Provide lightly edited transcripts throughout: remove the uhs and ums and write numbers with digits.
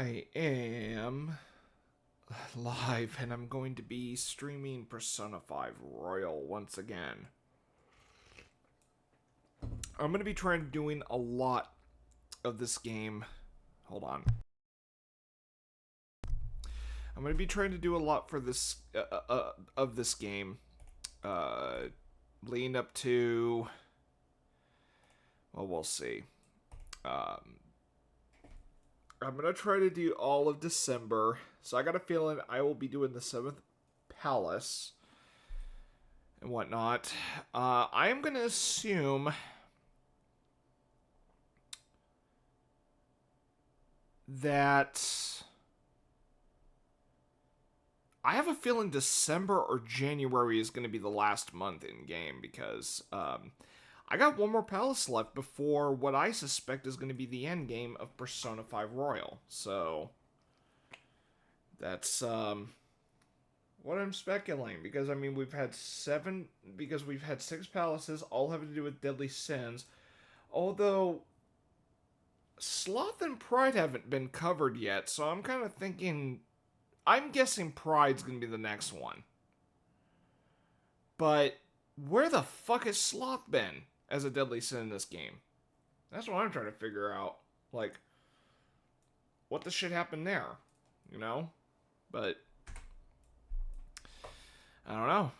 I am live and I'm going to be streaming Persona 5 Royal once again. I'm going to be doing a lot of this game. Hold on. I'm going to be trying to do a lot for this of this game leading up to, well, we'll see. I'm going to try to do all of December. So I got a feeling I will be doing the 7th Palace and whatnot. I am going to assume that I have a feeling December or January is going to be the last month in game because I got one more palace left before what I suspect is going to be the end game of Persona 5 Royal. So that's what I'm speculating, because I mean we've had 6 palaces, all having to do with deadly sins. Although Sloth and Pride haven't been covered yet, so I'm kind of thinking, I'm guessing Pride's gonna be the next one. But where the fuck has Sloth been as a deadly sin in this game? That's what I'm trying to figure out. Like, what the shit happened there? You know? But I don't know.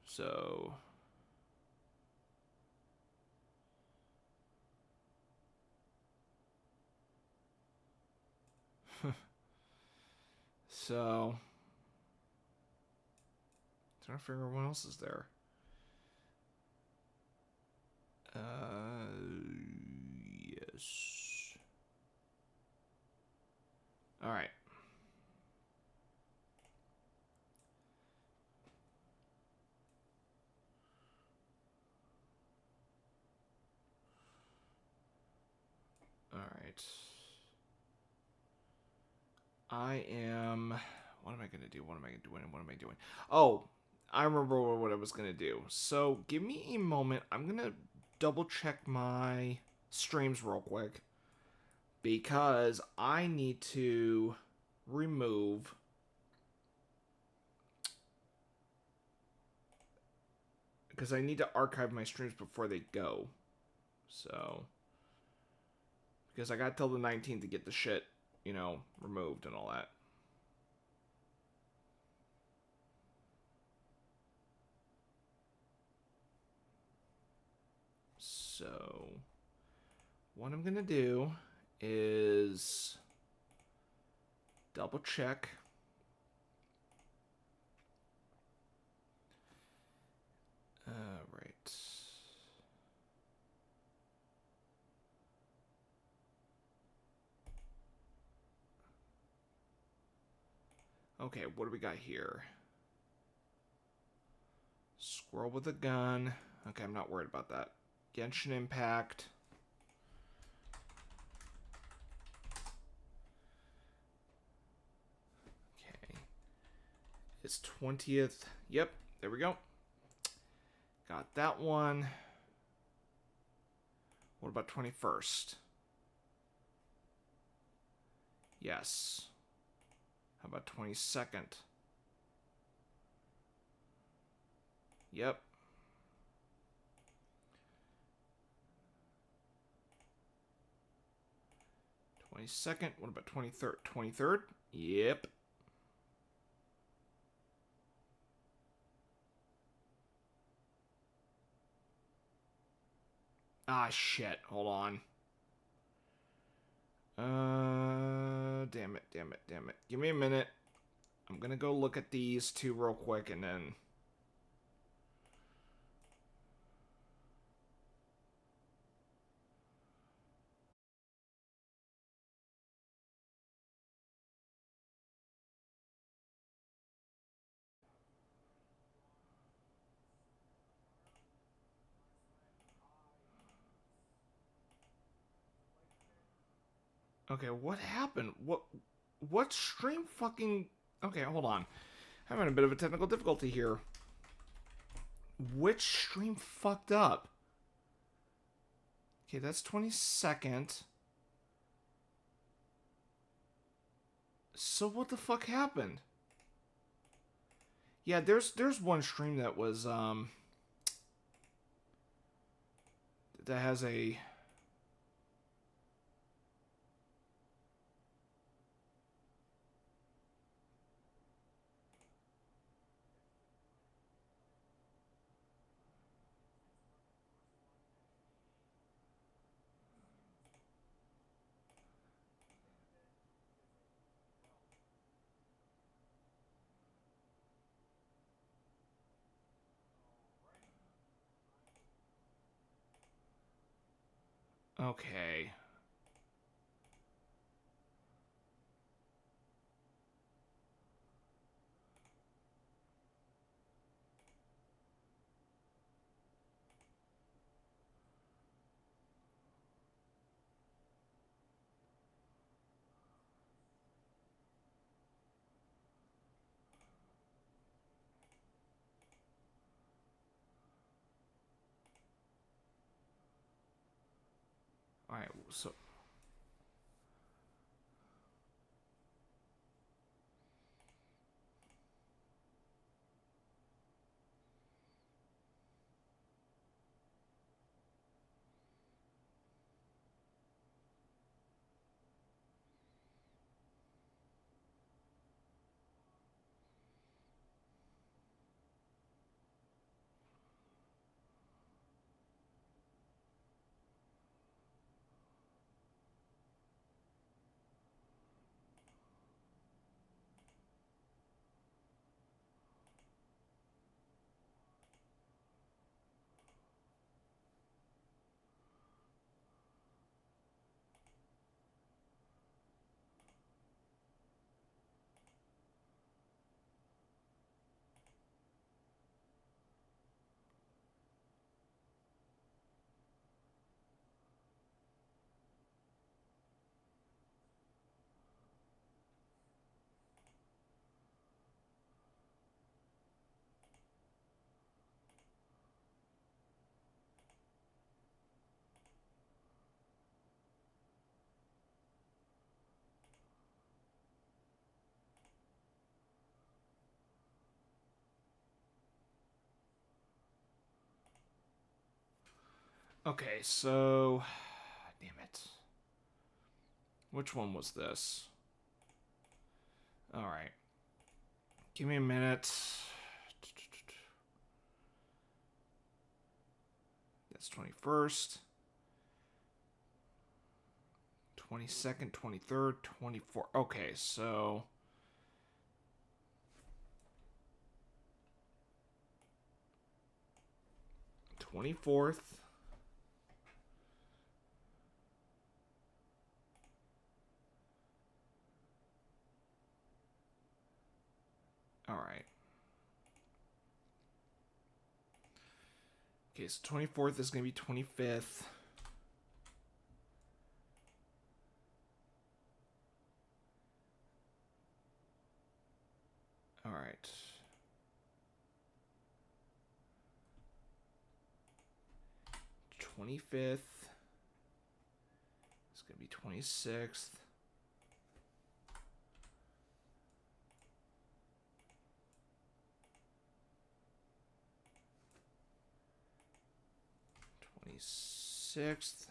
So so trying to figure out what else is there. Yes. All right. All right. I am. What am I gonna do? What am I doing? What am I doing? Oh, I remember what I was gonna do. So give me a moment. I'm gonna double check my streams real quick because I need to remove. Because I need to archive my streams before they go. So, because I got till the 19th to get the shit, removed and all that. So, what I'm gonna do is double check. Right. Okay, what do we got here? Squirrel with a gun. Okay, I'm not worried about that. Genshin Impact. Okay. It's 20th. Yep, there we go. Got that one. What about 21st? Yes. How about 22nd? Yep. 22nd. What about 23rd? 23rd? Yep. Ah, shit. Hold on. Damn it, damn it, damn it. Give me a minute. I'm gonna go look at these two real quick and then... Okay, what happened? What stream fucking... Okay, hold on. I'm having a bit of a technical difficulty here. Which stream fucked up? Okay, that's 22nd. So what the fuck happened? Yeah, there's one stream that was that has a okay. All right, so okay, so damn it. Which one was this? All right. Give me a minute. That's 21st. 22nd, 23rd, 24th. Okay, so 24th. All right. Okay, so 24th is going to be 25th. All right. 25th. It's going to be 26th. 26th.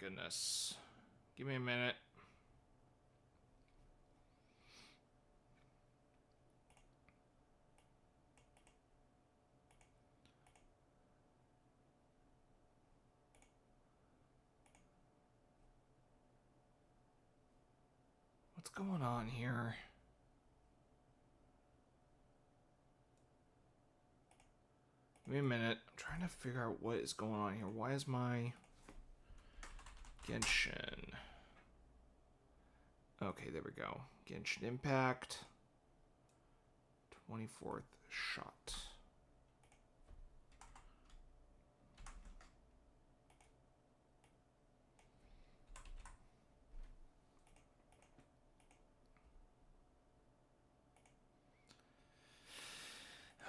goodness. Give me a minute. What's going on here? Give me a minute. I'm trying to figure out what is going on here. Why is my Genshin... Okay, there we go. Genshin Impact. 24th shot.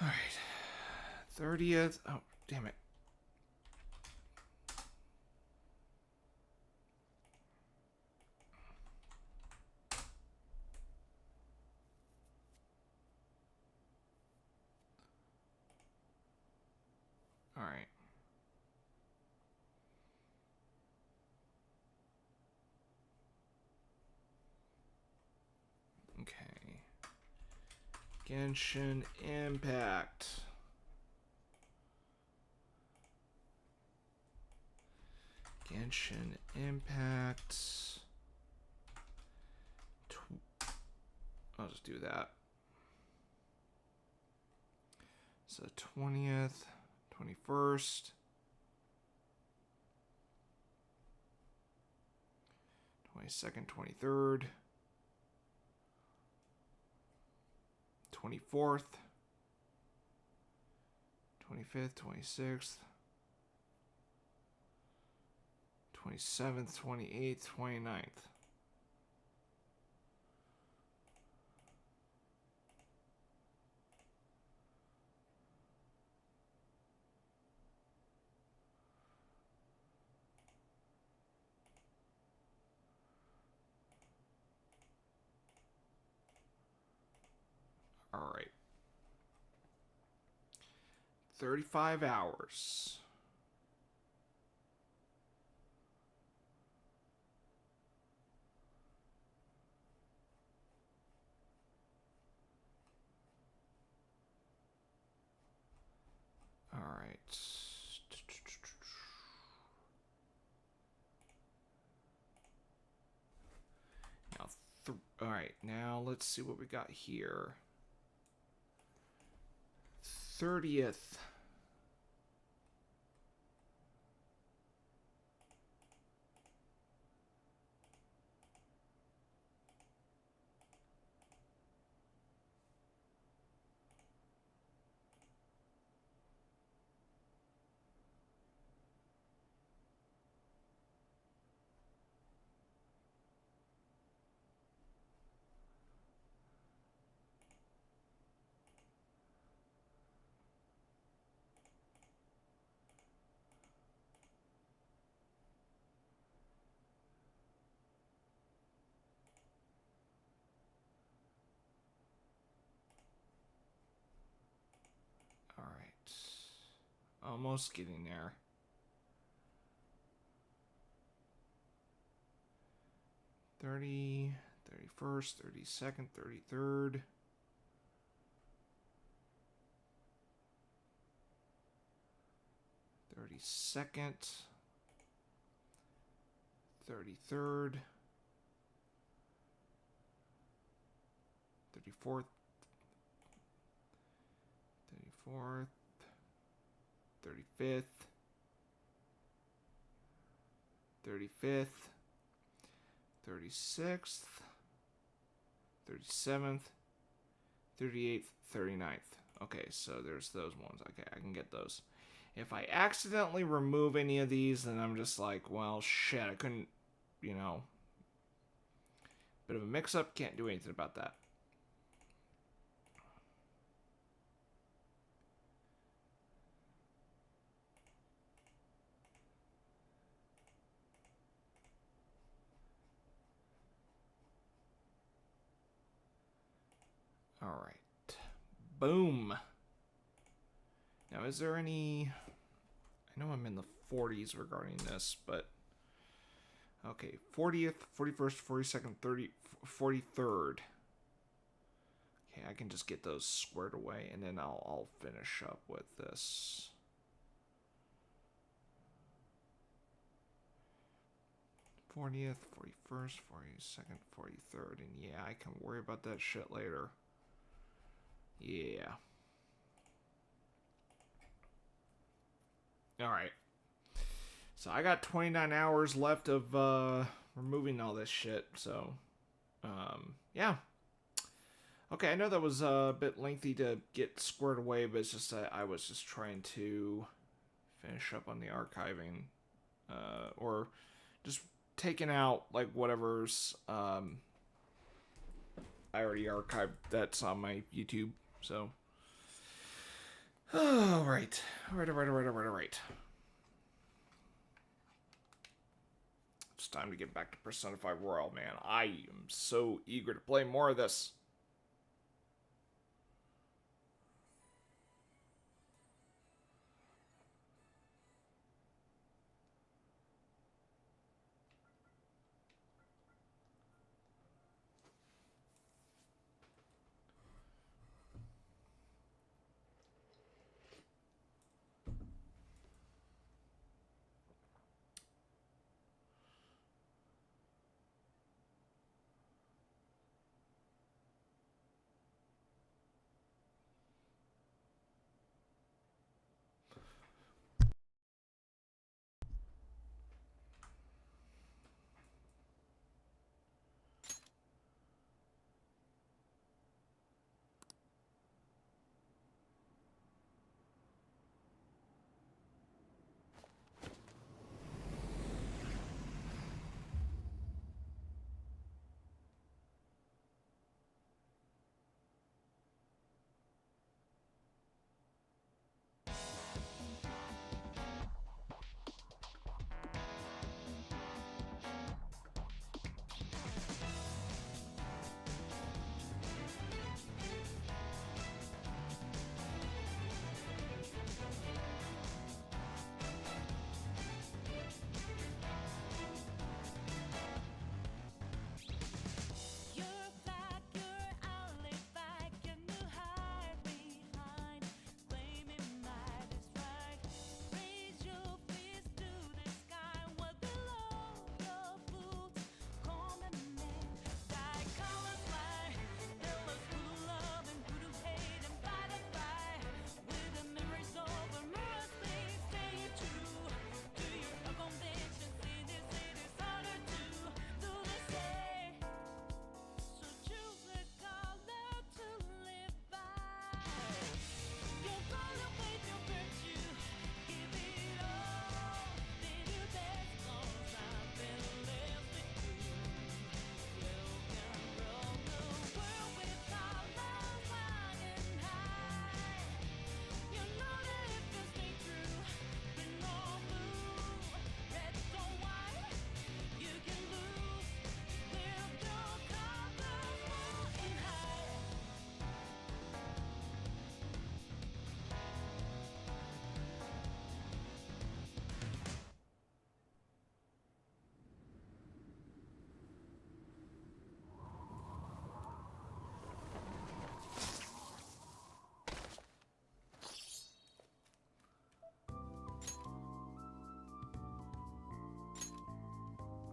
Alright. 30th. Oh, damn it. Alright. Okay. Genshin Impact. Genshin Impact. I'll just do that. So 20th, 21st, 22nd, 23rd, 24th, 25th, 26th, 27th, 28th, 29th. All right. 35 hours. All right. Now, all right. Now let's see what we got here. 30th. All right. Almost getting there. 30, 31st, 32nd, 33rd. 32nd, 33rd, 34th, 34th, 35th, 35th, 36th, 37th, 38th, 39th. Okay, so there's those ones. Okay, I can get those. If I accidentally remove any of these, then I'm just like, well, shit, I couldn't, you know. Bit of a mix-up, can't do anything about that. All right. Boom. Now, is there any... I know I'm in the 40s regarding this, but Okay, 40th, 41st, 42nd, 43rd. Okay, I can just get those squared away, and then I'll finish up with this. '40th, 41st, 42nd, 43rd, and yeah, I can worry about that shit later. Yeah. Alright. So I got 29 hours left of removing all this shit, so yeah. Okay, I know that was a bit lengthy to get squared away, but it's just that I was just trying to finish up on the archiving, or just taking out like whatever's I already archived that's on my YouTube. So, all right. It's time to get back to Persona 5 Royal, man. I am so eager to play more of this.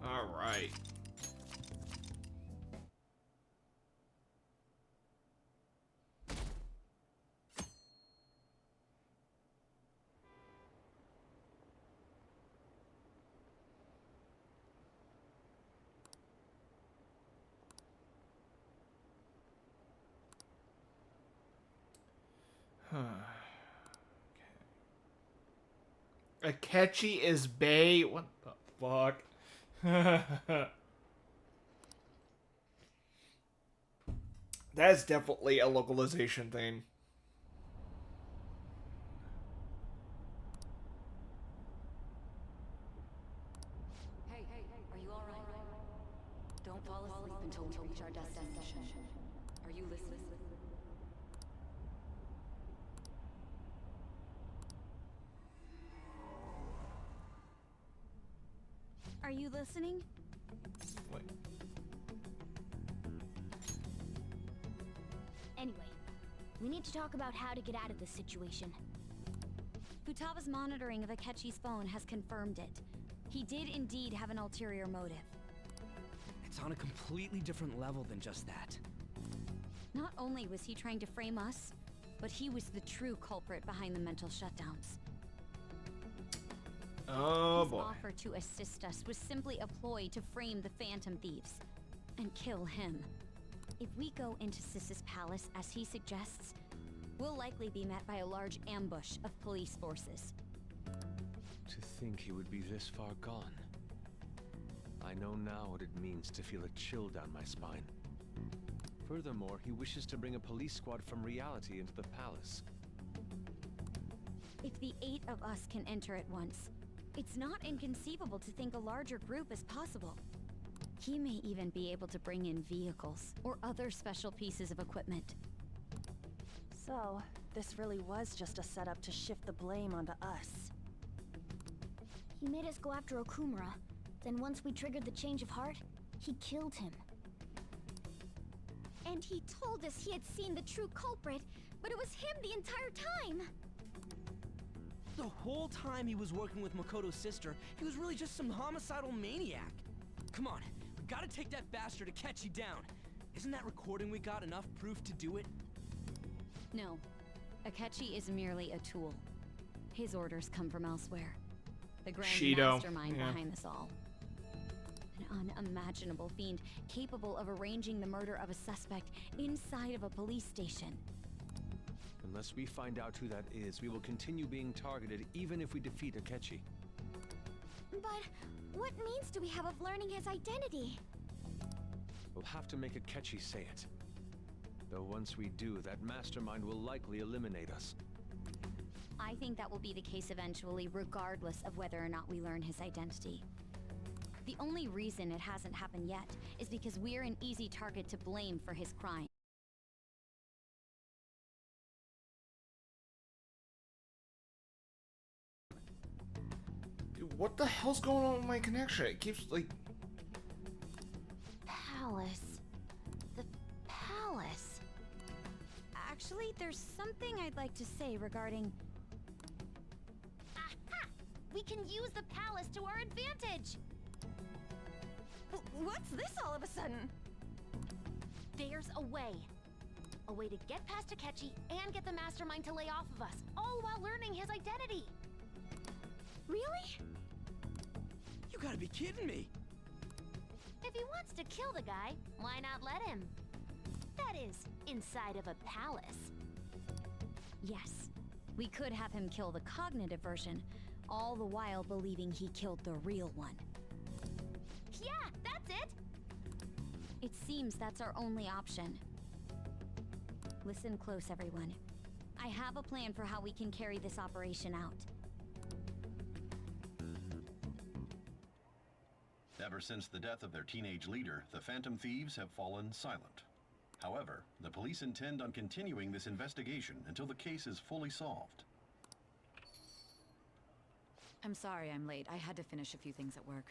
All right. Akechi is Bay. What the fuck? That's definitely a localization thing. Hey, are you alright? Don't fall asleep until we reach our destination. Are you listening? Are you listening? Anyway, we need to talk about how to get out of this situation. Futaba's monitoring of Akechi's phone has confirmed it. He did indeed have an ulterior motive. It's on a completely different level than just that. Not only was he trying to frame us, but he was the true culprit behind the mental shutdowns. Oh His boy. offer to assist us was simply a ploy to frame the Phantom Thieves and kill him. If we go into Sis's palace as he suggests, we'll likely be met by a large ambush of police forces. To think he would be this far gone. I know now what it means to feel a chill down my spine. Furthermore, he wishes to bring a police squad from reality into the palace. If the 8 of us can enter at once, it's not inconceivable to think a larger group is possible. He may even be able to bring in vehicles or other special pieces of equipment. So, this really was just a setup to shift the blame onto us. He made us go after Okumura. Then once we triggered the change of heart, he killed him. And he told us he had seen the true culprit, but it was him the entire time! The whole time he was working with Makoto's sister, he was really just some homicidal maniac. Come on, we gotta take that bastard Akechi down. Isn't that recording we got enough proof to do it? No. Akechi is merely a tool. His orders come from elsewhere. The grand Shido. mastermind Yeah. behind this all. An unimaginable fiend capable of arranging the murder of a suspect inside of a police station. Unless we find out who that is, we will continue being targeted even if we defeat Akechi. But what means do we have of learning his identity? We'll have to make Akechi say it. Though once we do, that mastermind will likely eliminate us. I think that will be the case eventually, regardless of whether or not we learn his identity. The only reason it hasn't happened yet is because we're an easy target to blame for his crime. Dude, what the hell's going on with my connection? It keeps like. Palace. The palace. Actually, there's something I'd like to say regarding... Aha! We can use the palace to our advantage! What's this all of a sudden? There's a way. A way to get past Akechi and get the mastermind to lay off of us, all while learning his identity. Really? You gotta be kidding me. If he wants to kill the guy, why not let him? That is, inside of a palace. Yes, we could have him kill the cognitive version, all the while believing he killed the real one. Yeah, that's it! It seems that's our only option. Listen close, everyone. I have a plan for how we can carry this operation out. Ever since the death of their teenage leader, the Phantom Thieves have fallen silent. However, the police intend on continuing this investigation until the case is fully solved. I'm sorry I'm late. I had to finish a few things at work.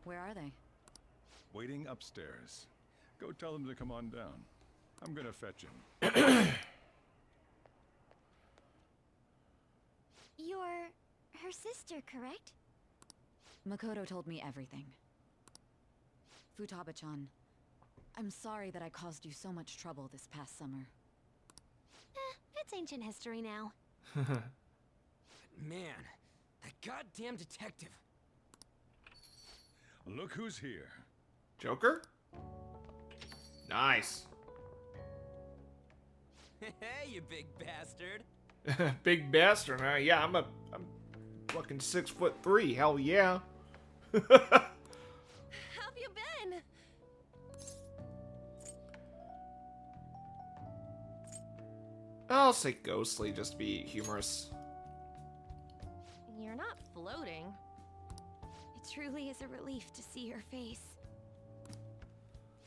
Where are they? Waiting upstairs. Go tell them to come on down. I'm gonna fetch him. You're her sister, correct? Makoto told me everything. Futaba-chan, I'm sorry that I caused you so much trouble this past summer. It's ancient history now. Man, that goddamn detective. Look who's here. Joker? Nice. Hey, you big bastard. Big bastard, huh? Yeah, I'm fucking 6'3". Hell yeah. How have you been? I'll say ghostly just to be humorous. You're not floating. It truly is a relief to see your face.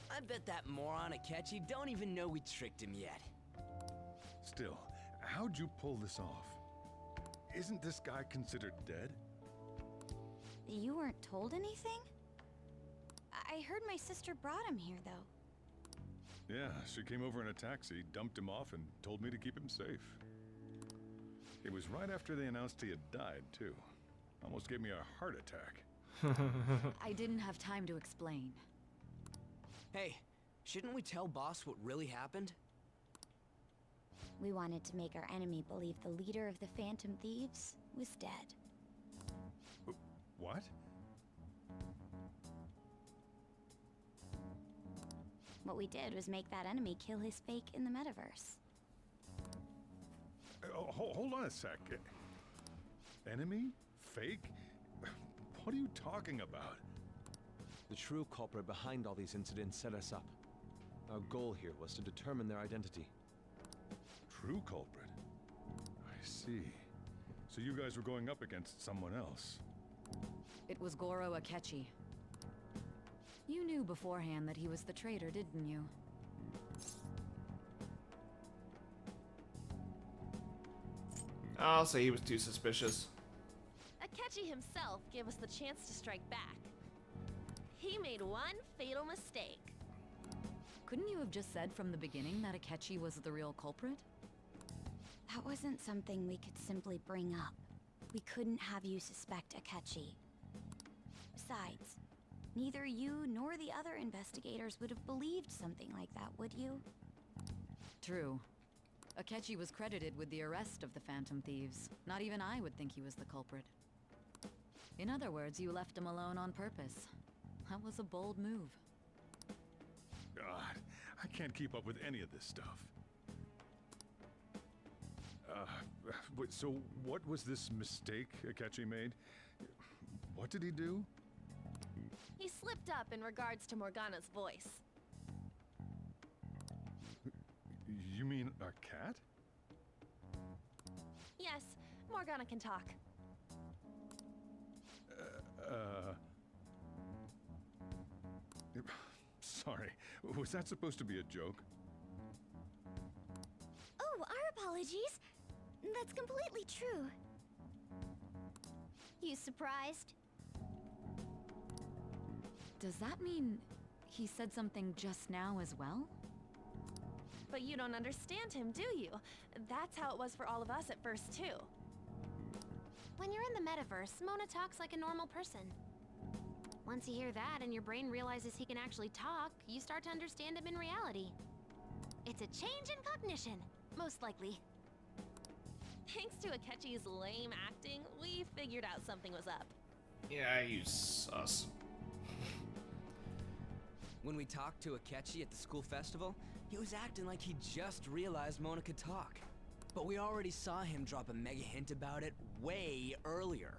I bet that moron Akechi don't even know we tricked him yet. Still, how'd you pull this off? Isn't this guy considered dead? You weren't told anything? I heard my sister brought him here, though. Yeah, she came over in a taxi, dumped him off, and told me to keep him safe. It was right after they announced he had died, too. Almost gave me a heart attack. I didn't have time to explain. Hey, shouldn't we tell boss what really happened? We wanted to make our enemy believe the leader of the Phantom Thieves was dead. What? What we did was make that enemy kill his fake in the metaverse. Hold on a sec. Enemy? Fake? What are you talking about? The true culprit behind all these incidents set us up. Our goal here was to determine their identity. True culprit? I see. So you guys were going up against someone else. It was Goro Akechi. You knew beforehand that he was the traitor, didn't you? I'll say he was too suspicious. Akechi himself gave us the chance to strike back. He made one fatal mistake. Couldn't you have just said from the beginning that Akechi was the real culprit? That wasn't something we could simply bring up. We couldn't have you suspect Akechi. Besides, neither you nor the other investigators would have believed something like that, would you? True. Akechi was credited with the arrest of the Phantom Thieves. Not even I would think he was the culprit. In other words, you left him alone on purpose. That was a bold move. God, I can't keep up with any of this stuff. So what was this mistake Akechi made? What did he do? He slipped up in regards to Morgana's voice. You mean a cat? Yes, Morgana can talk. Sorry, was that supposed to be a joke? Oh, our apologies. That's completely true. You surprised? Does that mean he said something just now as well? But you don't understand him, do you? That's how it was for all of us at first, too. When you're in the metaverse, Mona talks like a normal person. Once you hear that and your brain realizes he can actually talk, you start to understand him in reality. It's a change in cognition, most likely. Thanks to Akechi's lame acting, we figured out something was up. Yeah, you sus. When we talked to Akechi at the school festival, he was acting like he just realized Mona could talk. But we already saw him drop a mega hint about it way earlier.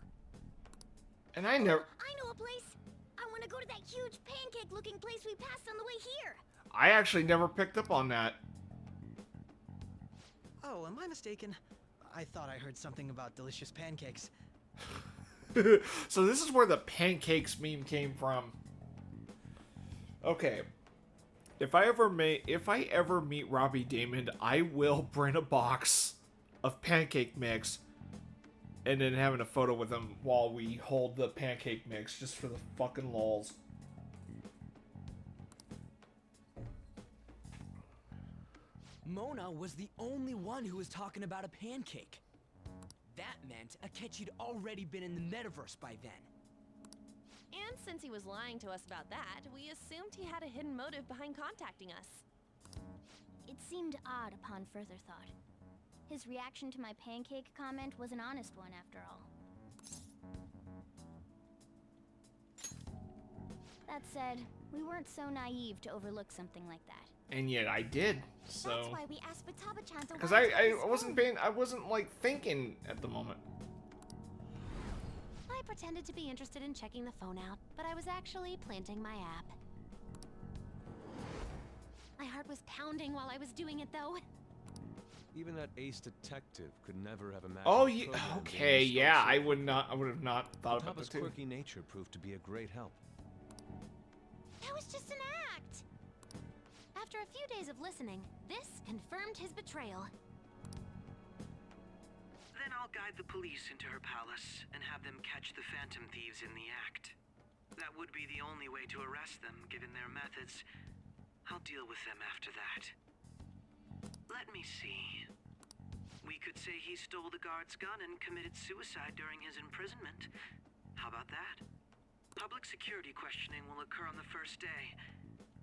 And I never... I know a place. I want to go to that huge pancake-looking place we passed on the way here. I actually never picked up on that. Oh, am I mistaken? I thought I heard something about delicious pancakes. So this is where the pancakes meme came from. Okay. If I ever meet Robbie Damon, I will bring a box of pancake mix and then having a photo with him while we hold the pancake mix just for the fucking lols. Mona was the only one who was talking about a pancake. That meant Akechi'd already been in the metaverse by then. And since he was lying to us about that, we assumed he had a hidden motive behind contacting us. It seemed odd upon further thought. His reaction to my pancake comment was an honest one, after all. That said, we weren't so naive to overlook something like that. And yet I did, so... That's why we asked Futaba-chan to Because watch I his wasn't phone. I wasn't, like, thinking at the moment. I pretended to be interested in checking the phone out, but I was actually planting my app. My heart was pounding while I was doing it, though. Even that ace detective could never have imagined. Oh, yeah, programming okay, being so yeah, I simple. would have not thought about Futaba's that too. quirky nature proved to be a great help. That was just an act! After a few days of listening, this confirmed his betrayal. Then I'll guide the police into her palace and have them catch the Phantom Thieves in the act. That would be the only way to arrest them, given their methods. I'll deal with them after that. Let me see. We could say he stole the guard's gun and committed suicide during his imprisonment. How about that? Public security questioning will occur on the first day.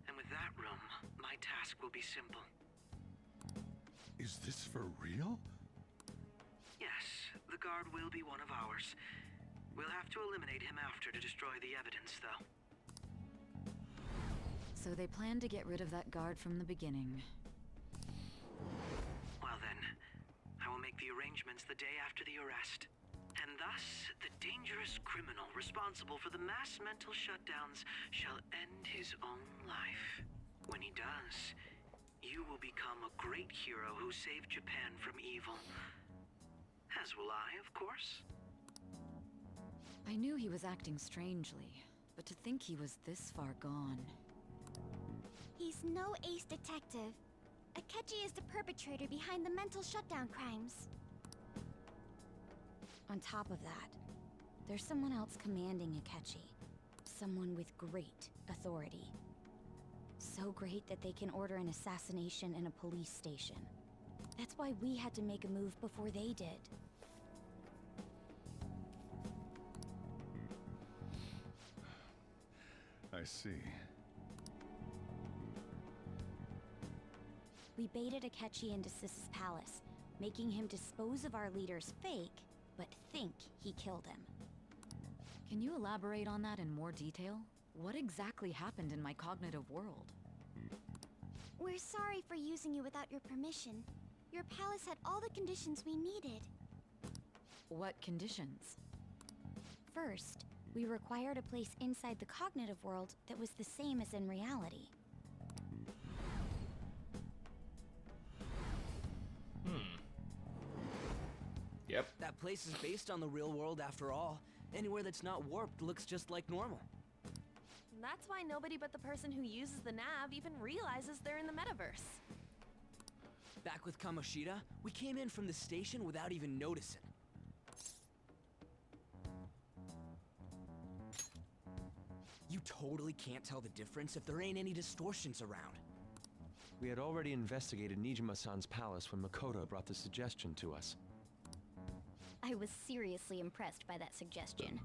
And with that room, my task will be simple. Is this for real? Yes, the guard will be one of ours. We'll have to eliminate him after to destroy the evidence, though. So they plan to get rid of that guard from the beginning. Well then, I will make the arrangements the day after the arrest. And thus, the dangerous criminal responsible for the mass mental shutdowns shall end his own life. When he does, you will become a great hero who saved Japan from evil. As will I, of course. I knew he was acting strangely, but to think he was this far gone. He's no ace detective. Akechi is the perpetrator behind the mental shutdown crimes. On top of that, there's someone else commanding Akechi. Someone with great authority. So great that they can order an assassination in a police station. That's why we had to make a move before they did. I see. We baited Akechi into Sis's palace, making him dispose of our leader's fake, but think he killed him. Can you elaborate on that in more detail? What exactly happened in my cognitive world? We're sorry for using you without your permission. Your palace had all the conditions we needed. What conditions? First, we required a place inside the cognitive world that was the same as in reality. Yep. That place is based on the real world after all. Anywhere that's not warped looks just like normal. That's why nobody but the person who uses the nav even realizes they're in the metaverse. Back with Kamoshida, we came in from the station without even noticing. You totally can't tell the difference if there ain't any distortions around. We had already investigated Niijima-san's palace when Makoto brought the suggestion to us. I was seriously impressed by that suggestion.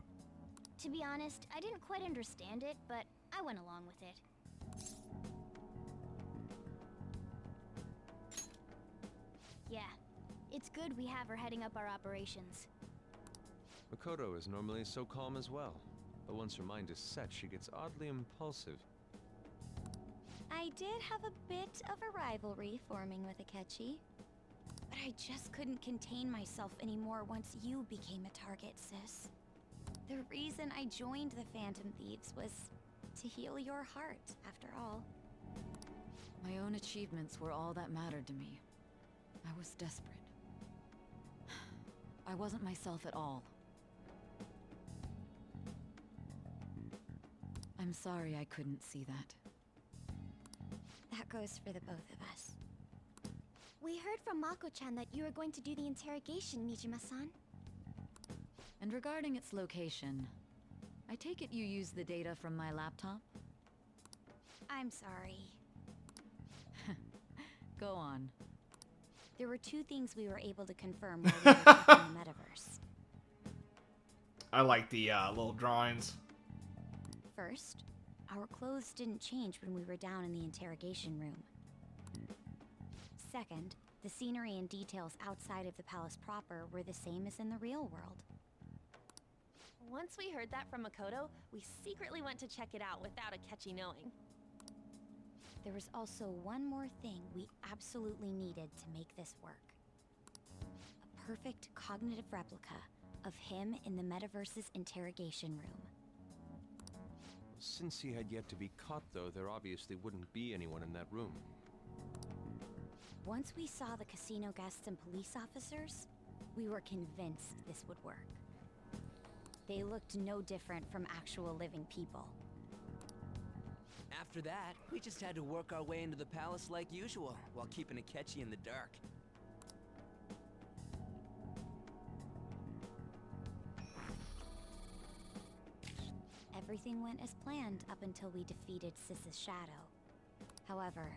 To be honest, I didn't quite understand it, but I went along with it. Yeah, it's good we have her heading up our operations. Makoto is normally so calm as well, but once her mind is set, she gets oddly impulsive. I did have a bit of a rivalry forming with Akechi. But I just couldn't contain myself anymore once you became a target, sis. The reason I joined the Phantom Thieves was to heal your heart, after all. My own achievements were all that mattered to me. I was desperate. I wasn't myself at all. I'm sorry I couldn't see that. That goes for the both of us. We heard from Mako-chan that you were going to do the interrogation, Niijima-san. And regarding its location, I take it you used the data from my laptop? I'm sorry. Go on. There were two things we were able to confirm while we were back in the metaverse. I like the little drawings. First, our clothes didn't change when we were down in the interrogation room. Second, the scenery and details outside of the palace proper were the same as in the real world. Once we heard that from Makoto, we secretly went to check it out without Akechi knowing. There was also one more thing we absolutely needed to make this work. A perfect cognitive replica of him in the metaverse's interrogation room. Since he had yet to be caught, though, there obviously wouldn't be anyone in that room. Once we saw the casino guests and police officers, we were convinced this would work. They looked no different from actual living people. After that, we just had to work our way into the palace like usual, while keeping Akechi in the dark. Everything went as planned up until we defeated Sis's shadow. However,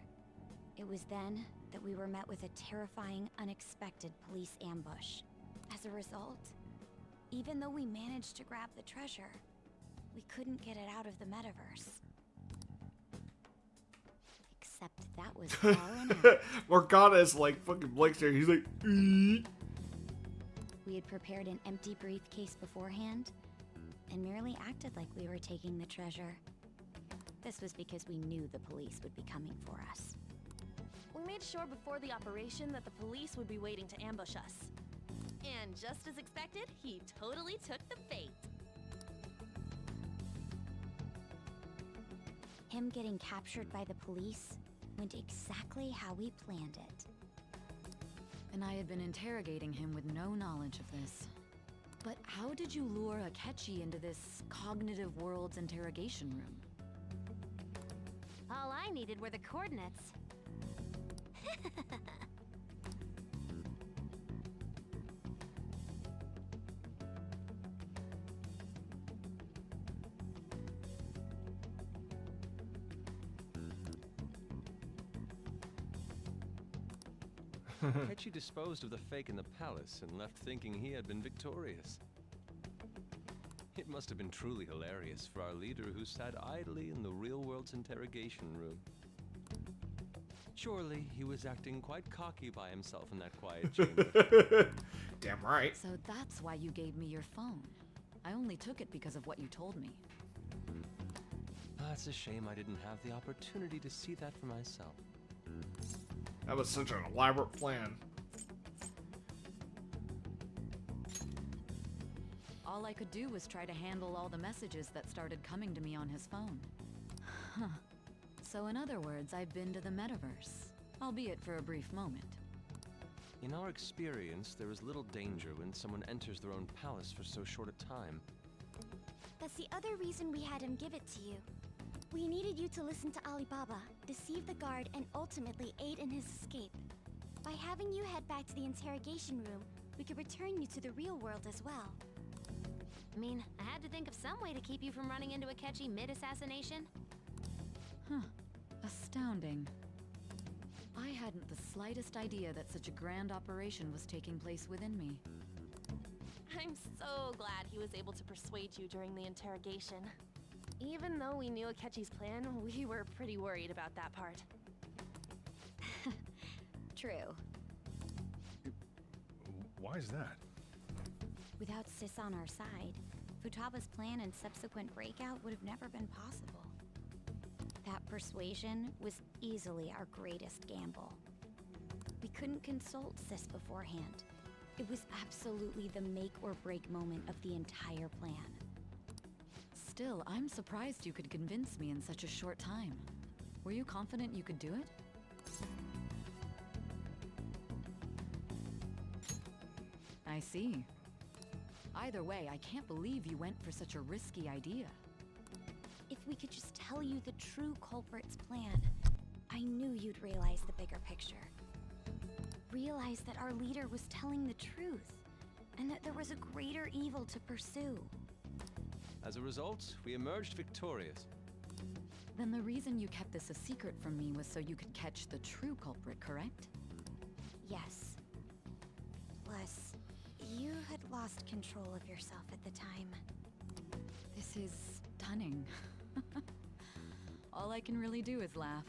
it was then that we were met with a terrifying, unexpected police ambush. As a result, even though we managed to grab the treasure, we couldn't get it out of the metaverse. Except that was far enough. Morgana is like fucking blinks there. He's like, "Eek." We had prepared an empty briefcase beforehand and merely acted like we were taking the treasure. This was because we knew the police would be coming for us. We made sure before the operation that the police would be waiting to ambush us. And just as expected, he totally took the bait. Him getting captured by the police went exactly how we planned it. And I had been interrogating him with no knowledge of this. But how did you lure Akechi into this cognitive world's interrogation room? All I needed were the coordinates. Akechi disposed of the fake in the palace and left thinking he had been victorious. It must have been truly hilarious for our leader who sat idly in the real world's interrogation room. Surely he was acting quite cocky by himself in that quiet chamber. Damn right. So that's why you gave me your phone. I only took it because of what you told me. It's a shame I didn't have the opportunity to see that for myself. That was such an elaborate plan. All I could do was try to handle all the messages that started coming to me on his phone. Huh. So in other words, I've been to the metaverse, albeit for a brief moment. In our experience, there is little danger when someone enters their own palace for so short a time. That's the other reason we had him give it to you. We needed you to listen to Alibaba, deceive the guard, and ultimately aid in his escape. By having you head back to the interrogation room, we could return you to the real world as well. I mean, I had to think of some way to keep you from running into Akechi mid-assassination. Huh. Astounding. I hadn't the slightest idea that such a grand operation was taking place within me. I'm so glad he was able to persuade you during the interrogation. Even though we knew Akechi's plan, we were pretty worried about that part. True. Why is that? Without Sis on our side, Futaba's plan and subsequent breakout would have never been possible. That persuasion was easily our greatest gamble. We couldn't consult Sis beforehand. It was absolutely the make or break moment of the entire plan. Still, I'm surprised you could convince me in such a short time. Were you confident you could do it? I see. Either way, I can't believe you went for such a risky idea. If we could just tell you the true culprit's plan, I knew you'd realize the bigger picture. Realize that our leader was telling the truth, and that there was a greater evil to pursue. As a result, we emerged victorious. Then the reason you kept this a secret from me was so you could catch the true culprit, correct? Yes. Plus, you had lost control of yourself at the time. This is stunning. All I can really do is laugh.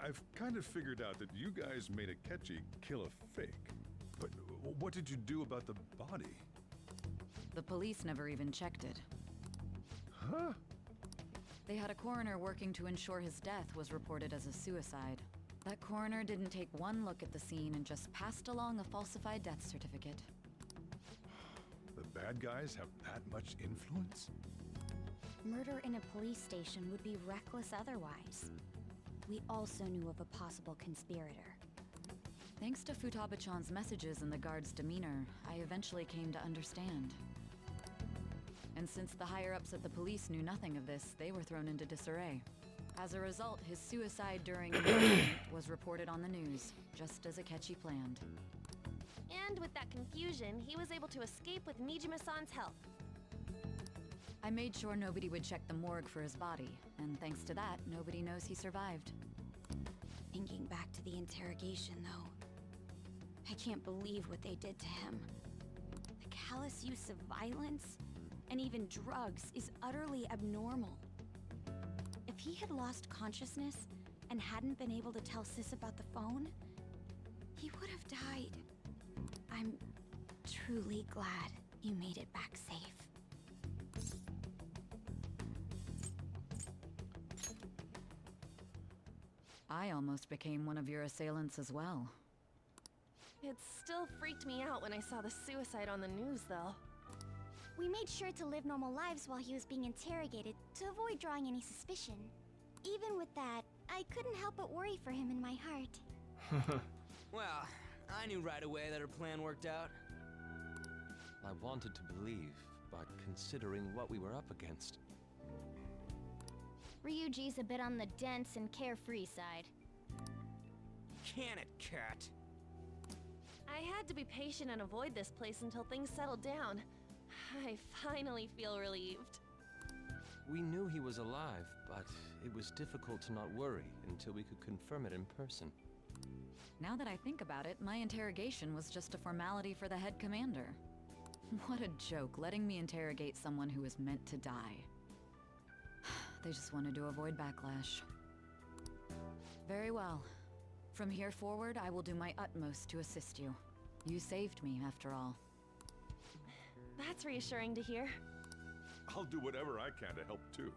I've kind of figured out that you guys made Akechi kill a fake. But what did you do about the body? The police never even checked it. Huh? They had a coroner working to ensure his death was reported as a suicide. That coroner didn't take one look at the scene and just passed along a falsified death certificate. The bad guys have that much influence? Murder in a police station would be reckless otherwise. We also knew of a possible conspirator. Thanks to Futaba-chan's messages and the guard's demeanor, I eventually came to understand. And since the higher-ups at the police knew nothing of this, they were thrown into disarray. As a result, his suicide during an incident was reported on the news, just as Akechi planned. And with that confusion, he was able to escape with Niijima-san's help. I made sure nobody would check the morgue for his body, and thanks to that, nobody knows he survived. Thinking back to the interrogation, though, I can't believe what they did to him. The callous use of violence, and even drugs, is utterly abnormal. If he had lost consciousness and hadn't been able to tell Sis about the phone, he would have died. I'm truly glad you made it back safe. I almost became one of your assailants as well. It still freaked me out when I saw the suicide on the news, though. We made sure to live normal lives while he was being interrogated to avoid drawing any suspicion. Even with that, I couldn't help but worry for him in my heart. Well, I knew right away that her plan worked out. I wanted to believe, but considering what we were up against... Ryuji's a bit on the dense and carefree side. Can it, cat? I had to be patient and avoid this place until things settled down. I finally feel relieved. We knew he was alive, but it was difficult to not worry until we could confirm it in person. Now that I think about it, my interrogation was just a formality for the head commander. What a joke, letting me interrogate someone who was meant to die. They just wanted to avoid backlash. Very well. From here forward, I will do my utmost to assist you. You saved me, after all. That's reassuring to hear. I'll do whatever I can to help too.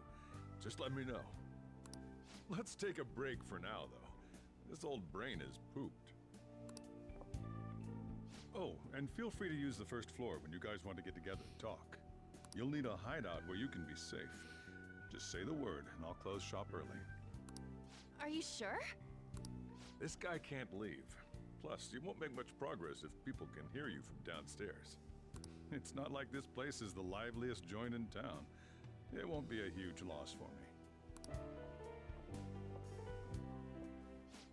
Just let me know. Let's take a break for now, though. This old brain is pooped. Oh, and feel free to use the first floor when you guys want to get together and talk. You'll need a hideout where you can be safe. Just say the word, and I'll close shop early. Are you sure? This guy can't leave. Plus, you won't make much progress if people can hear you from downstairs. It's not like this place is the liveliest joint in town. It won't be a huge loss for me.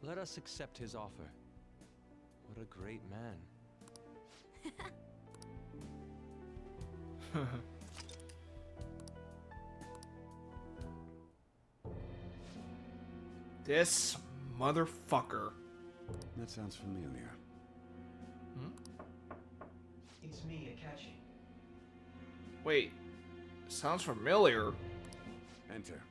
Let us accept his offer. What a great man. This motherfucker. That sounds familiar. It's me, Akachi. Wait, sounds familiar. Enter.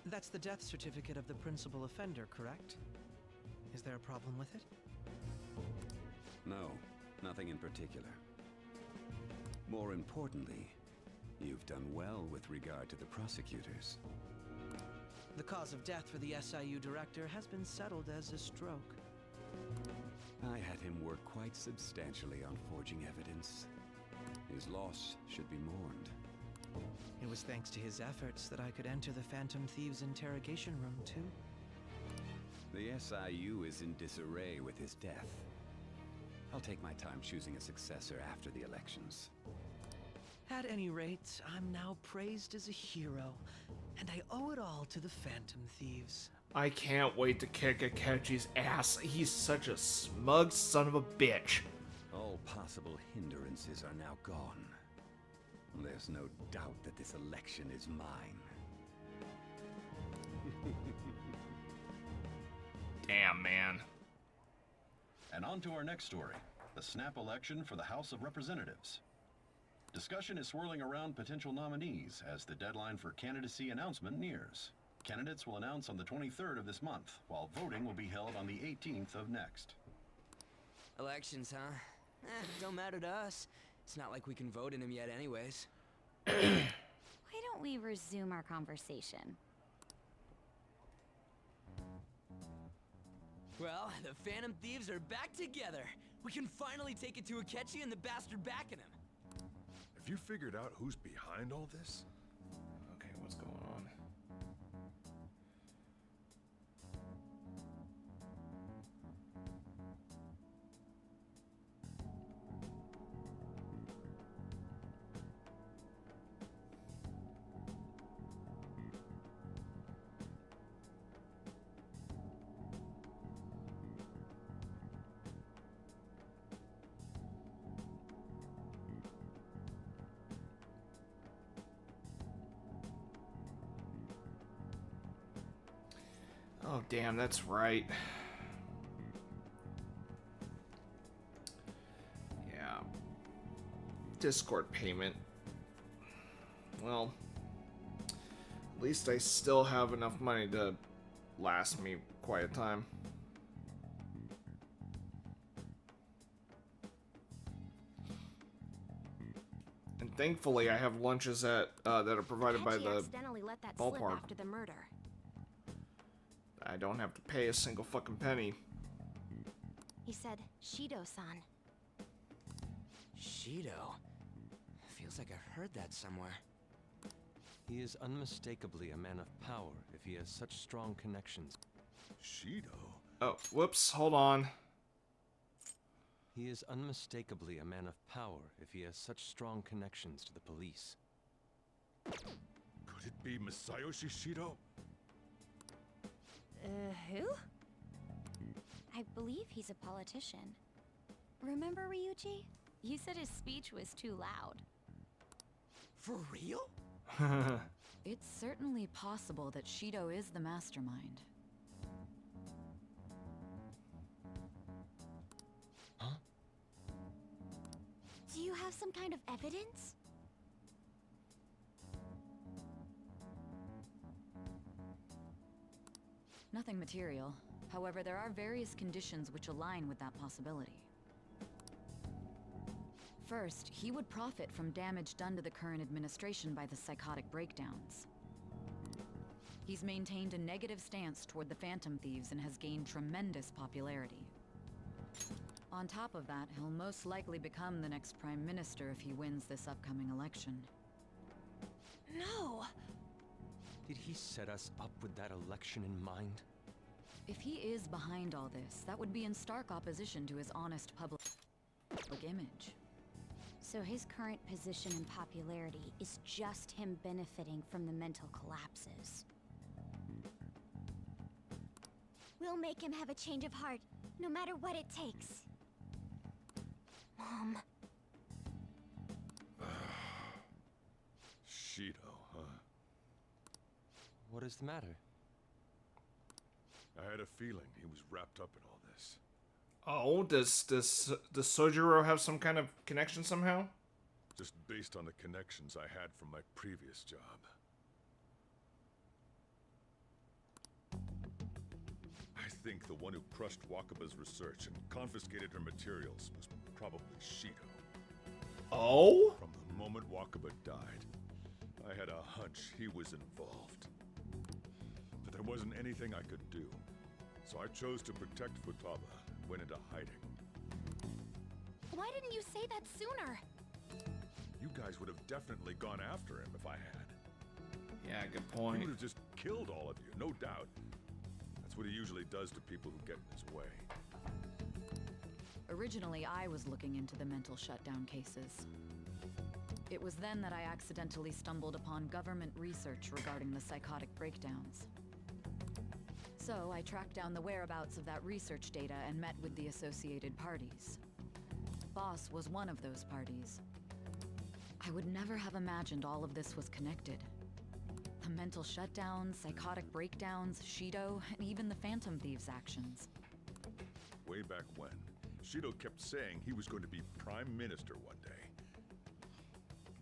That's the death certificate of the principal offender, correct? Is there a problem with it? No, nothing in particular. More importantly, you've done well with regard to the prosecutors. The cause of death for the SIU director has been settled as a stroke. I had him work quite substantially on forging evidence. His loss should be mourned. It was thanks to his efforts that I could enter the Phantom Thieves' interrogation room, too. The SIU is in disarray with his death. I'll take my time choosing a successor after the elections. At any rate, I'm now praised as a hero, and I owe it all to the Phantom Thieves. I can't wait to kick Akechi's ass. He's such a smug son of a bitch. All possible hindrances are now gone. There's no doubt that this election is mine. Damn, man. And on to our next story, the snap election for the House of Representatives. Discussion is swirling around potential nominees as the deadline for candidacy announcement nears. Candidates will announce on the 23rd of this month, while voting will be held on the 18th of next. Elections, huh? Don't matter to us. It's not like we can vote in them yet anyways. Why don't we resume our conversation? Well, the Phantom Thieves are back together. We can finally take it to Akechi and the bastard backing him. Have you figured out who's behind all this? Okay, what's going on? Oh, damn, that's right. Yeah. Discord payment. Well, at least I still have enough money to last me quite a time. And thankfully, I have lunches at that are provided by Akechi the accidentally let that slip ballpark. after the murder. I don't have to pay a single fucking penny. He said, Shido-san. Shido? Feels like I've heard that somewhere. He is unmistakably a man of power if he has such strong connections. Shido? Oh, whoops, hold on. He is unmistakably a man of power if he has such strong connections to the police. Could it be Masayoshi Shido? Who? I believe he's a politician. Remember, Ryuji? You said his speech was too loud. For real? It's certainly possible that Shido is the mastermind. Huh? Do you have some kind of evidence? Nothing material. However, there are various conditions which align with that possibility. First, he would profit from damage done to the current administration by the psychotic breakdowns. He's maintained a negative stance toward the Phantom Thieves and has gained tremendous popularity. On top of that, he'll most likely become the next Prime Minister if he wins this upcoming election. No! Did he set us up with that election in mind? If he is behind all this, that would be in stark opposition to his honest public image. So his current position and popularity is just him benefiting from the mental collapses. We'll make him have a change of heart, no matter what it takes. Mom. Shido, huh? What is the matter? I had a feeling he was wrapped up in all this. Oh, does Sojiro have some kind of connection somehow? Just based on the connections I had from my previous job. I think the one who crushed Wakaba's research and confiscated her materials was probably Shido. Oh? From the moment Wakaba died, I had a hunch he was involved. But there wasn't anything I could do. So I chose to protect Futaba and went into hiding. Why didn't you say that sooner? You guys would have definitely gone after him if I had. Yeah, good He point. would have just killed all of you, no doubt. That's what he usually does to people who get in his way. Originally, I was looking into the mental shutdown cases. It was then that I accidentally stumbled upon government research regarding the psychotic breakdowns. So I tracked down the whereabouts of that research data and met with the associated parties. Boss was one of those parties. I would never have imagined all of this was connected. The mental shutdowns, psychotic breakdowns, Shido, and even the Phantom Thieves' actions. Way back when, Shido kept saying he was going to be Prime Minister one day.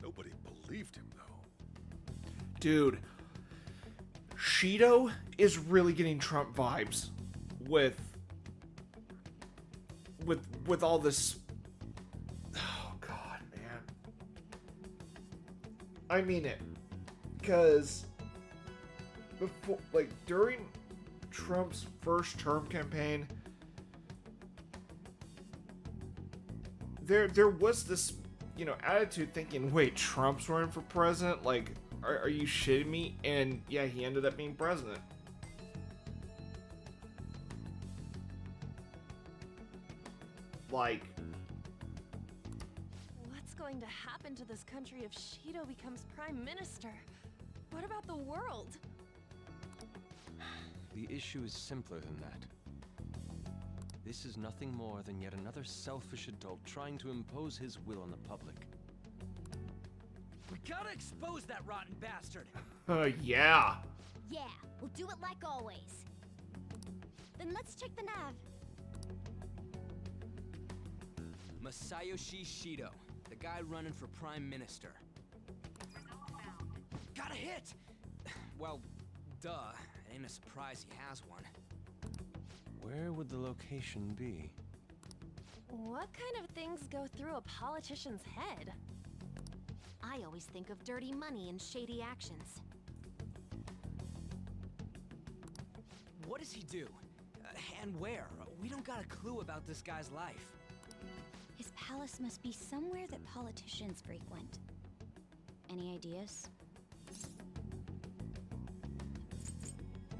Nobody believed him, though. Dude, Shido is really getting Trump vibes with all this. Oh God, man. I mean it, because before, like during Trump's first term campaign, there was this, attitude thinking, wait, Trump's running for president? Like, are you shitting me? And yeah, he ended up being president. Like, What's going to happen to this country if Shido becomes Prime Minister? What about the world? The issue is simpler than that. This is nothing more than yet another selfish adult trying to impose his will on the public. We gotta expose that rotten bastard! yeah. Yeah, we'll do it like always. Then let's check the nav. Masayoshi Shido, the guy running for Prime Minister. Got a hit! Well, duh. It ain't a surprise he has one. Where would the location be? What kind of things go through a politician's head? I always think of dirty money and shady actions. What does he do? And where? We don't got a clue about this guy's life. His palace must be somewhere that politicians frequent. Any ideas?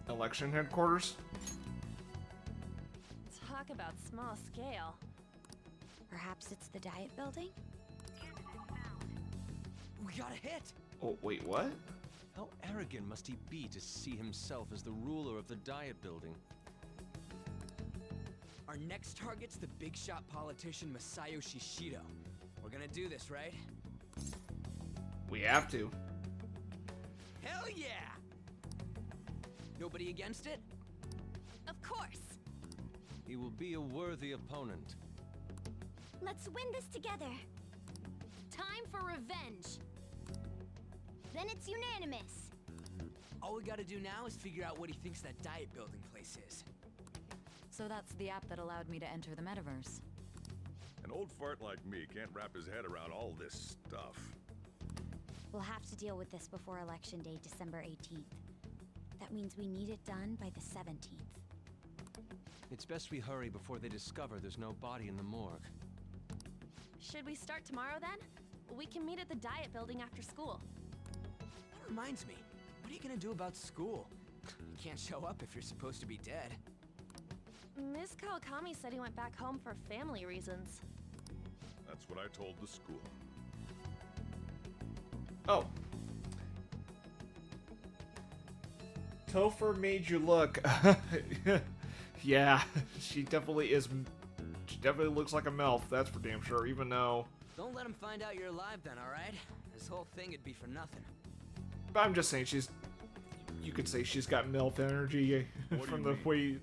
Election headquarters? Talk about small scale. Perhaps it's the Diet Building? We got a hit! Oh, wait, what? How arrogant must he be to see himself as the ruler of the Diet Building? Our next target's the big shot politician Masayoshi Shido. We're gonna do this, right? We have to. Hell yeah! Nobody against it? Of course! He will be a worthy opponent. Let's win this together. Time for revenge! Then it's unanimous. All we gotta do now is figure out what he thinks that Diet Building place is. So that's the app that allowed me to enter the metaverse. An old fart like me can't wrap his head around all this stuff. We'll have to deal with this before Election Day, December 18th. That means we need it done by the 17th. It's best we hurry before they discover there's no body in the morgue. Should we start tomorrow then? We can meet at the Diet Building after school. That reminds me, what are you gonna do about school? You can't show up if you're supposed to be dead. Ms. Kawakami said he went back home for family reasons. That's what I told the school. Oh. Topher made you look. Yeah, she definitely is. She definitely looks like a MILF, that's for damn sure, even though. Don't let him find out you're alive then, alright? This whole thing would be for nothing. But I'm just saying she's. You could say she's got MILF energy from the way.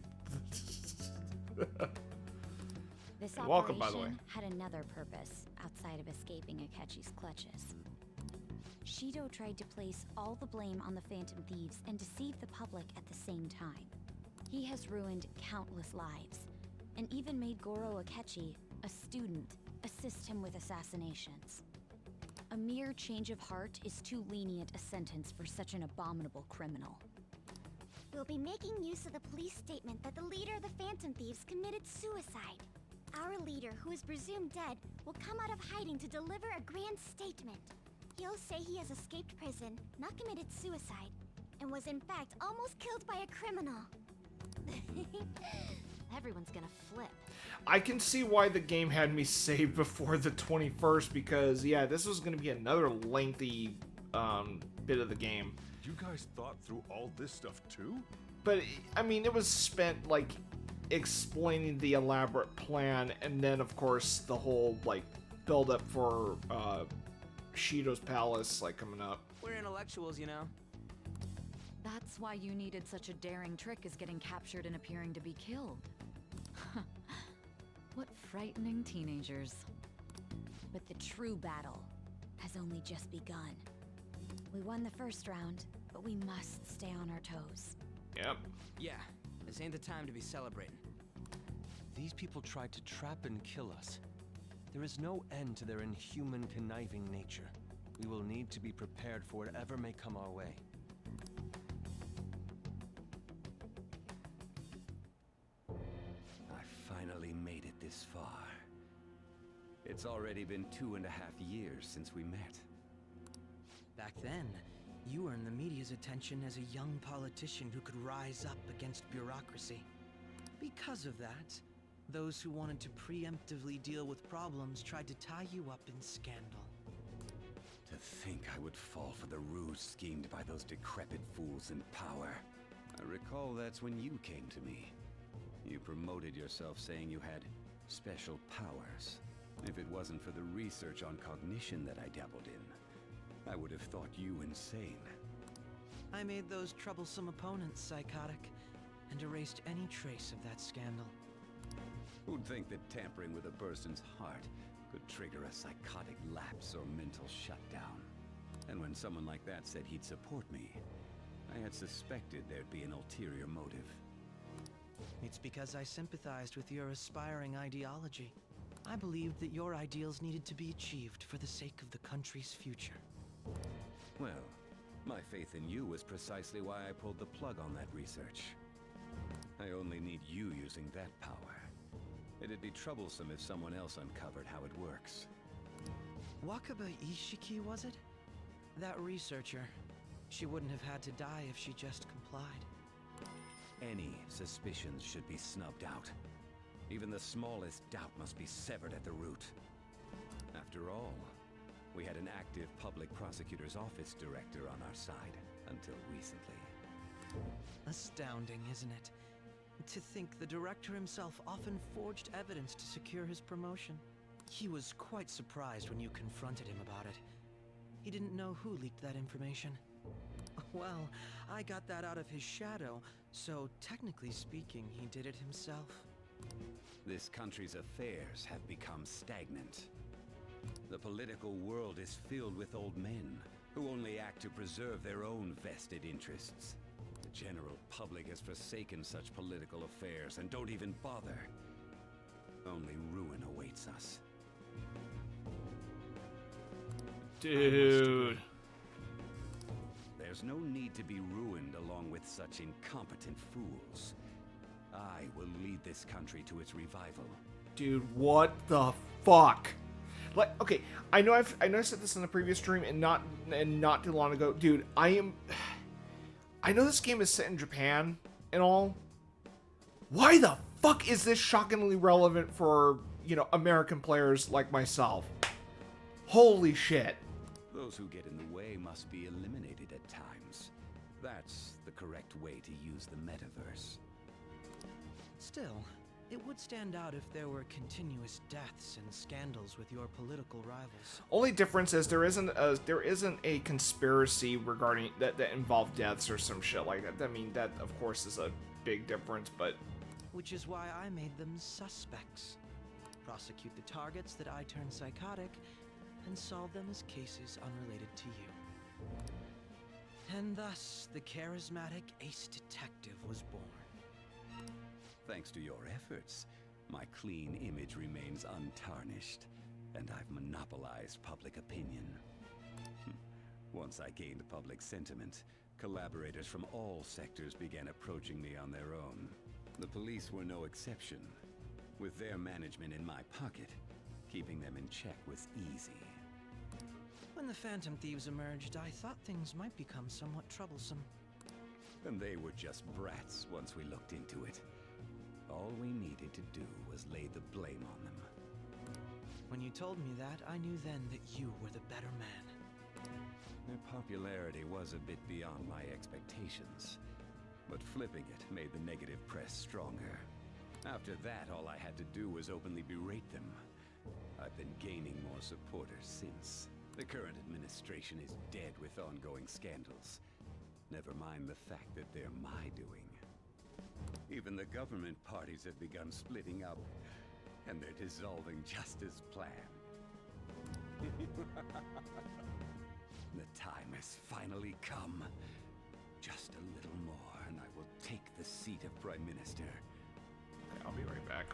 This Welcome, by the way. operation had another purpose outside of escaping Akechi's clutches. Shido tried to place all the blame on the Phantom Thieves and deceive the public at the same time. He has ruined countless lives, and even made Goro Akechi, a student, assist him with assassinations. A mere change of heart is too lenient a sentence for such an abominable criminal. We'll be making use of the police statement that the leader of the Phantom Thieves committed suicide. Our leader, who is presumed dead, will come out of hiding to deliver a grand statement. He'll say he has escaped prison, not committed suicide, and was in fact almost killed by a criminal. Everyone's gonna flip. I can see why the game had me saved before the 21st, because, yeah, this was going to be another lengthy bit of the game. You guys thought through all this stuff too? But, I mean, it was spent, like, explaining the elaborate plan, and then, of course, the whole, like, build-up for Shido's palace, like, coming up. We're intellectuals, you know. That's why you needed such a daring trick as getting captured and appearing to be killed. What frightening teenagers. But the true battle has only just begun. We won the first round, but we must stay on our toes. Yep. Yeah, this ain't the time to be celebrating. These people tried to trap and kill us. There is no end to their inhuman, conniving nature. We will need to be prepared for whatever may come our way. I finally made it this far. It's already been 2.5 years since we met. Back then, you earned the media's attention as a young politician who could rise up against bureaucracy. Because of that, those who wanted to preemptively deal with problems tried to tie you up in scandal. To think I would fall for the ruse schemed by those decrepit fools in power. I recall that's when you came to me. You promoted yourself saying you had special powers. If it wasn't for the research on cognition that I dabbled in, I would have thought you insane. I made those troublesome opponents psychotic, and erased any trace of that scandal. Who'd think that tampering with a person's heart could trigger a psychotic lapse or mental shutdown? And when someone like that said he'd support me, I had suspected there'd be an ulterior motive. It's because I sympathized with your aspiring ideology. I believed that your ideals needed to be achieved for the sake of the country's future. Well, my faith in you was precisely why I pulled the plug on that research. I only need you using that power. It'd be troublesome if someone else uncovered how it works. Wakaba Ishiki, was it? That researcher. She wouldn't have had to die if she just complied. Any suspicions should be snubbed out. Even the smallest doubt must be severed at the root. After all, we had an active public prosecutor's office director on our side until recently. Astounding, isn't it? To think the director himself often forged evidence to secure his promotion. He was quite surprised when you confronted him about it. He didn't know who leaked that information. Well, I got that out of his shadow, so technically speaking, he did it himself. This country's affairs have become stagnant. The political world is filled with old men who only act to preserve their own vested interests. The general public has forsaken such political affairs and don't even bother. Only ruin awaits us. Dude. There's no need to be ruined along with such incompetent fools. I will lead this country to its revival. Dude, what the fuck? Like, okay, I know I said this in the previous stream and not too long ago. Dude, I know this game is set in Japan and all. Why the fuck is this shockingly relevant for, you know, American players like myself? Holy shit. Those who get in the way must be eliminated at times. That's the correct way to use the metaverse. Still, it would stand out if there were continuous deaths and scandals with your political rivals. Only difference is there isn't a conspiracy regarding that involved deaths or some shit like that. I mean, that of course is a big difference, but which is why I made them suspects. Prosecute the targets that I turn psychotic and solve them as cases unrelated to you. And thus, the charismatic ace detective was born. Thanks to your efforts, my clean image remains untarnished, and I've monopolized public opinion. Once I gained public sentiment, collaborators from all sectors began approaching me on their own. The police were no exception. With their management in my pocket, keeping them in check was easy. When the Phantom Thieves emerged, I thought things might become somewhat troublesome. And they were just brats once we looked into it. All we needed to do was lay the blame on them. When you told me that, I knew then that you were the better man. Their popularity was a bit beyond my expectations, but flipping it made the negative press stronger. After that, all I had to do was openly berate them. I've been gaining more supporters since. The current administration is dead with ongoing scandals. Never mind the fact that they're my doing. Even the government parties have begun splitting up, and they're dissolving just as planned. The time has finally come. Just a little more, and I will take the seat of Prime Minister. Okay, I'll be right back.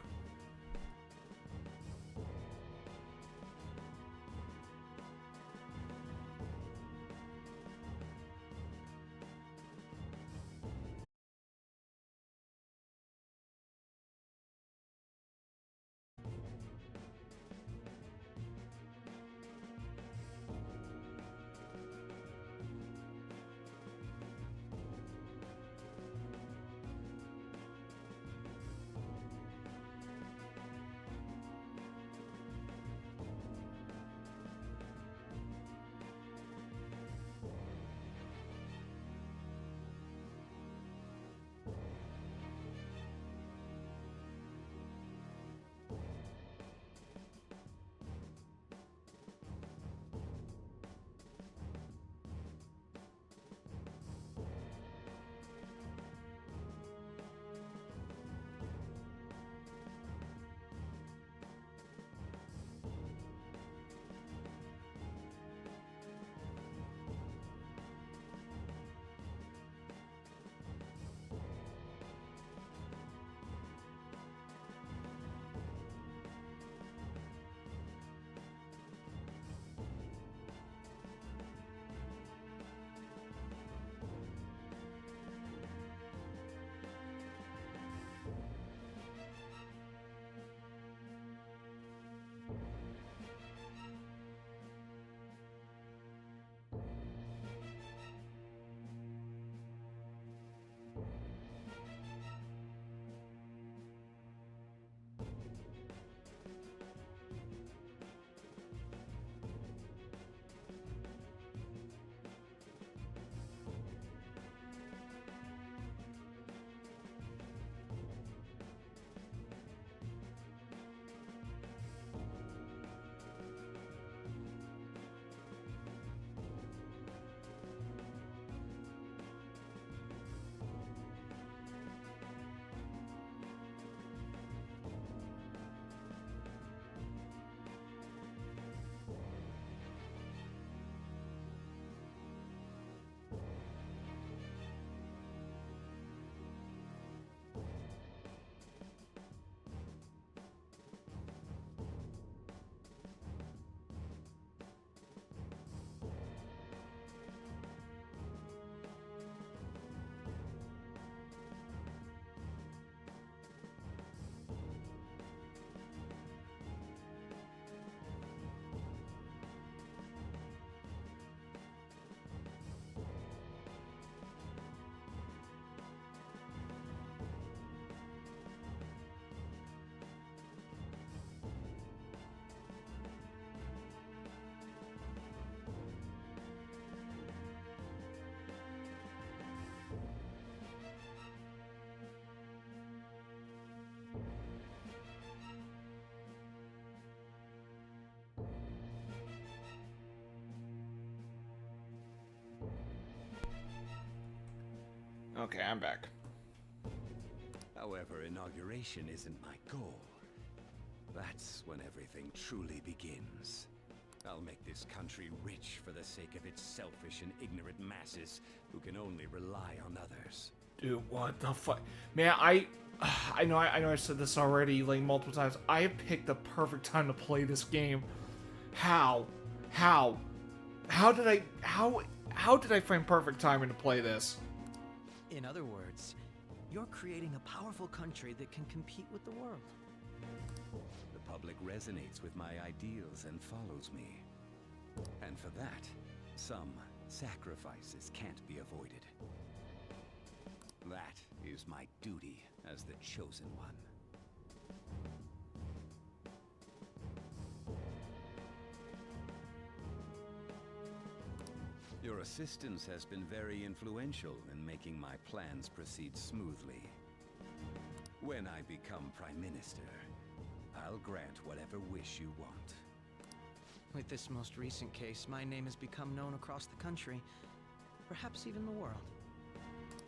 Okay, I'm back. However, inauguration isn't my goal. That's when everything truly begins. I'll make this country rich for the sake of its selfish and ignorant masses who can only rely on others. Dude, what the fuck? Man, I know I said this already like multiple times. I have picked the perfect time to play this game. How did I find perfect timing to play this? In other words, you're creating a powerful country that can compete with the world. The public resonates with my ideals and follows me. And for that, some sacrifices can't be avoided. That is my duty as the chosen one. Your assistance has been very influential in making my plans proceed smoothly. When I become Prime Minister, I'll grant whatever wish you want. With this most recent case, my name has become known across the country, perhaps even the world.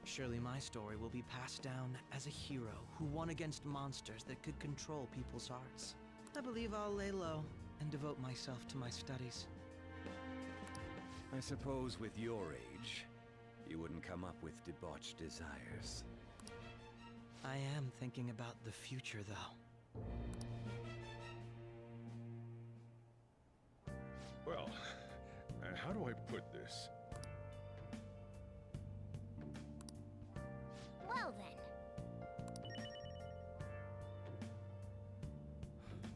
Surely my story will be passed down as a hero who won against monsters that could control people's hearts. I believe I'll lay low and devote myself to my studies. I suppose with your age, you wouldn't come up with debauched desires. I am thinking about the future, though. Well, how do I put this? Well then.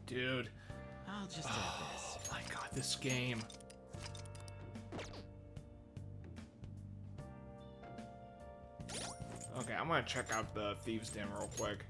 Dude. I'll just add this. Oh my god, this game. Okay, I'm gonna check out the Thieves' Den real quick.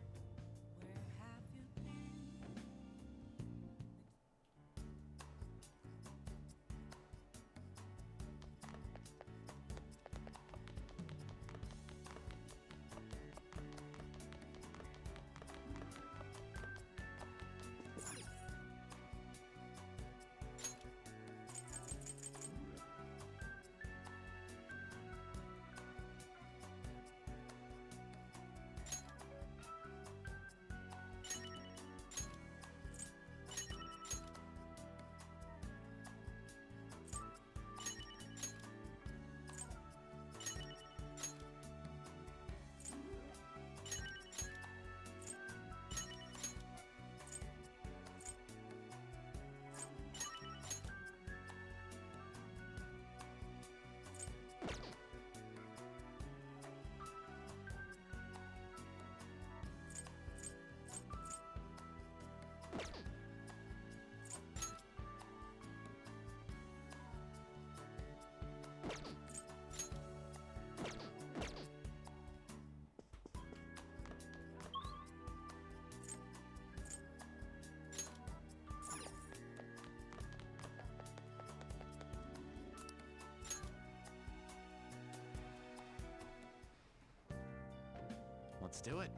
Let's do it.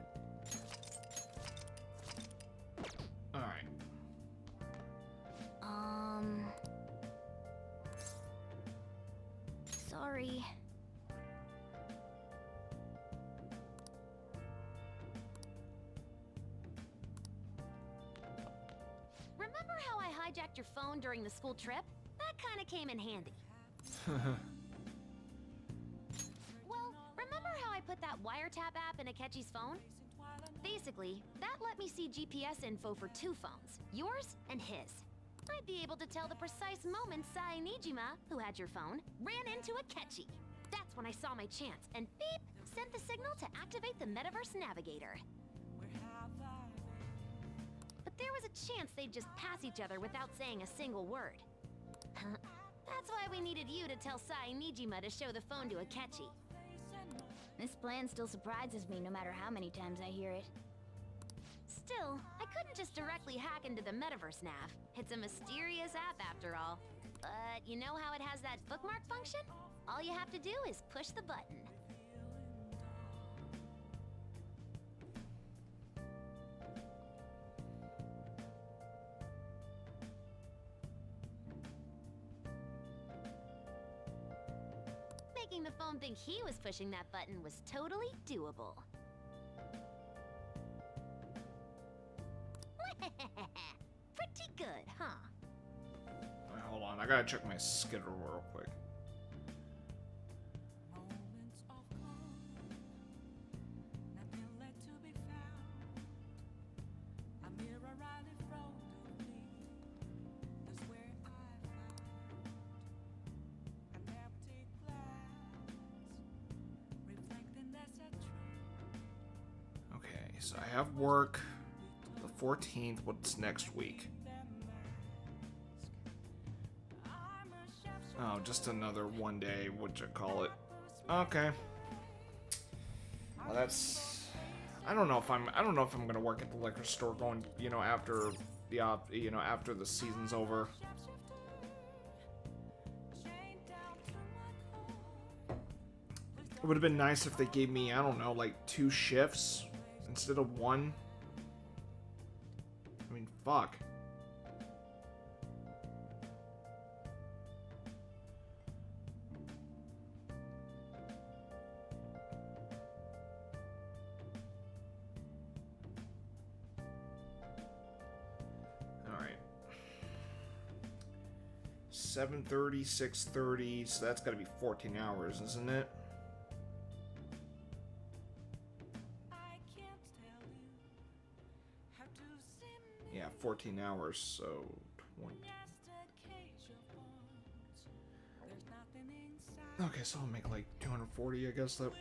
Alright. Sorry. Remember how I hijacked your phone during the school trip? That kinda came in handy. Well, remember how I put that wiretap app in Akechi's phone? Basically, that let me see GPS info for two phones, yours and his. I'd be able to tell the precise moment Niijima, who had your phone, ran into Akechi. That's when I saw my chance, and beep, sent the signal to activate the Metaverse Navigator. But there was a chance they'd just pass each other without saying a single word. That's why we needed you to tell Niijima to show the phone to Akechi. This plan still surprises me no matter how many times I hear it. Still, I couldn't just directly hack into the Metaverse Nav. It's a mysterious app after all. But you know how it has that bookmark function? All you have to do is push the button. making the phone think he was pushing that button was totally doable. Pretty good, huh? Wait, hold on, I gotta check my schedule real quick. Okay, so I have work the 14th. What's next week? Oh, just another one day, what you call it. Okay. Well, that's... I don't know if I'm gonna work at the liquor store going, you know, after the after the season's over. It would have been nice if they gave me, I don't know, like 2 shifts instead of 1. I mean, fuck. Alright. 7:30, 6:30, so that's gotta be 14 hours, isn't it? Yeah, 14 hours, so 20. Okay, so I'll make like 240, I guess that.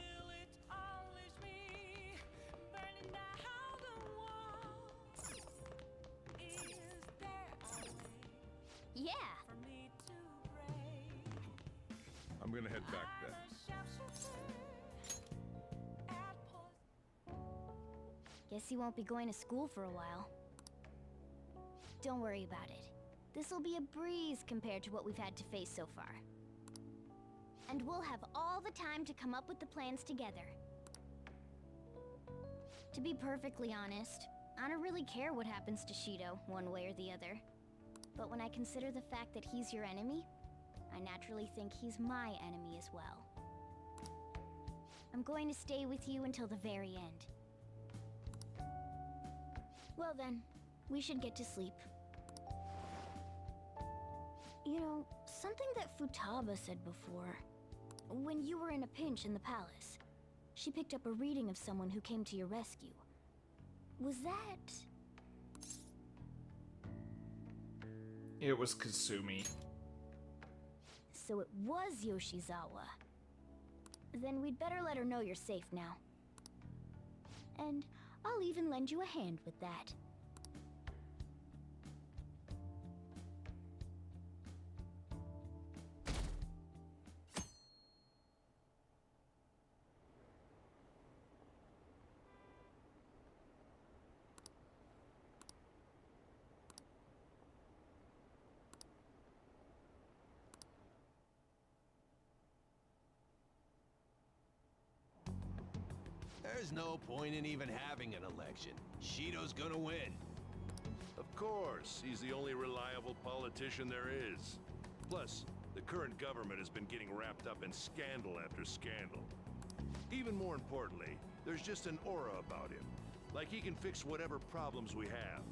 Yeah. I'm gonna head back then. Guess you won't be going to school for a while. Don't worry about it. This'll be a breeze compared to what we've had to face so far. And we'll have all the time to come up with the plans together. To be perfectly honest, I don't really care what happens to Shido, one way or the other. But when I consider the fact that he's your enemy, I naturally think he's my enemy as well. I'm going to stay with you until the very end. Well then, we should get to sleep. You know, something that Futaba said before. When you were in a pinch in the palace, she picked up a reading of someone who came to your rescue. Was that... It was Kasumi. So it was Yoshizawa. Then we'd better let her know you're safe now. And I'll even lend you a hand with that. There's no point in even having an election. Shido's gonna win. Of course, he's the only reliable politician there is. Plus, the current government has been getting wrapped up in scandal after scandal. Even more importantly, there's just an aura about him. Like he can fix whatever problems we have.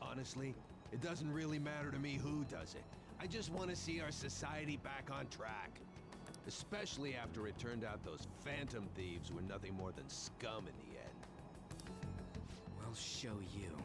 Honestly, it doesn't really matter to me who does it. I just want to see our society back on track. Especially after it turned out those phantom thieves were nothing more than scum in the end. We'll show you.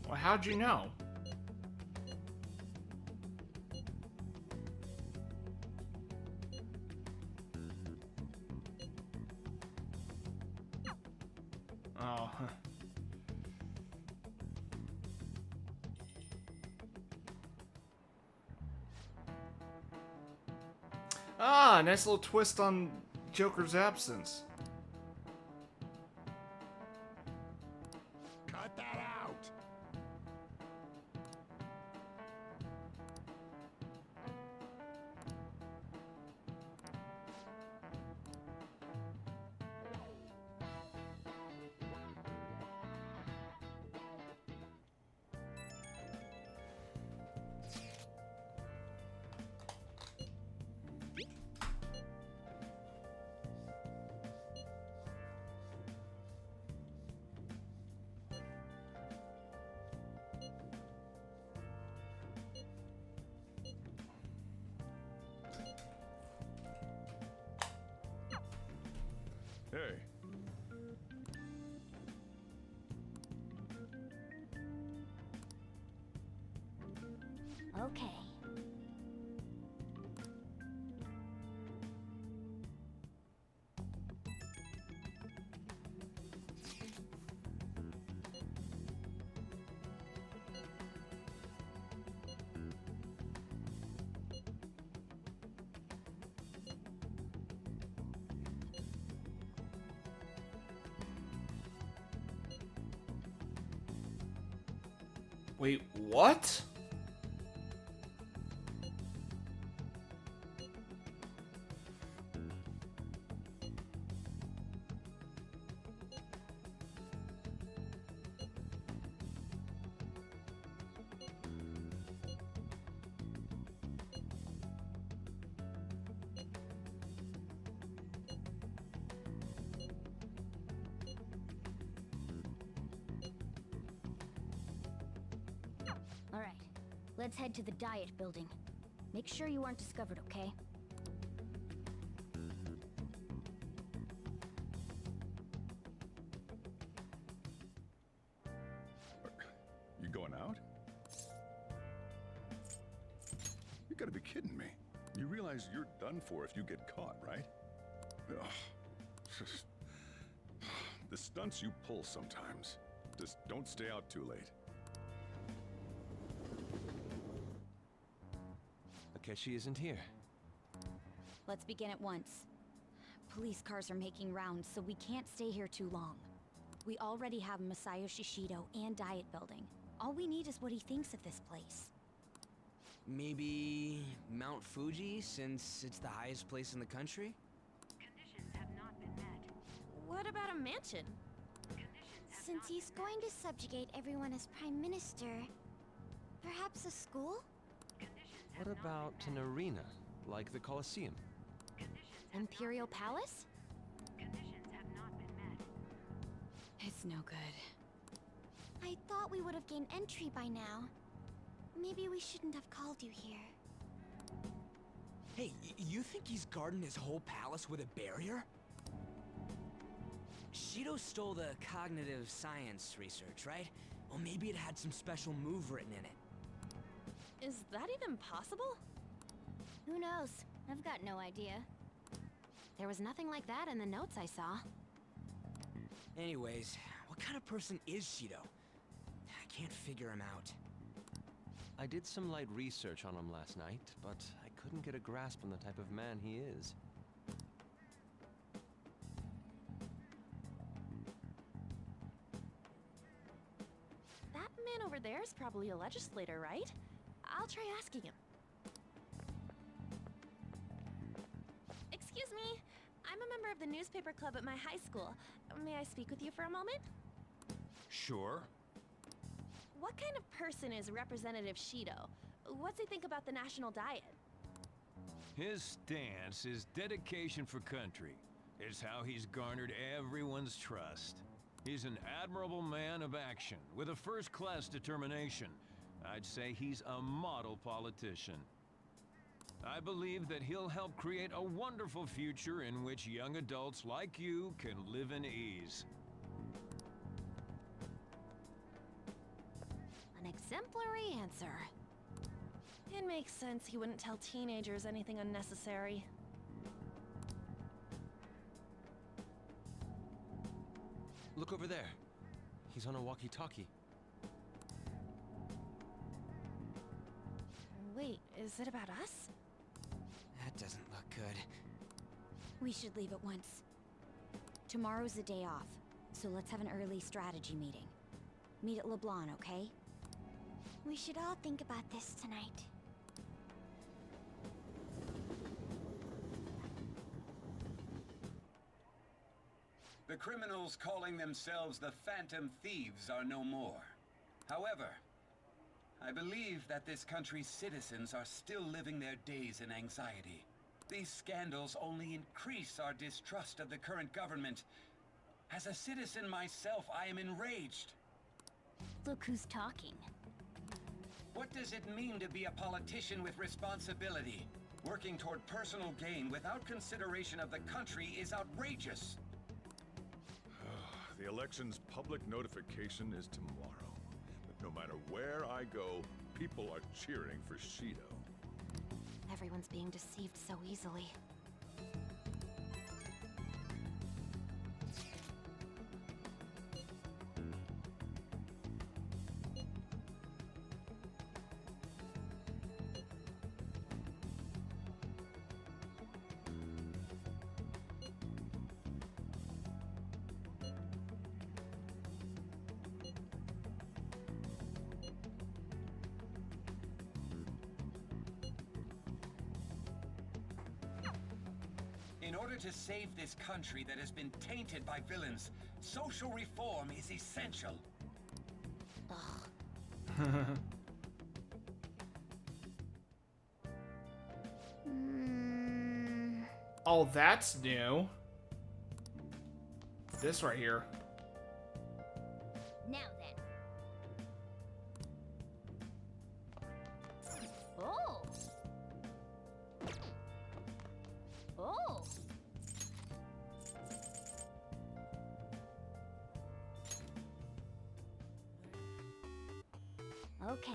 Well, how'd you know? Oh. Ah, nice little twist on Joker's absence. Cut that out! Okay. Wait, what? All right. Let's head to the diet building. Make sure you aren't discovered, okay? You going out? You gotta be kidding me. You realize you're done for if you get caught, right? Ugh. The stunts you pull sometimes. Just don't stay out too late. Akechi isn't here. Let's begin at once. Police cars are making rounds, so we can't stay here too long. We already have Masayoshi Shido and Diet Building. All we need is what he thinks of this place. Maybe Mount Fuji, since it's the highest place in the country? Conditions have not been met. What about a mansion? Since he's going to subjugate everyone as Prime Minister, perhaps a school? What about an arena, like the Colosseum? Imperial Palace? It's no good. I thought we would have gained entry by now. Maybe we shouldn't have called you here. Hey, you think he's guarding his whole palace with a barrier? Shido stole the cognitive science research, right? Well, maybe it had some special move written in it. Is that even possible? Who knows? I've got no idea. There was nothing like that in the notes I saw. Anyways, what kind of person is Shido? I can't figure him out. I did some light research on him last night, but I couldn't get a grasp on the type of man he is. That man over there is probably a legislator, right? I'll try asking him. Excuse me. I'm a member of the newspaper club at my high school. May I speak with you for a moment? Sure. What kind of person is Representative Shido? What's he think about the national diet? His stance is dedication for country. It's how he's garnered everyone's trust. He's an admirable man of action, with a first-class determination. I'd say he's a model politician. I believe that he'll help create a wonderful future in which young adults like you can live in ease. An exemplary answer. It makes sense he wouldn't tell teenagers anything unnecessary. Look over there. He's on a walkie-talkie. Wait, is it about us? That doesn't look good. We should leave at once. Tomorrow's a day off, so let's have an early strategy meeting. Meet at LeBlanc, okay? We should all think about this tonight. The criminals calling themselves the Phantom Thieves are no more. However, I believe that this country's citizens are still living their days in anxiety. These scandals only increase our distrust of the current government. As a citizen myself, I am enraged. Look who's talking. What does it mean to be a politician with responsibility? Working toward personal gain without consideration of the country is outrageous. The election's public notification is tomorrow. But No matter where I go, people are cheering for Shido. Everyone's being deceived so easily. In order to save this country that has been tainted by villains, social reform is essential. Oh, that's new. This right here. Now then. Oh. Oh. Okay.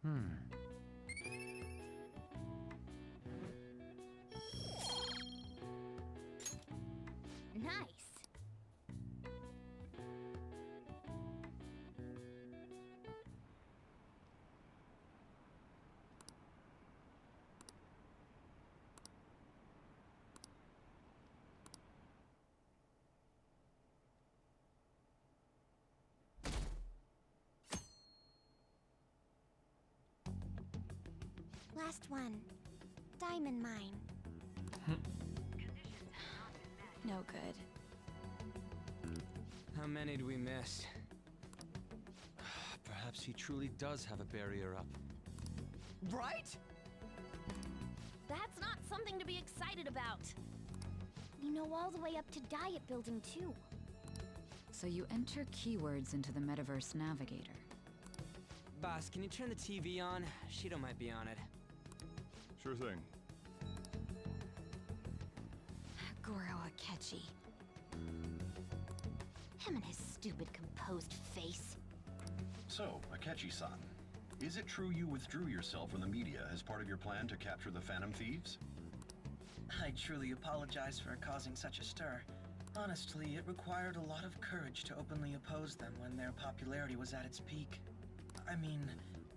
Nice. Nice. Last one. Diamond mine. No good. How many do we miss? Perhaps he truly does have a barrier up. Right? That's not something to be excited about. You know all the way up to Diet Building, too. So you enter keywords into the Metaverse Navigator. Boss, can you turn the TV on? Shido might be on it. Sure thing. Goro Akechi. Him and his stupid composed face. So, Akechi-san, is it true you withdrew yourself from the media as part of your plan to capture the Phantom Thieves? I truly apologize for causing such a stir. Honestly, it required a lot of courage to openly oppose them when their popularity was at its peak. I mean,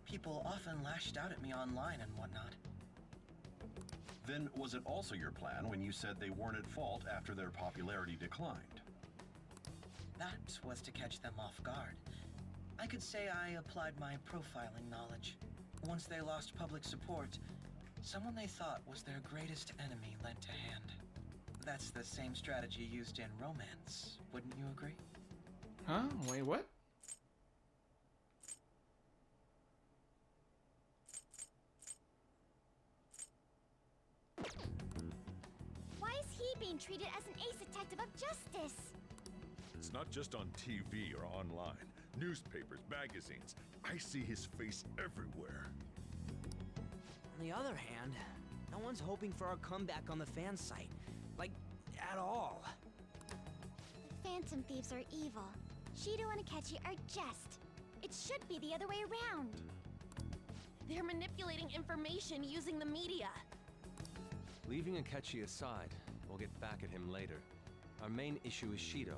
people often lashed out at me online and whatnot. Then was it also your plan when you said they weren't at fault after their popularity declined? That was to catch them off guard. I could say I applied my profiling knowledge. Once they lost public support, someone they thought was their greatest enemy lent a hand. That's the same strategy used in romance, wouldn't you agree? Huh? Wait, what? Why is he being treated as an ace detective of justice? It's not just on TV or online. Newspapers, magazines. I see his face everywhere. On the other hand, no one's hoping for our comeback on the fan site. Like, at all. The Phantom Thieves are evil. Shido and Akechi are just. It should be the other way around. They're manipulating information using the media. Leaving Akechi aside, we'll get back at him later. Our main issue is Shido.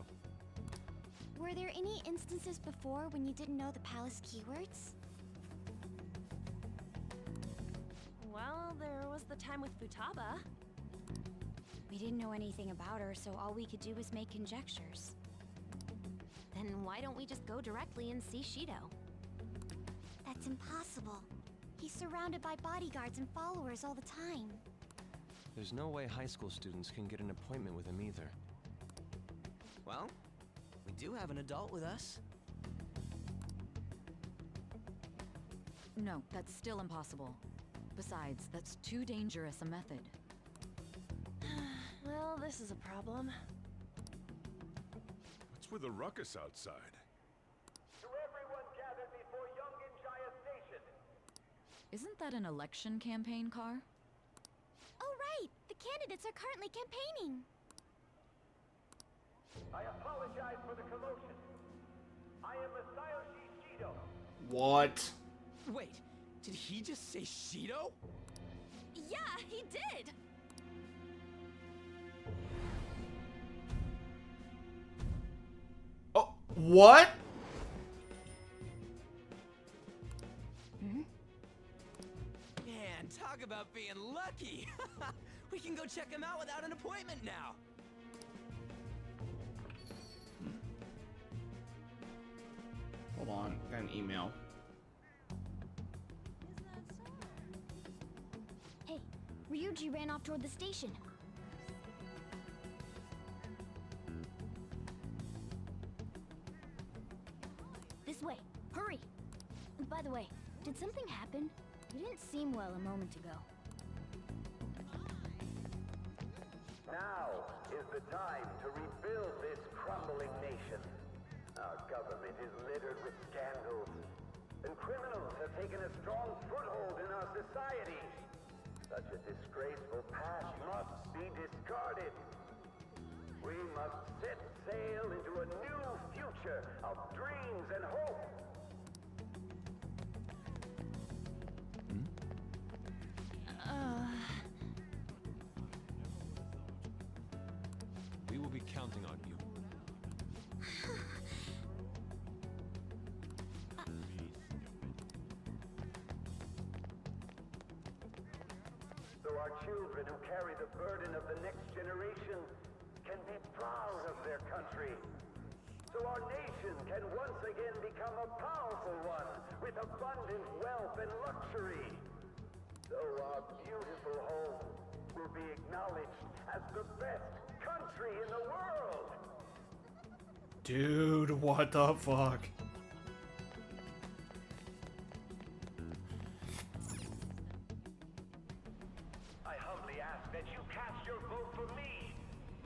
Were there any instances before when you didn't know the palace keywords? Well, there was the time with Futaba. We didn't know anything about her, so all we could do was make conjectures. Then why don't we just go directly and see Shido? That's impossible. He's surrounded by bodyguards and followers all the time. There's no way high school students can get an appointment with him either. Well, we do have an adult with us. No, that's still impossible. Besides, that's too dangerous a method. Well, this is a problem. What's with the ruckus outside? To everyone gathered before Young Niijima Station. Isn't that an election campaign car? Oh right! The candidates are currently campaigning! I apologize for the commotion. I am Masayoshi Shido. What? Wait, did he just say Shido? Yeah, he did! Oh, what? Man, talk about being lucky! We can go check him out without an appointment now! Hold on, got an email. Hey, Ryuji ran off toward the station. This way, hurry! By the way, did something happen? You didn't seem well a moment ago. Now is the time to rebuild this crumbling nation. Our government is littered with scandals, and criminals have taken a strong foothold in our society. Such a disgraceful past must be discarded. We must set sail into a new future of dreams and hope. We will be counting on you. So our children who carry the burden of the next generation can be proud of their country. So our nation can once again become a powerful one with abundant wealth and luxury. So our beautiful home will be acknowledged as the best country in the world. Dude, what the fuck? I humbly ask that you cast your vote for me,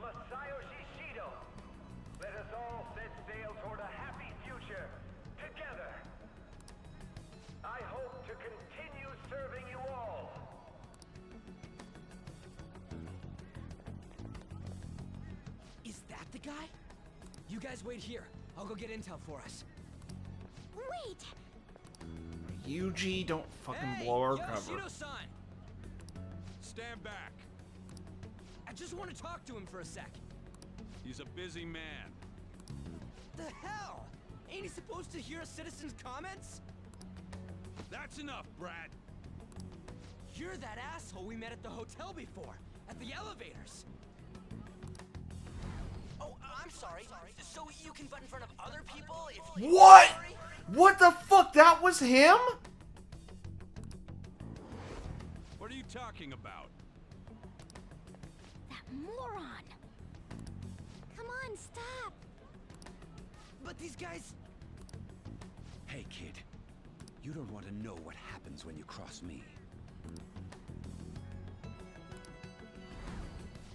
Masayoshi Shido. Let us all set sail toward a happy future, together. I hope to continue serving you all. Is that the guy? You guys wait here. I'll go get intel for us. Wait! Yuji, don't fucking Hey, blow our yo, cover. Shido-san! Stand back. I just want to talk to him for a sec. He's a busy man. The hell? Ain't he supposed to hear a citizen's comments? That's enough, Brad. You're that asshole we met at the hotel before, at the elevators. Oh, I'm sorry. So you can butt in front of other people if you... What? What the fuck? That was him? What are you talking about? That moron! Come on, stop! But these guys... Hey, kid. You don't want to know what happens when you cross me.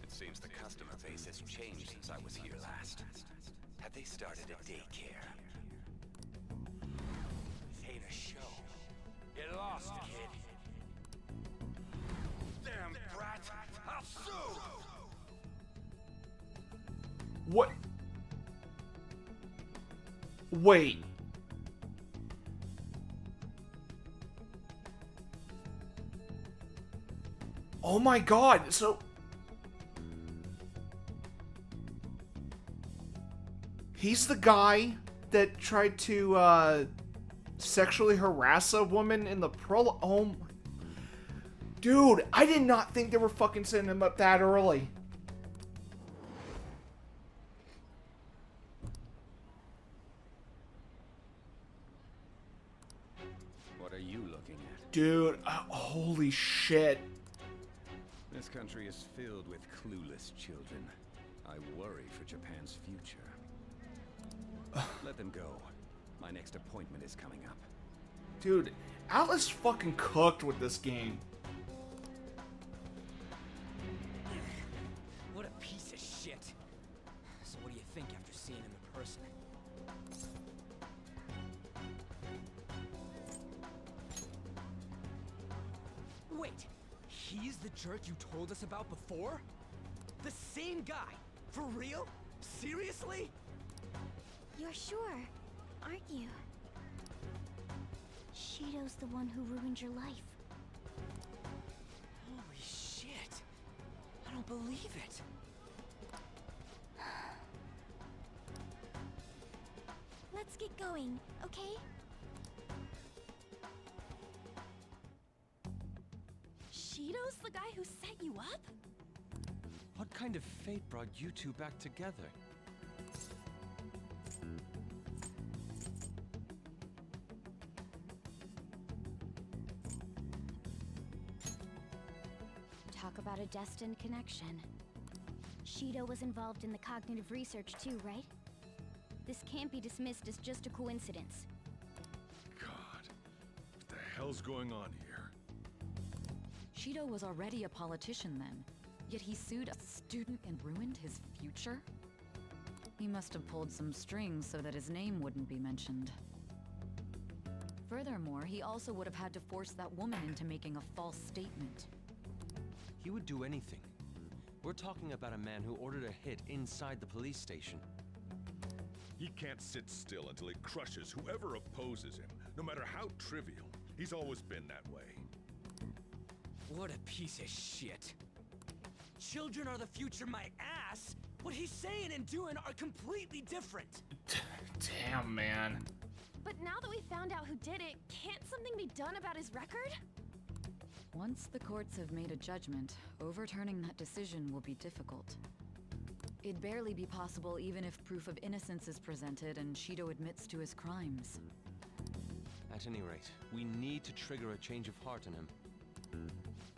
It seems the customer base has changed since I was here last. Have they started a daycare? This ain't a show. Get lost, kid. Damn brat! I'll sue! What? Wait. Oh my god, so... He's the guy that tried to, sexually harass a woman in the prologue. Oh my... Dude, I did not think they were fucking setting him up that early. What are you looking at? Dude, holy shit. This country is filled with clueless children. I worry for Japan's future. Let them go. My next appointment is coming up. Dude, Atlas fucking cooked with this game. What a piece of shit. So what do you think after seeing him in person? Wait, he's the jerk you told us about before? The same guy? For real? Seriously? You're sure, aren't you? Shido's the one who ruined your life. Holy shit. I don't believe it. Let's get going, okay? Shido's the guy who set you up? What kind of fate brought you two back together? Talk about a destined connection. Shido was involved in the cognitive research too, right? This can't be dismissed as just a coincidence. God, what the hell's going on here? Shido was already a politician then, yet he sued a student and ruined his future? He must have pulled some strings so that his name wouldn't be mentioned. Furthermore, he also would have had to force that woman into making a false statement. He would do anything. We're talking about a man who ordered a hit inside the police station. He can't sit still until he crushes whoever opposes him, no matter how trivial. He's always been that way. What a piece of shit. Children are the future, my ass! What he's saying and doing are completely different! Damn, man. But now that we found out who did it, can't something be done about his record? Once the courts have made a judgment, overturning that decision will be difficult. It'd barely be possible even if proof of innocence is presented and Shido admits to his crimes. At any rate, we need to trigger a change of heart in him.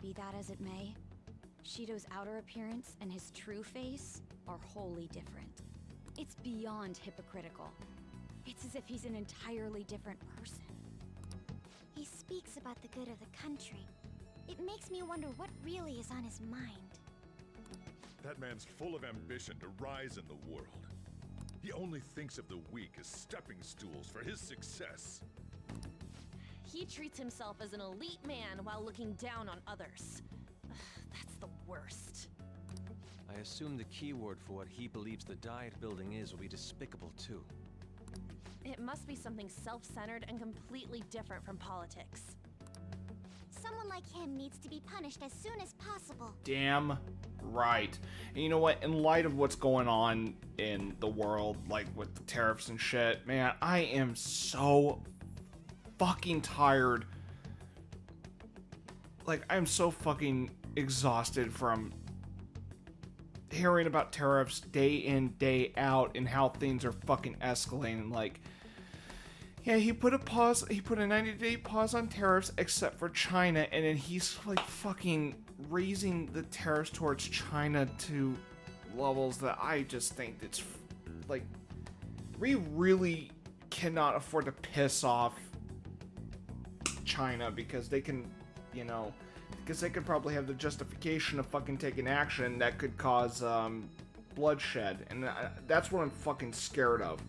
Be that as it may, Shido's outer appearance and his true face are wholly different. It's beyond hypocritical. It's as if he's an entirely different person. He speaks about the good of the country. It makes me wonder what really is on his mind. That man's full of ambition to rise in the world. He only thinks of the weak as stepping stools for his success. He treats himself as an elite man while looking down on others. That's the worst. I assume the key word for what he believes the Diet building is will be despicable too. It must be something self-centered and completely different from politics. Someone like him needs to be punished as soon as possible. Damn right. And you know what? In light of what's going on in the world, like with the tariffs and shit, man, I am so fucking tired. Like, I'm so fucking exhausted from hearing about tariffs day in, day out, and how things are fucking escalating. Like, yeah, he put a 90-day pause on tariffs except for China, and then he's like fucking raising the tariffs towards China to levels that I just think it's like, we really cannot afford to piss off China because they can, you know, because they could probably have the justification of fucking taking action that could cause bloodshed, and that's what I'm fucking scared of.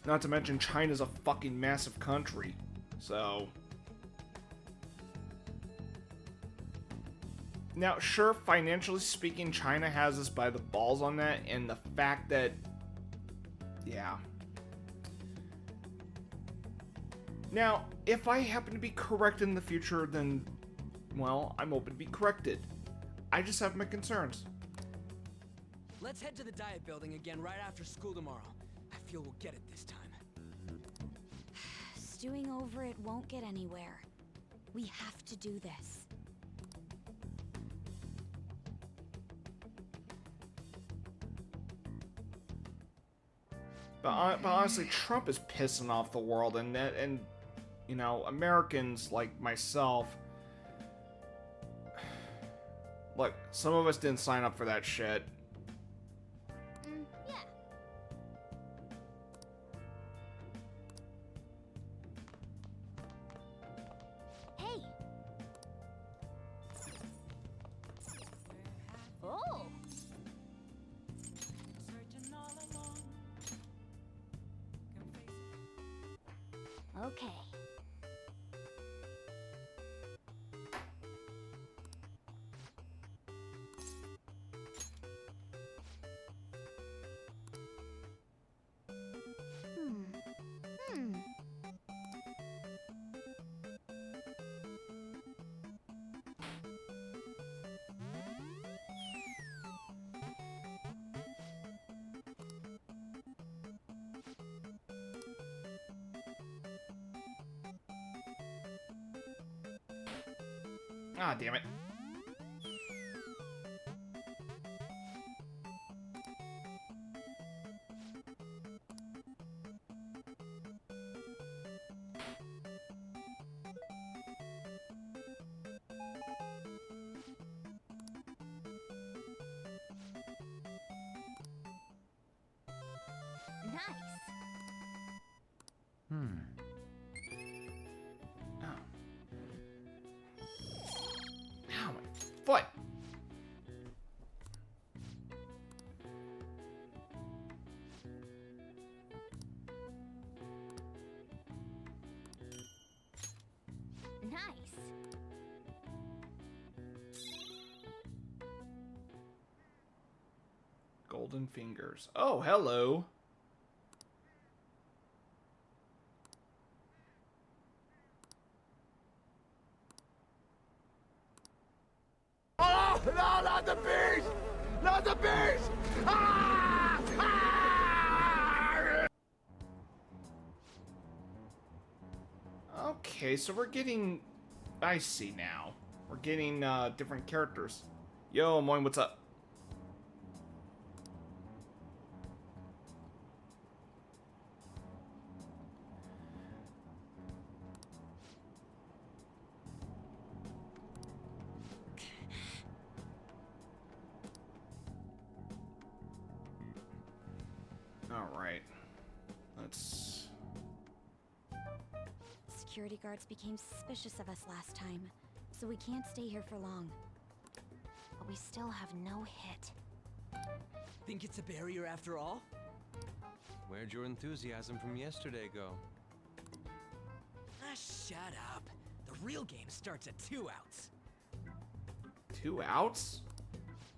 Not to mention, China's a fucking massive country, so... Now, sure, financially speaking, China has us by the balls on that, and the fact that... Yeah. Now, if I happen to be correct in the future, then... Well, I'm open to be corrected. I just have my concerns. Let's head to the Diet building again right after school tomorrow. I feel we'll get it this time. Stewing over it won't get anywhere. We have to do this. But honestly, Trump is pissing off the world, and You know, Americans like myself, look, some of us didn't sign up for that shit. Yeah. Hey. Oh. Okay. Hmm. Ah, damn it. Nice. Hmm. Ow, my foot. Nice. Golden fingers. Oh, hello. Oh, no, not the beast! Not the beast! Ah! Ah! Okay, so we're getting... I see now. We're getting different characters. Yo, Moin, what's up? Alright. Let's... Security guards became suspicious of us last time, so we can't stay here for long. But we still have no hit. Think it's a barrier after all? Where'd your enthusiasm from yesterday go? Ah, shut up. The real game starts at 2 outs. 2 outs?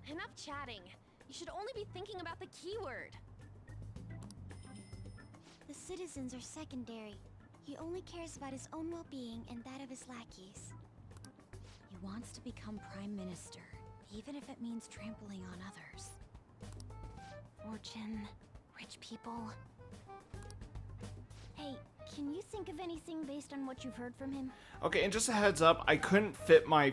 Enough chatting. You should only be thinking about the keyword. The citizens are secondary. He only cares about his own well-being and that of his lackeys. He wants to become Prime Minister, even if it means trampling on others. Fortune, rich people. Hey, can you think of anything based on what you've heard from him? Okay, and just a heads up, I couldn't fit my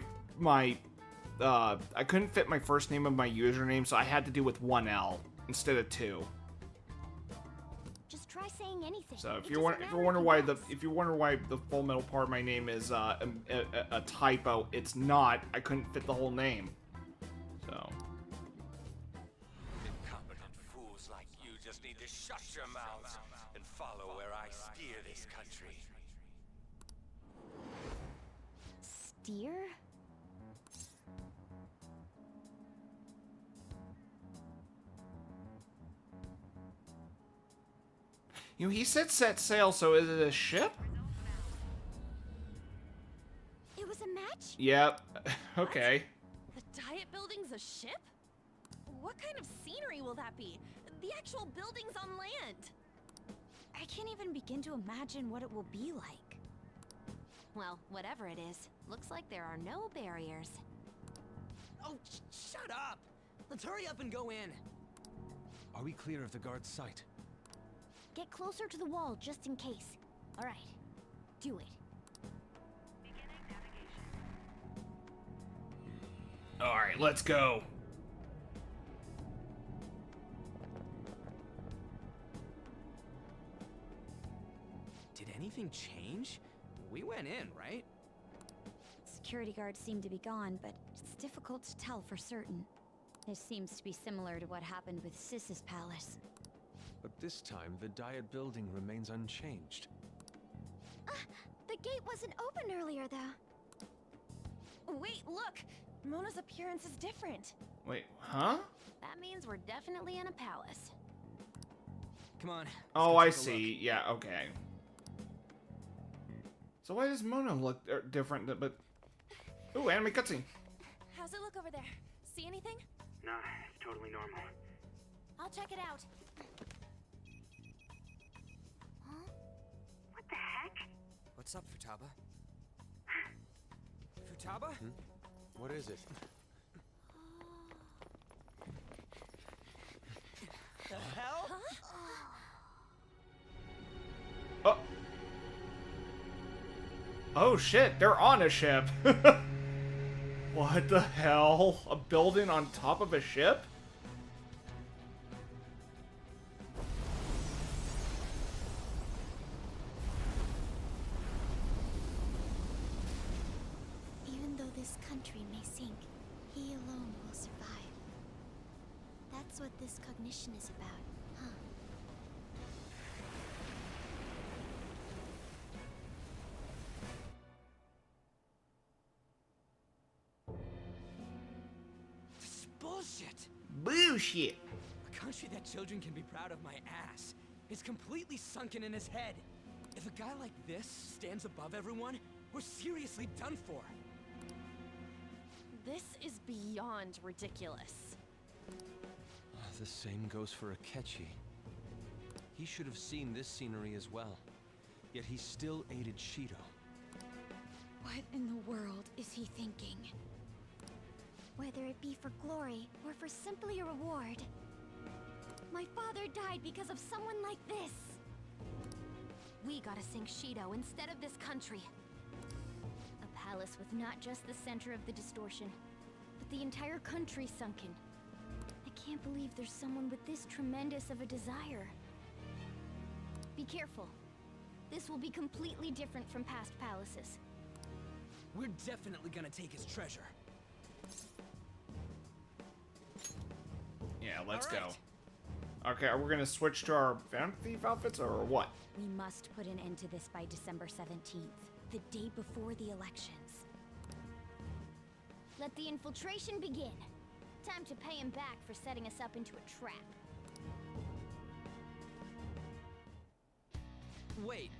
first name of my username, so I had to do with 1 L instead of 2. Just try saying anything. So if you wonder why the Full Metal part of my name is a typo, it's not. I couldn't fit the whole name. So. Incompetent fools like you just need to shut your mouths and follow where I steer this country. Steer? You know, he said set sail, so is it a ship? It was a match? Yep. Okay. The Diet Building's a ship? What kind of scenery will that be? The actual building's on land. I can't even begin to imagine what it will be like. Well, whatever it is, looks like there are no barriers. Oh, shut up! Let's hurry up and go in. Are we clear of the guard's sight? Get closer to the wall just in case. All right. Do it. Alright, let's go. Did anything change? We went in, right? Security guards seem to be gone, but it's difficult to tell for certain. This seems to be similar to what happened with Sis's palace. But this time, the Diet building remains unchanged. The gate wasn't open earlier, though. Wait, look! Mona's appearance is different. Wait, huh? That means we're definitely in a palace. Come on. Oh, I see. Yeah, okay. So why does Mona look different? But ooh, anime cutscene. How's it look over there? See anything? Nah, it's totally normal. I'll check it out. Huh? What the heck? What's up, Futaba? Futaba? What is it? The hell? Oh. Oh shit, they're on a ship. What the hell? A building on top of a ship? Even though this country may sink, he alone will survive. That's what this cognition is about, huh? This is bullshit! Bullshit! A country that children can be proud of my ass is completely sunken in his head. If a guy like this stands above everyone, we're seriously done for. This is beyond ridiculous. The same goes for Akechi. He should have seen this scenery as well. Yet he still aided Shido. What in the world is he thinking? Whether it be for glory or for simply a reward. My father died because of someone like this. We gotta sink Shido instead of this country. A palace with not just the center of the distortion, but the entire country sunken. I can't believe there's someone with this tremendous of a desire. Be careful. This will be completely different from past palaces. We're definitely gonna take his treasure. Yeah, let's go. Okay, are we gonna switch to our Phantom Thief outfits or what? We must put an end to this by December 17th, the day before the elections. Let the infiltration begin. Time to pay him back for setting us up into a trap. Wait.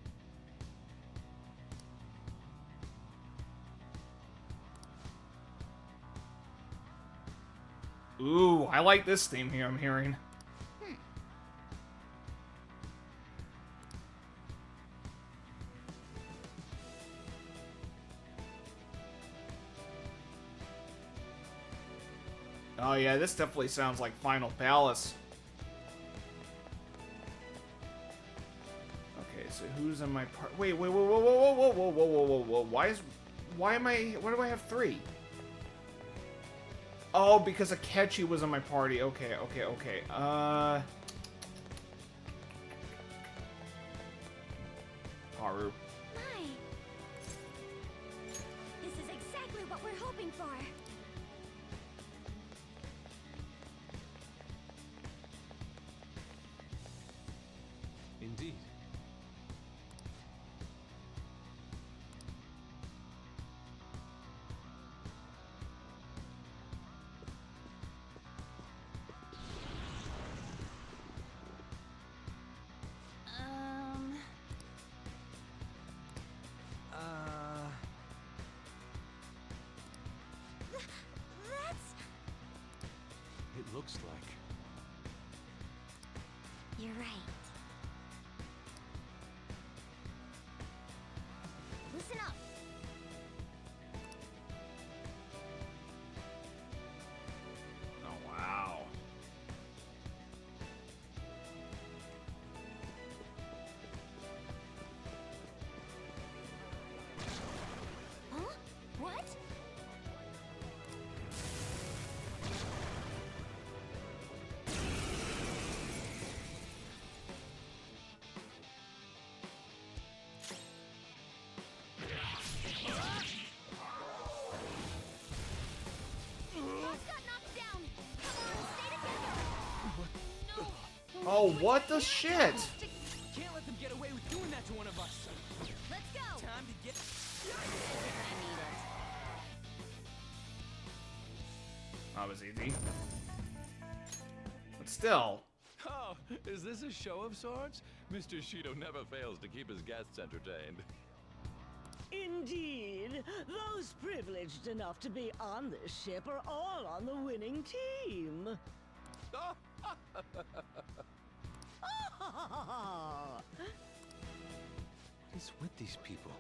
Ooh, I like this theme here I'm hearing. Oh yeah, this definitely sounds like Final Palace. Okay, so who's in my part? Wait, whoa, whoa, whoa, whoa, whoa, whoa, whoa, whoa, whoa, whoa! Why do I have 3? Oh, because Akechi was in my party. Okay. Haru. My. This is exactly what we're hoping for. Indeed. That's... It looks like. You're right. Listen up. Oh wow. Huh? What? Oh, what the shit? Can't let them get away with doing that to one of us. Let's go. Time to get. I need it. That was easy. But still. Oh, is this a show of sorts? Mr. Shido never fails to keep his guests entertained. Indeed. Those privileged enough to be on this ship are all on the winning team. What is with these people?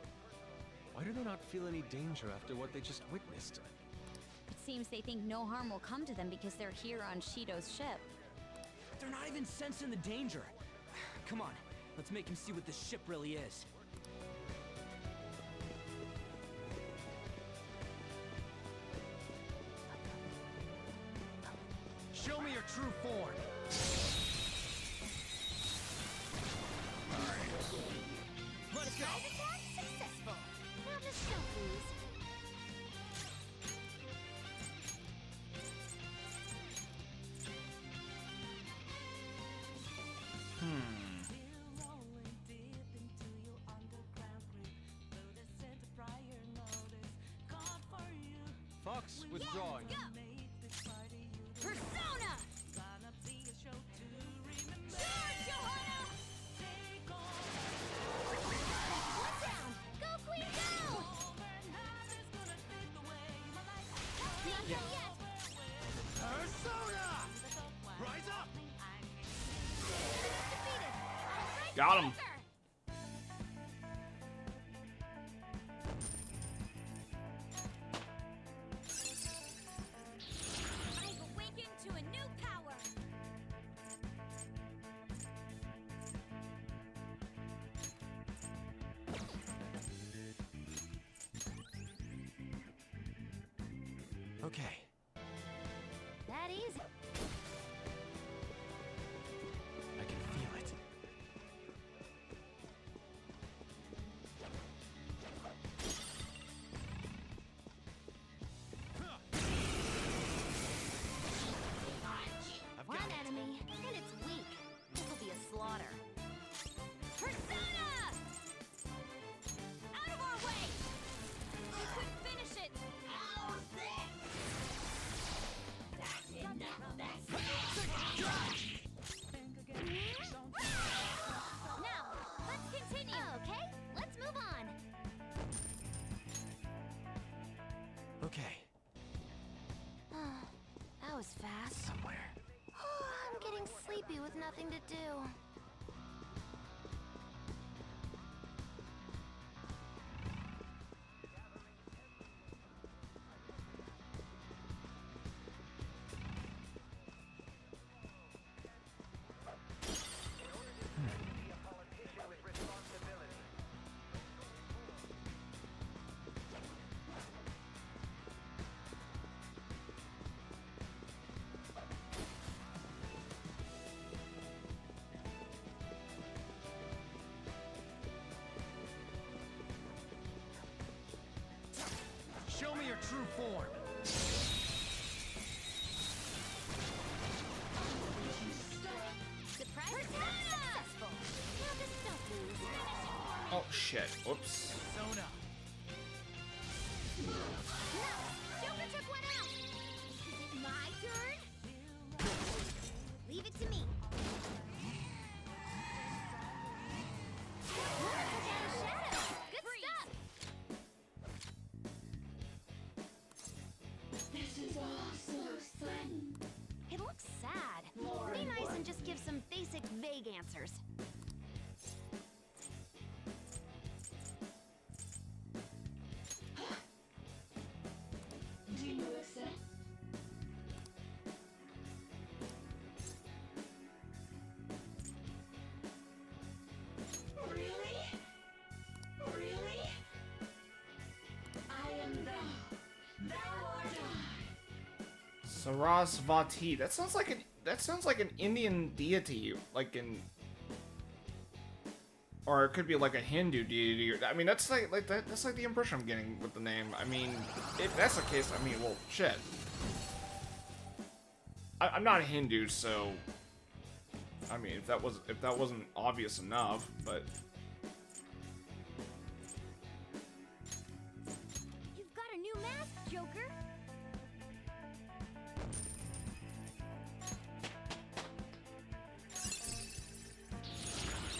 Why do they not feel any danger after what they just witnessed? It seems they think no harm will come to them because they're here on Shido's ship. They're not even sensing the danger. Come on, let's make him see what this ship really is. Show me your true form. Let's go. Attack successful. Now just don't lose. Fox withdrawing. Persona! Charge, Johanna! One down! Go, Queen, go! Not done yet! Persona! Rise up! Defeated! Got him. I've awakened to a new power! Okay. That easy. I can feel it. One enemy, and it's weak. This will be a slaughter. Persona! Out of our way! We couldn't finish it! Now, let's continue. Okay, let's move on. Okay. That was fast. Somewhere. I'm getting sleepy with nothing to do. Show me your true form. Surprise successful. Now just don't lose. Oh shit. Whoops. Persona. Joker took one out. Is it my turn? Leave it to me. Shadow. Good stuff. This is all so sudden. It looks sad. Be nice and just give some basic, vague answers. Do you accept? Really? Really? I am thou. Thou art I. Sarasvati. That sounds like an Indian deity, like in, or it could be like a Hindu deity. I mean, that's like that's like the impression I'm getting with the name. I mean, if that's the case, I mean, well, shit. I'm not a Hindu, so I mean, if that wasn't obvious enough, but You've got a new mask, Joker.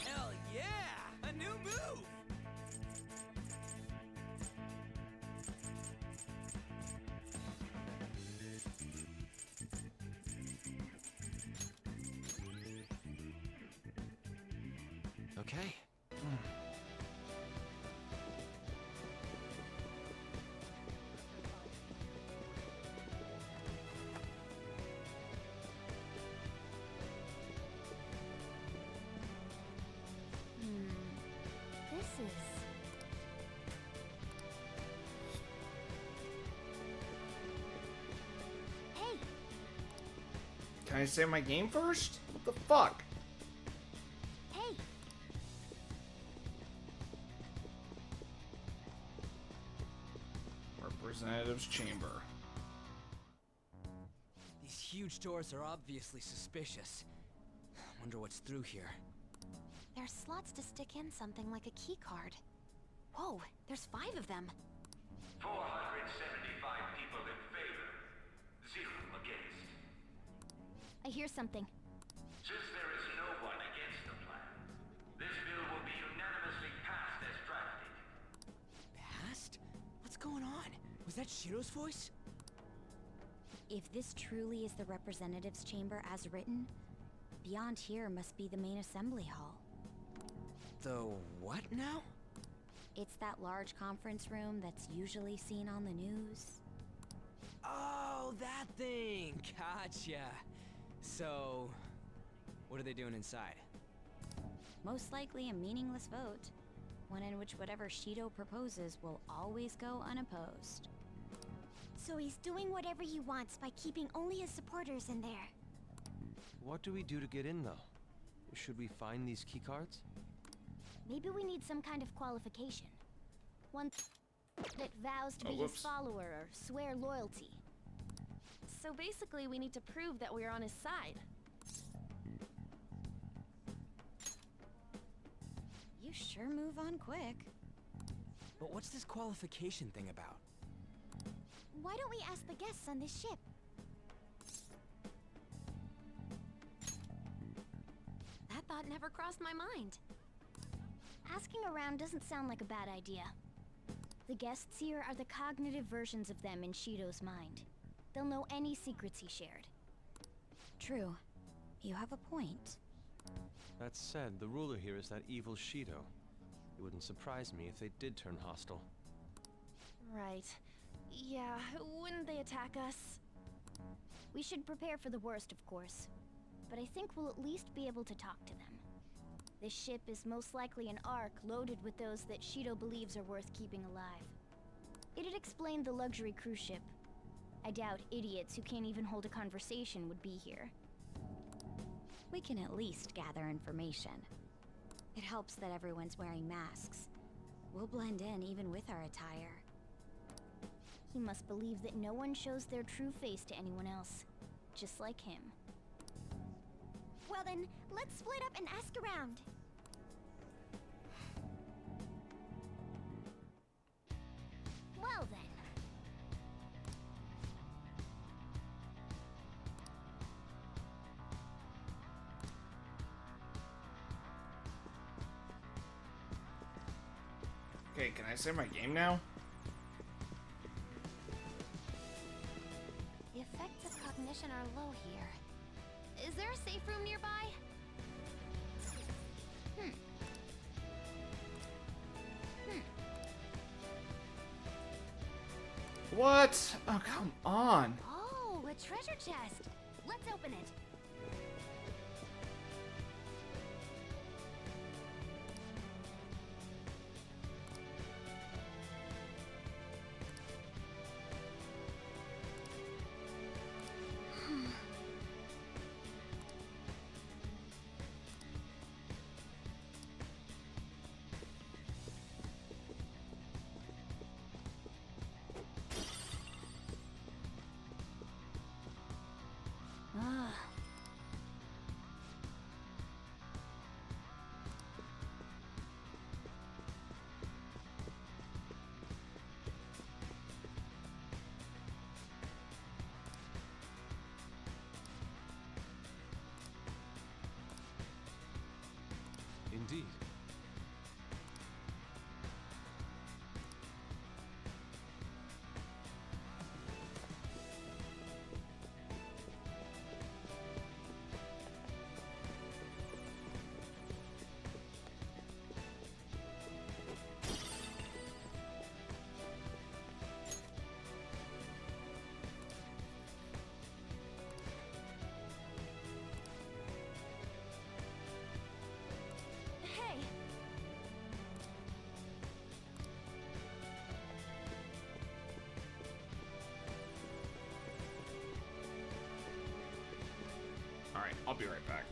Hell yeah! A new move! Okay. This is... Hey, can I say my game first? What the fuck? hey. Representative's chamber. These huge doors are obviously suspicious. Wonder what's through here. There's slots to stick in something like a key card. Whoa, there's 5 of them. 475 people in favor, 0 against. I hear something. Since there is no one against the plan, this bill will be unanimously passed as drafted. Past? What's going on? Was that Shiro's voice? If this truly is the representatives' chamber as written, beyond here must be the main assembly hall. The what now? It's that large conference room that's usually seen on the news. Oh, that thing! Gotcha! So, what are they doing inside? Most likely a meaningless vote, one in which whatever Shido proposes will always go unopposed. So he's doing whatever he wants by keeping only his supporters in there. What do we do to get in, though? Should we find these keycards? Maybe we need some kind of qualification. One that vows to be his whoops. follower or swear loyalty. So basically, we need to prove that we're on his side. You sure move on quick. But what's this qualification thing about? Why don't we ask the guests on this ship? That thought never crossed my mind. Asking around doesn't sound like a bad idea. The guests here are the cognitive versions of them in Shido's mind. They'll know any secrets he shared. True. You have a point. That said, the ruler here is that evil Shido. It wouldn't surprise me if they did turn hostile. Right. Yeah, wouldn't they attack us? We should prepare for the worst, of course. But I think we'll at least be able to talk to them. This ship is most likely an ark loaded with those that Shido believes are worth keeping alive. It'd explain the luxury cruise ship. I doubt idiots who can't even hold a conversation would be here. We can at least gather information. It helps that everyone's wearing masks. We'll blend in even with our attire. He must believe that no one shows their true face to anyone else, just like him. Well then, let's split up and ask around. Well then. Okay, can I say my game now? The effects of cognition are low here. Is there a safe room nearby? What? Oh, come on. Oh, a treasure chest. Let's open it. Alright, I'll be right back.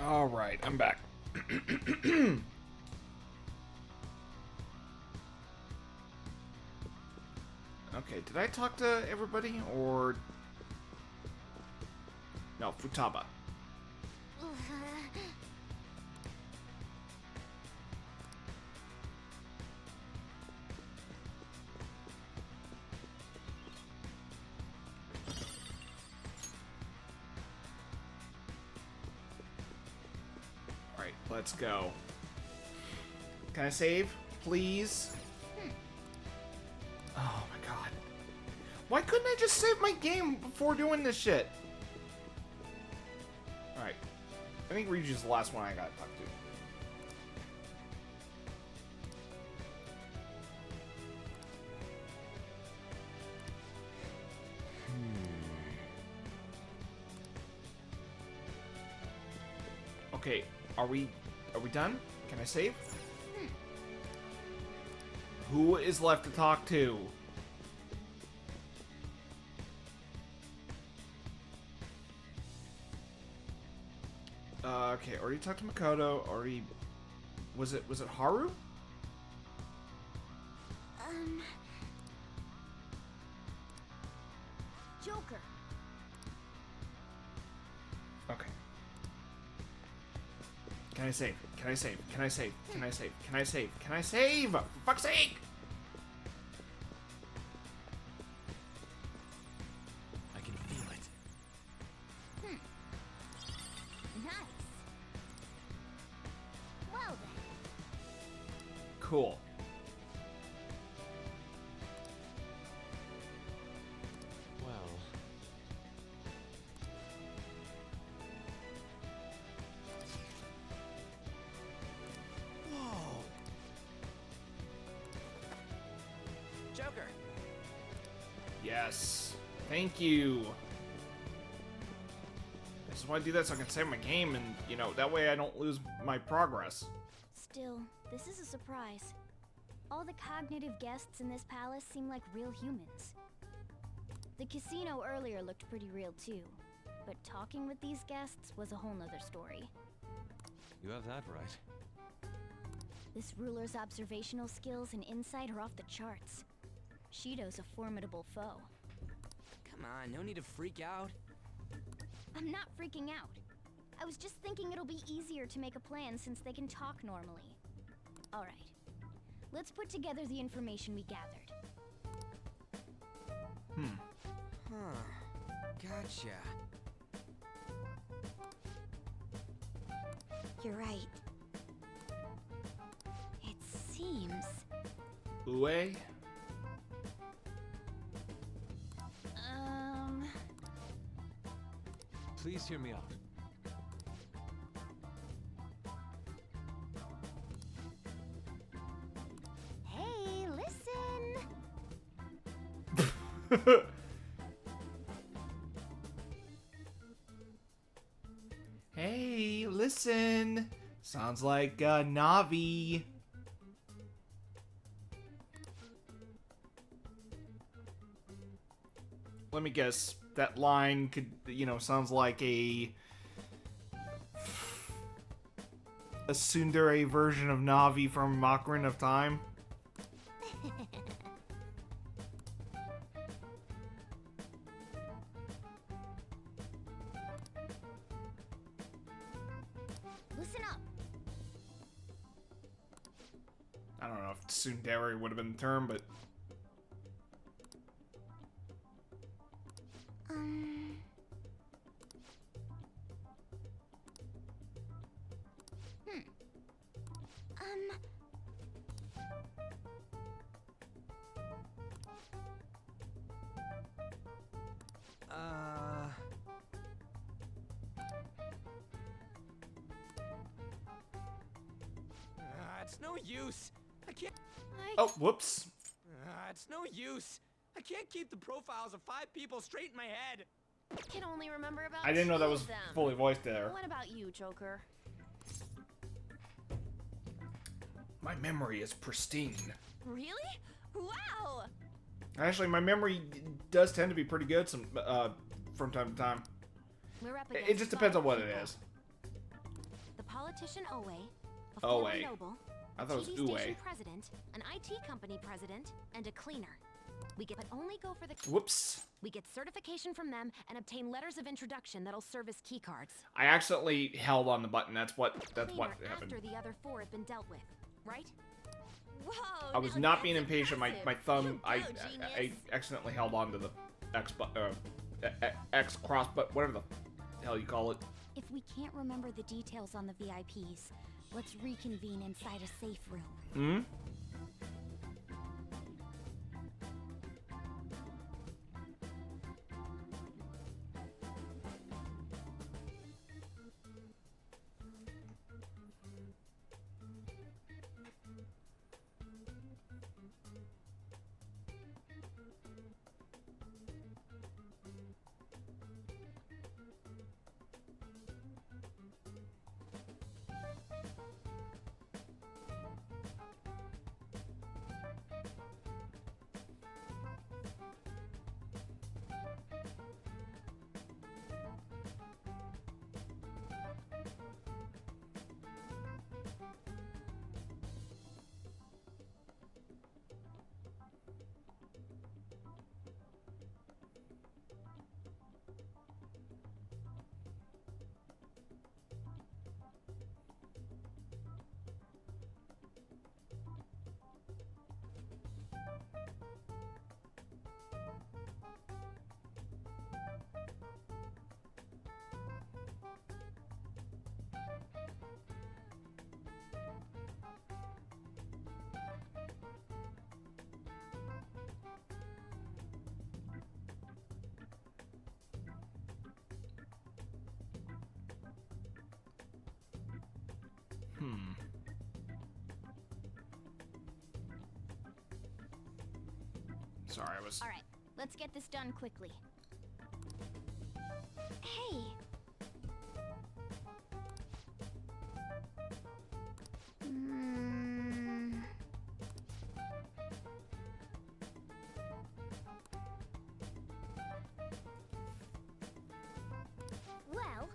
Alright, I'm back. Okay, did I talk to everybody, or... No, Futaba. Alright, let's go. Can I save, please? Oh my god. Why couldn't I just save my game before doing this shit? Alright. I think Ryuji's the last one I gotta talk to. Okay, are we done? Can I save? Who is left to talk to? Okay, already talked to Makoto, already... Was it Haru? Joker. Okay. Can I save? Can I save? Can I save? Can I save? Can I save? Can I save? For fuck's sake! I can feel it. Nice. Well then. Cool. Well, Joker. Yes. Thank you. This is why I do that, so I can save my game, and, you know, that way I don't lose my progress. Still, this is a surprise. All the cognitive guests in this palace seem like real humans. The casino earlier looked pretty real too, but talking with these guests was a whole nother story. you have that right. This ruler's observational skills and insight are off the charts. Shido's a formidable foe. Come on, no need to freak out. I'm not freaking out. I was just thinking it'll be easier to make a plan since they can talk normally. Alright. Let's put together the information we gathered. Huh. Gotcha. You're right. It seems... Ue? Please hear me out. Hey, listen! Hey, listen! Sounds like Navi. Let me guess. That line could, you know, sounds like a tsundere version of Navi from Ocarina of Time. Listen up. I don't know if tsundere would have been the term, but It's no use. I can't. Oh, whoops. It's no use. I can't keep the profiles of 5 people straight in my head. I can only remember about I didn't know that 2 was of them. fully voiced there. What about you, Joker? My memory is pristine. Really? Wow! Actually, my memory does tend to be pretty good from time to time. We're up It against just depends on 5 what it people. is. politician Owe, a Owe. former noble, I a thought it was TV station Uwe. president, an IT company president, and a cleaner. We get, but only go for the. Whoops. We get certification from them and obtain letters of introduction that'll serve as keycards. I accidentally held on the button. That's what Cleaner happened. after the other 4 have been dealt with, right? Whoa! I was now not that's being impatient. My impressive. thumb. You I go, genius. accidentally held on to the X X cross, but whatever the hell you call it. If we can't remember the details on the VIPs, let's reconvene inside a safe room. Hmm. Sorry, I was. All right, let's get this done quickly. Hey. Mm. Well.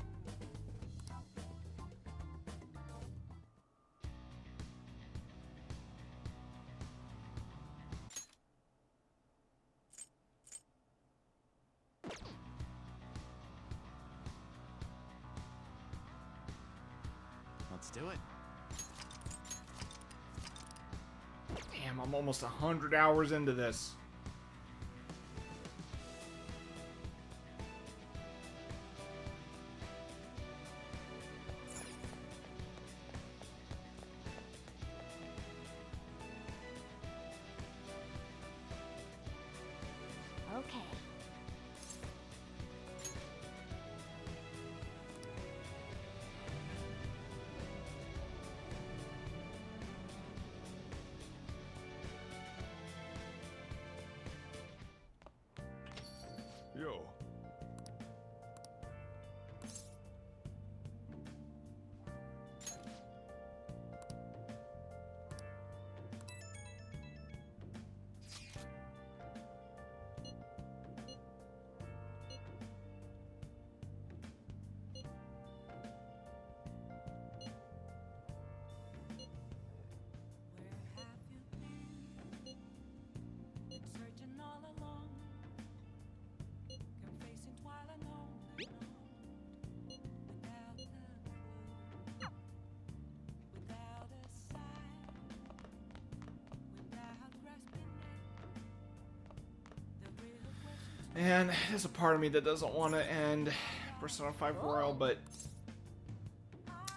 Let's do it. Damn, I'm almost 100 hours into this. Okay. Yo. And there's a part of me that doesn't want to end Persona 5 Royal, but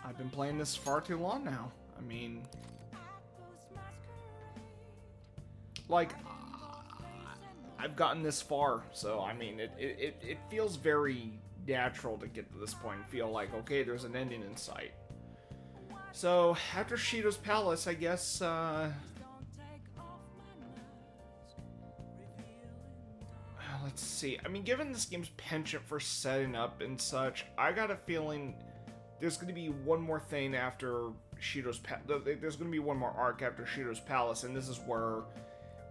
I've been playing this far too long now. I mean, like, I've gotten this far, so I mean, it feels very natural to get to this point and feel like, okay, there's an ending in sight. So, after Shido's Palace, I guess, let's see. I mean, given this game's penchant for setting up and such, I got a feeling there's going to be one more thing after Shido's there's going to be one more arc after Shido's Palace, and this is where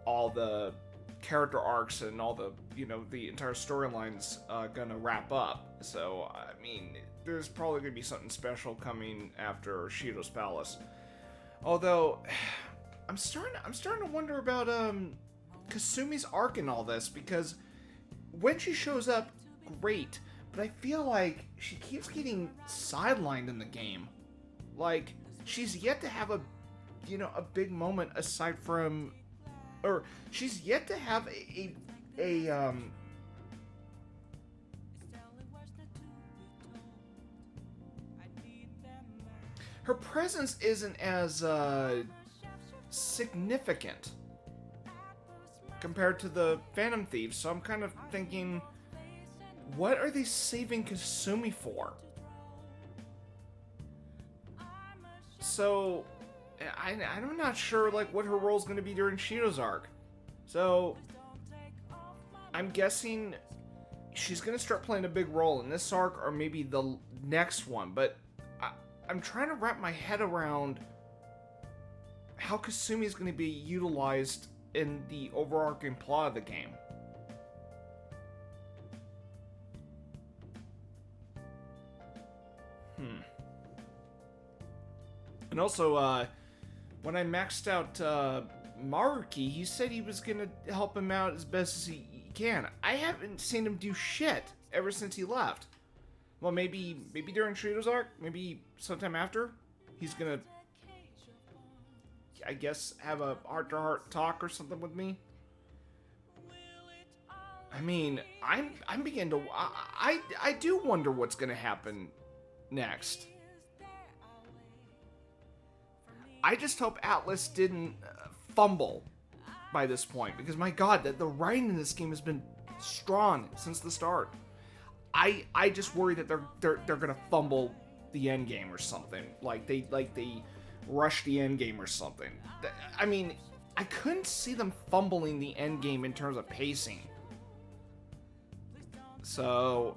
all the character arcs and all the, you know, the entire storyline's gonna wrap up. So, I mean, there's probably gonna be something special coming after Shido's Palace. Although, I'm starting to wonder about Kasumi's arc in all this, because when she shows up, great, but I feel like she keeps getting sidelined in the game. Like, she's yet to have a big moment aside from, or she's yet to have her presence isn't as significant compared to the Phantom Thieves, so I'm kind of thinking, what are they saving Kasumi for? So, I'm not sure, like, what her role is going to be during Shido's arc. So, I'm guessing she's going to start playing a big role in this arc, or maybe the next one, but I'm trying to wrap my head around how Kasumi is going to be utilized in the overarching plot of the game. And also, when I maxed out Maruki, he said he was going to help him out as best as he can. I haven't seen him do shit ever since he left. Well, maybe during Shido's arc, maybe sometime after, he's gonna, I guess, have a heart-to-heart talk or something with me. I mean, I'm beginning to, I do wonder what's gonna happen next. I just hope Atlas didn't fumble by this point, because my god, the writing in this game has been strong since the start. I just worry that they're gonna fumble the end game or something. Like they rush the end game or something. I mean, I couldn't see them fumbling the end game in terms of pacing. So,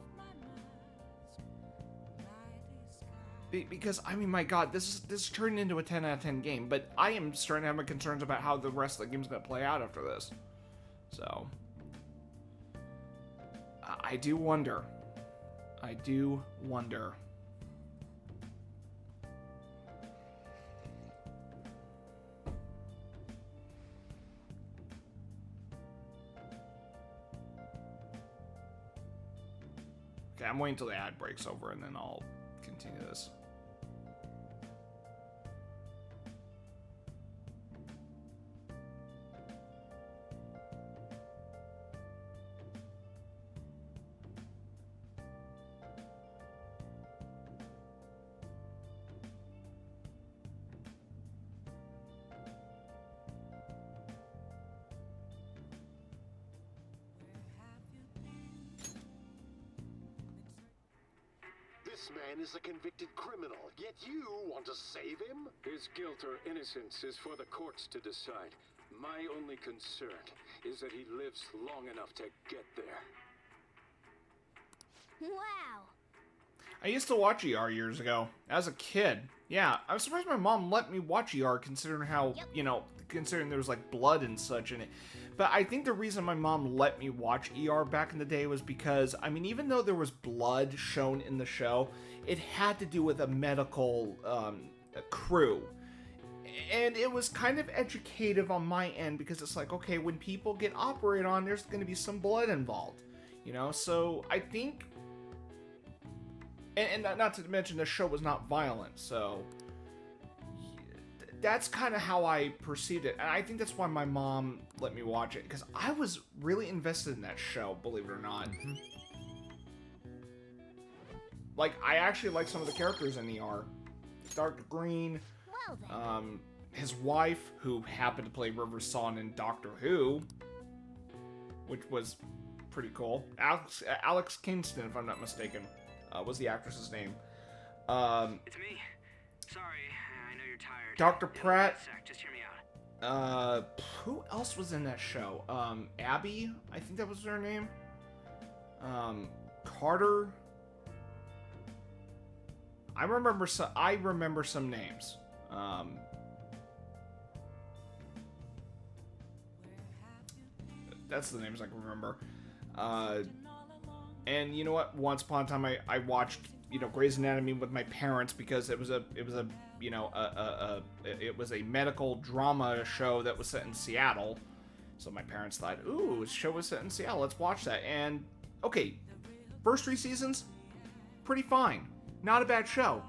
because I mean, my god, this is turning into a 10 out of 10 game. But I am starting to have my concerns about how the rest of the game's gonna play out after this. So, I do wonder. I do wonder. Okay, I'm waiting until the ad breaks over and then I'll continue this. This man is a convicted criminal, yet you want to save him? His guilt or innocence is for the courts to decide. My only concern is that he lives long enough to get there. Wow. I used to watch ER years ago, as a kid. Yeah, I'm surprised my mom let me watch ER considering how, considering there was like blood and such in it. But I think the reason my mom let me watch ER back in the day was because, I mean, even though there was blood shown in the show, it had to do with a medical crew. And it was kind of educative on my end because it's like, okay, when people get operated on, there's going to be some blood involved. So I think... And not to mention the show was not violent, so... That's kind of how I perceived it. And I think that's why my mom let me watch it. Because I was really invested in that show, believe it or not. Like, I actually like some of the characters in ER. Dr. Green. His wife, who happened to play River Song in Doctor Who. Which was pretty cool. Alex Kingston, if I'm not mistaken, was the actress's name. It's me. Sorry, I know you're tired. Dr. Pratt. Just hear me out. Who else was in that show? Abby, I think that was her name. Carter. I remember some names. That's the names I can remember. And you know what? Once upon a time, I watched, Grey's Anatomy with my parents because it was a medical drama show that was set in Seattle. So my parents thought, ooh, this show was set in Seattle, let's watch that. And, okay, first 3 seasons, pretty fine. Not a bad show.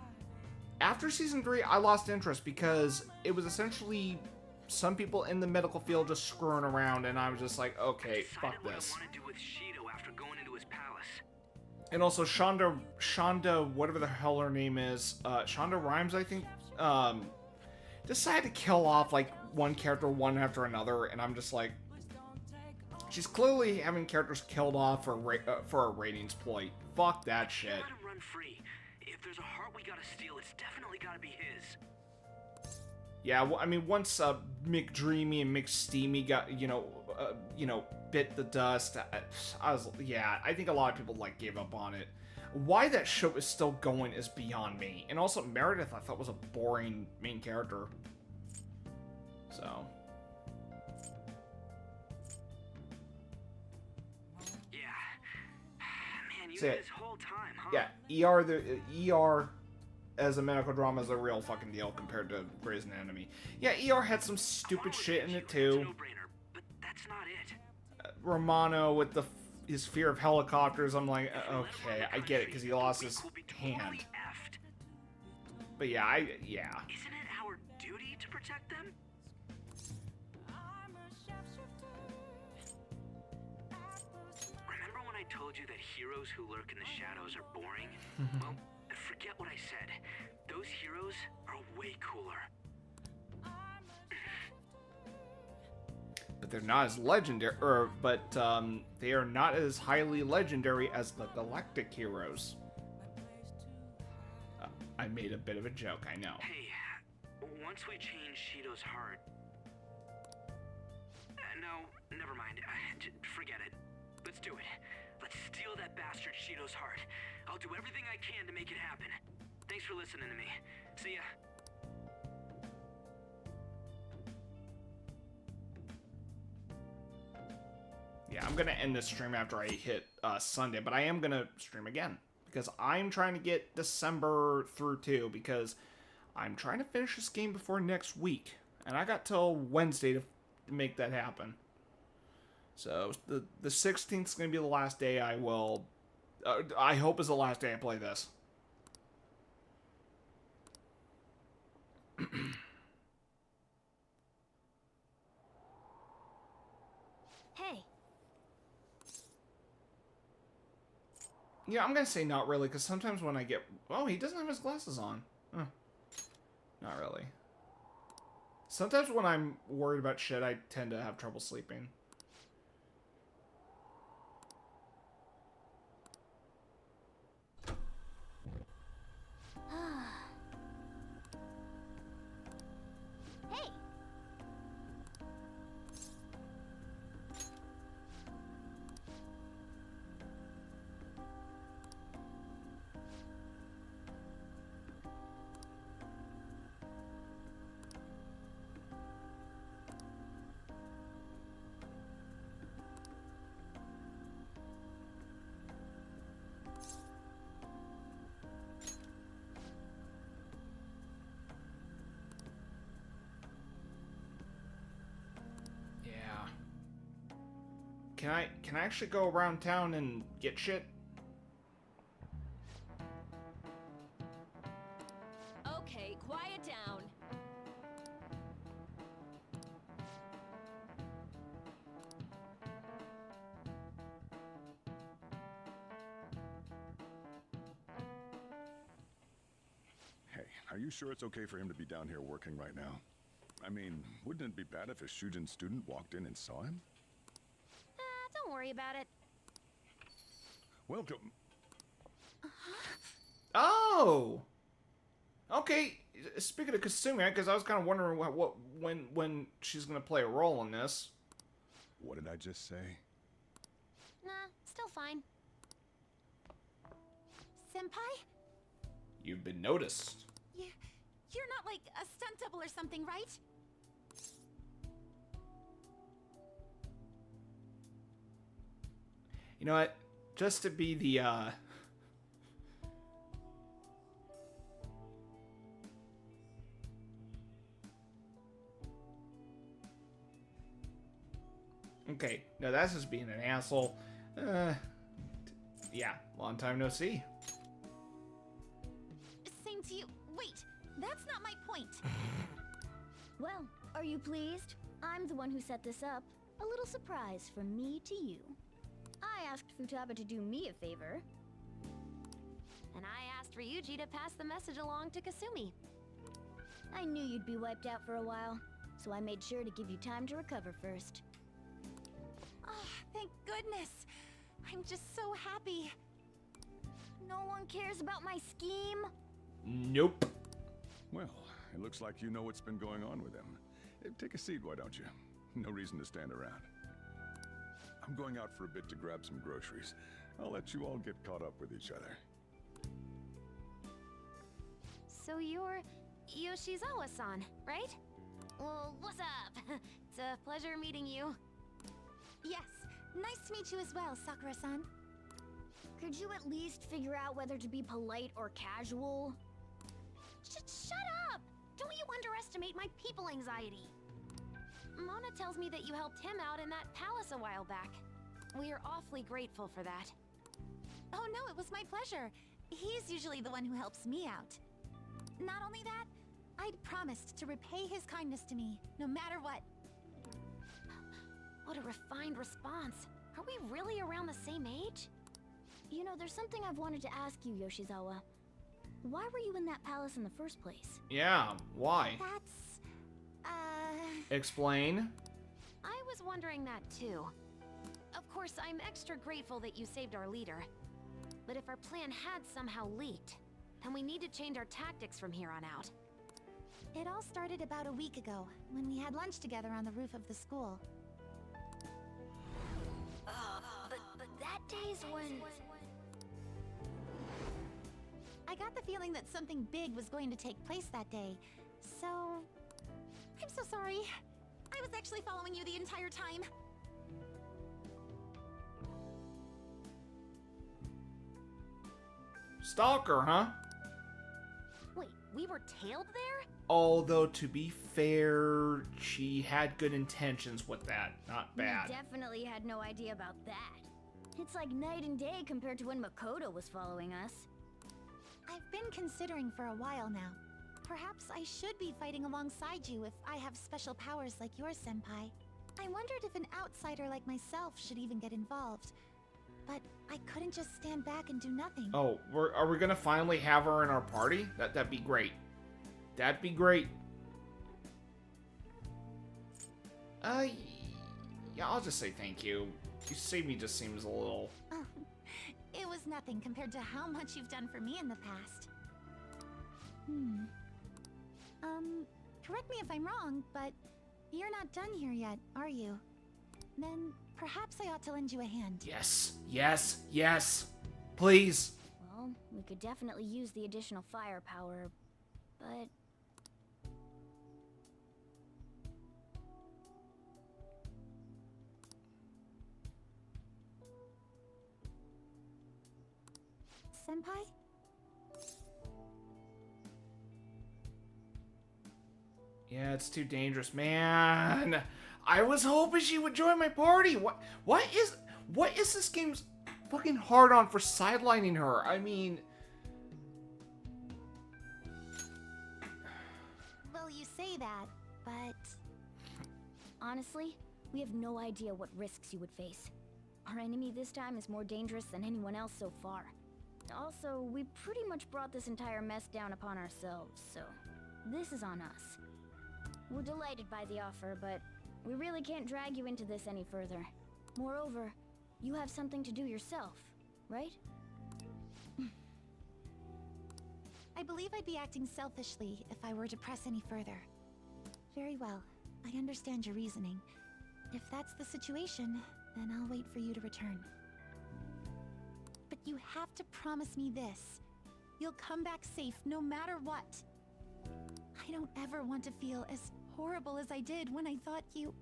After season 3, I lost interest because it was essentially some people in the medical field just screwing around, and I was just like, okay, fuck this. What I want to do with Shido after going into his palace. And also Shonda, whatever the hell her name is, Shonda Rhimes, I think, decided to kill off, like, one character one after another, and I'm just like, she's clearly having characters killed off for a ratings ploy. Fuck that shit. Let him run free. If there's a heart we gotta steal, it's definitely gotta be his. Yeah, well, I mean, once McDreamy and McSteamy got, bit the dust, I think a lot of people, like, gave up on it. Why that show is still going is beyond me. And also, Meredith, I thought, was a boring main character. So. Yeah. Man, you Say knew it. this whole time, huh? Yeah, ER as a medical drama is a real fucking deal compared to Grey's Anatomy. Yeah, ER had some stupid shit in it too. But that's not it. Romano with his fear of helicopters, I'm like, okay, I get it, because he lost his hand. But yeah, Isn't it our duty to protect them? Remember when I told you that heroes who lurk in the shadows are boring? Well, forget what I said. Those heroes are way cooler. But they're not as legendary, they are not as highly legendary as the galactic heroes. I made a bit of a joke, I know. Hey, once we change Shido's heart... no, never mind. Forget it. Let's do it. Let's steal that bastard Shido's heart. I'll do everything I can to make it happen. Thanks for listening to me. See ya. Yeah, I'm gonna end this stream after I hit Sunday, but I am gonna stream again. Because I'm trying to get December through too, because I'm trying to finish this game before next week. And I got till Wednesday to make that happen. So, the 16th is going to be the last day I will... I hope is the last day I play this. Hey. Yeah, I'm going to say not really, because sometimes when I get... Oh, he doesn't have his glasses on. Huh. Not really. Sometimes when I'm worried about shit, I tend to have trouble sleeping. Hey. Can I actually go around town and get shit? Okay, quiet down. Hey, are you sure it's okay for him to be down here working right now? I mean, wouldn't it be bad if a Shujin student walked in and saw him? Don't worry about it. Welcome. Oh! Okay, speaking of Kasumi, because I was kind of wondering when she's going to play a role in this. What did I just say? Nah, still fine. Senpai? You've been noticed. You're not like a stunt double or something, right? You know what? Just to be the, Okay, now that's just being an asshole. Yeah, long time no see. Same to you. Wait, that's not my point. Well, are you pleased? I'm the one who set this up. A little surprise from me to you. I asked Futaba to do me a favor. And I asked Ryuji to pass the message along to Kasumi. I knew you'd be wiped out for a while, so I made sure to give you time to recover first. Oh, thank goodness. I'm just so happy. No one cares about my scheme? Nope. Well, it looks like you know what's been going on with him. Take a seat, why don't you? No reason to stand around. I'm going out for a bit to grab some groceries. I'll let you all get caught up with each other. So you're Yoshizawa-san, right? Well, what's up? It's a pleasure meeting you. Yes, nice to meet you as well, Sakura-san. Could you at least figure out whether to be polite or casual? Shut up! Don't you underestimate my people anxiety. Mona tells me that you helped him out in that palace a while back. We are awfully grateful for that. Oh no, it was my pleasure. He's usually the one who helps me out. Not only that, I'd promised to repay his kindness to me, no matter what. What a refined response. Are we really around the same age? You know, there's something I've wanted to ask you, Yoshizawa. Why were you in that palace in the first place? Yeah, why? That's... Explain. I was wondering that too. Of course, I'm extra grateful that you saved our leader. But if our plan had somehow leaked, then we need to change our tactics from here on out. It all started about a week ago, when we had lunch together on the roof of the school. But that day's when... I got the feeling that something big was going to take place that day, so... I'm so sorry. I was actually following you the entire time. Stalker, huh? Wait, we were tailed there? Although, to be fair, she had good intentions with that. Not bad. We definitely had no idea about that. It's like night and day compared to when Makoto was following us. I've been considering for a while now. Perhaps I should be fighting alongside you if I have special powers like yours, Senpai. I wondered if an outsider like myself should even get involved. But I couldn't just stand back and do nothing. Oh, are we gonna finally have her in our party? That'd be great. That'd be great. Yeah, I'll just say thank you. You saved me just seems a little... Oh, it was nothing compared to how much you've done for me in the past. Correct me if I'm wrong, but you're not done here yet, are you? Then perhaps I ought to lend you a hand. Yes, yes, yes. Please. Well, we could definitely use the additional firepower, but... Senpai? Yeah, it's too dangerous, man. I was hoping she would join my party. What is this game's fucking hard on for sidelining her? I mean... Well, you say that, but... Honestly, we have no idea what risks you would face. Our enemy this time is more dangerous than anyone else so far. Also, we pretty much brought this entire mess down upon ourselves, so this is on us. We're delighted by the offer, but we really can't drag you into this any further. Moreover, you have something to do yourself, right? I believe I'd be acting selfishly if I were to press any further. Very well, I understand your reasoning. If that's the situation, then I'll wait for you to return. But you have to promise me this. You'll come back safe no matter what. I don't ever want to feel as horrible as I did when I thought you...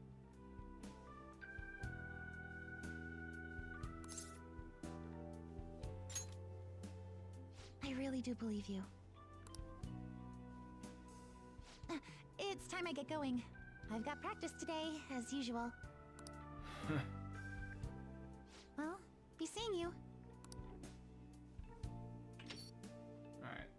I really do believe you. It's time I get going. I've got practice today, as usual. Well, be seeing you. Alright.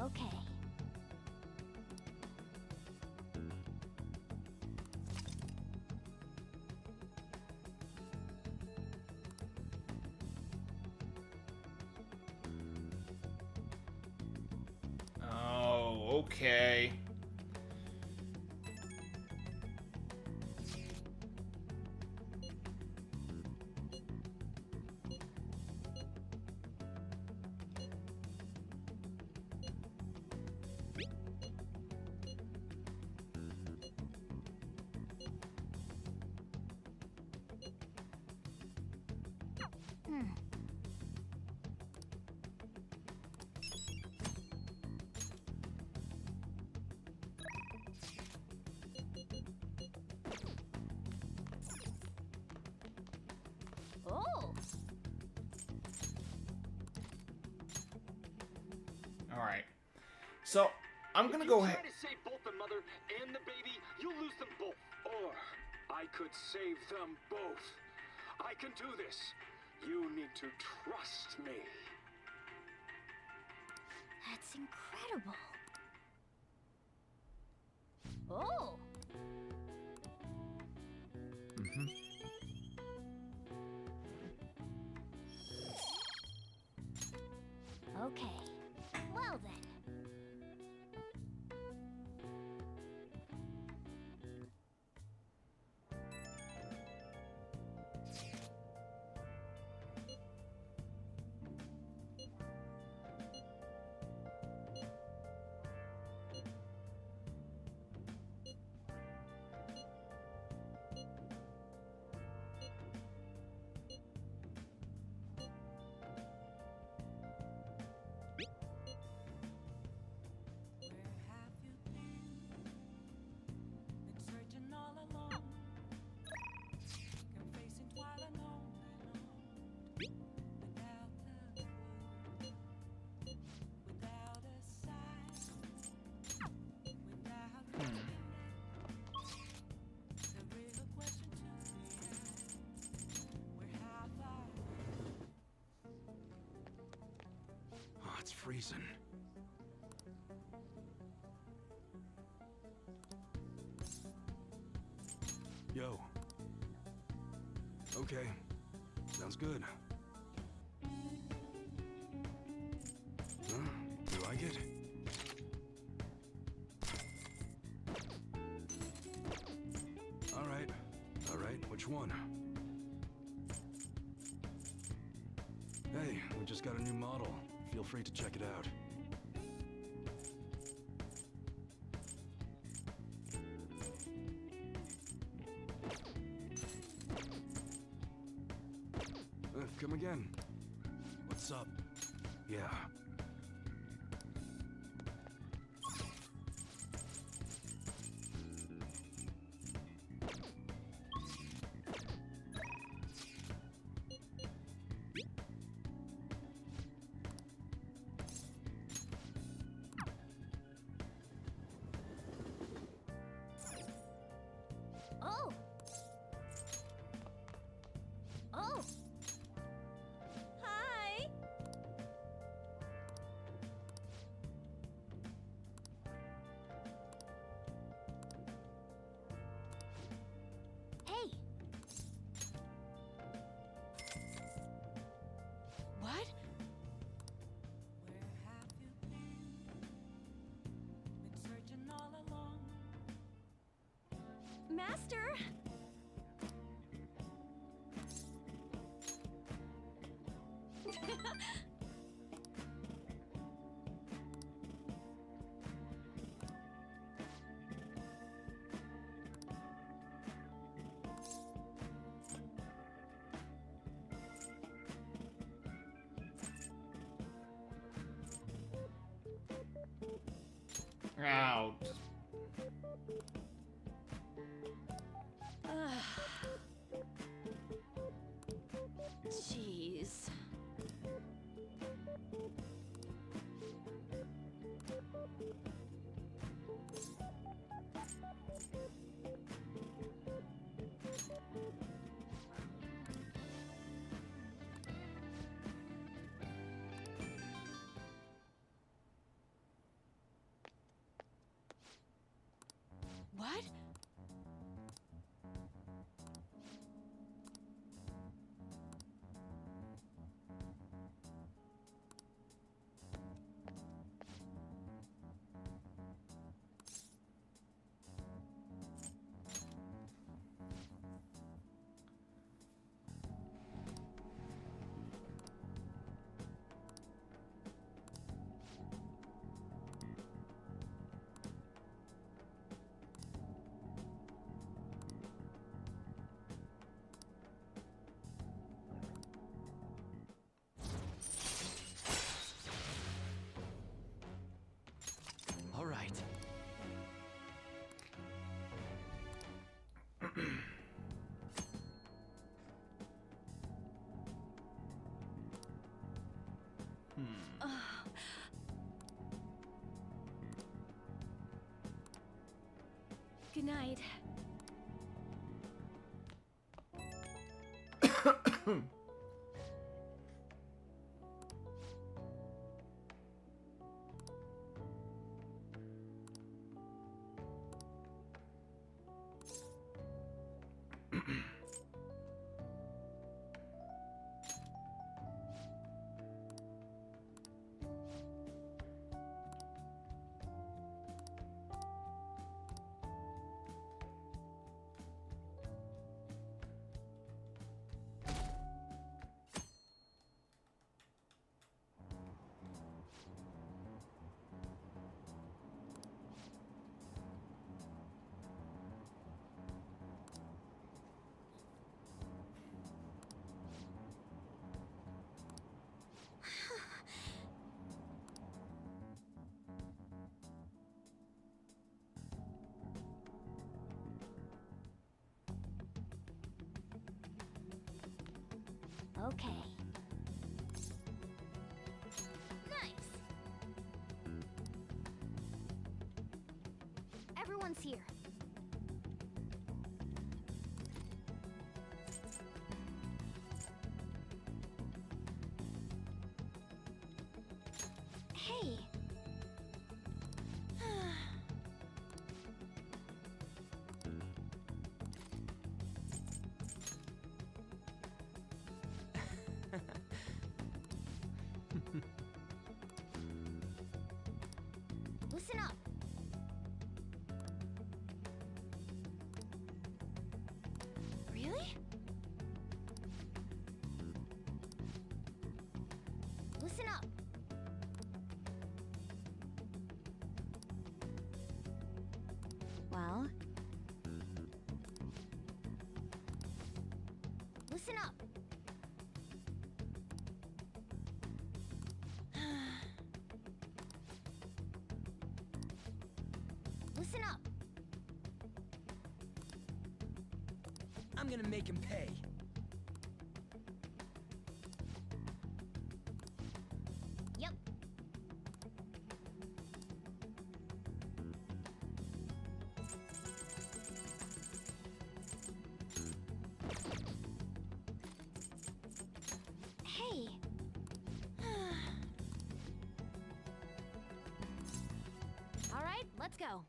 Okay. Oh, okay. Hmm. Oh. Alright. So, I'm gonna go ahead. Try to save both the mother and the baby, you'll lose them both. Or I could save them both. I can do this. You need to trust me. That's incredible. Oh. Okay. Well then. Oh, it's freezing. Yo. Okay. Sounds good. Huh? You like it? Alright. Alright, which one? Hey, we just got a new model. Feel free to check it out. Come again. What's up? Yeah. Oh. Oh. Hi! Hey. What? Master? Ow. Jeez. What? All right. Good night. Okay. Nice. Everyone's here. Hey. Listen up. Really? Listen up. Well, Listen up. Listen up. I'm gonna make him pay. Yep. Hey. All right, let's go.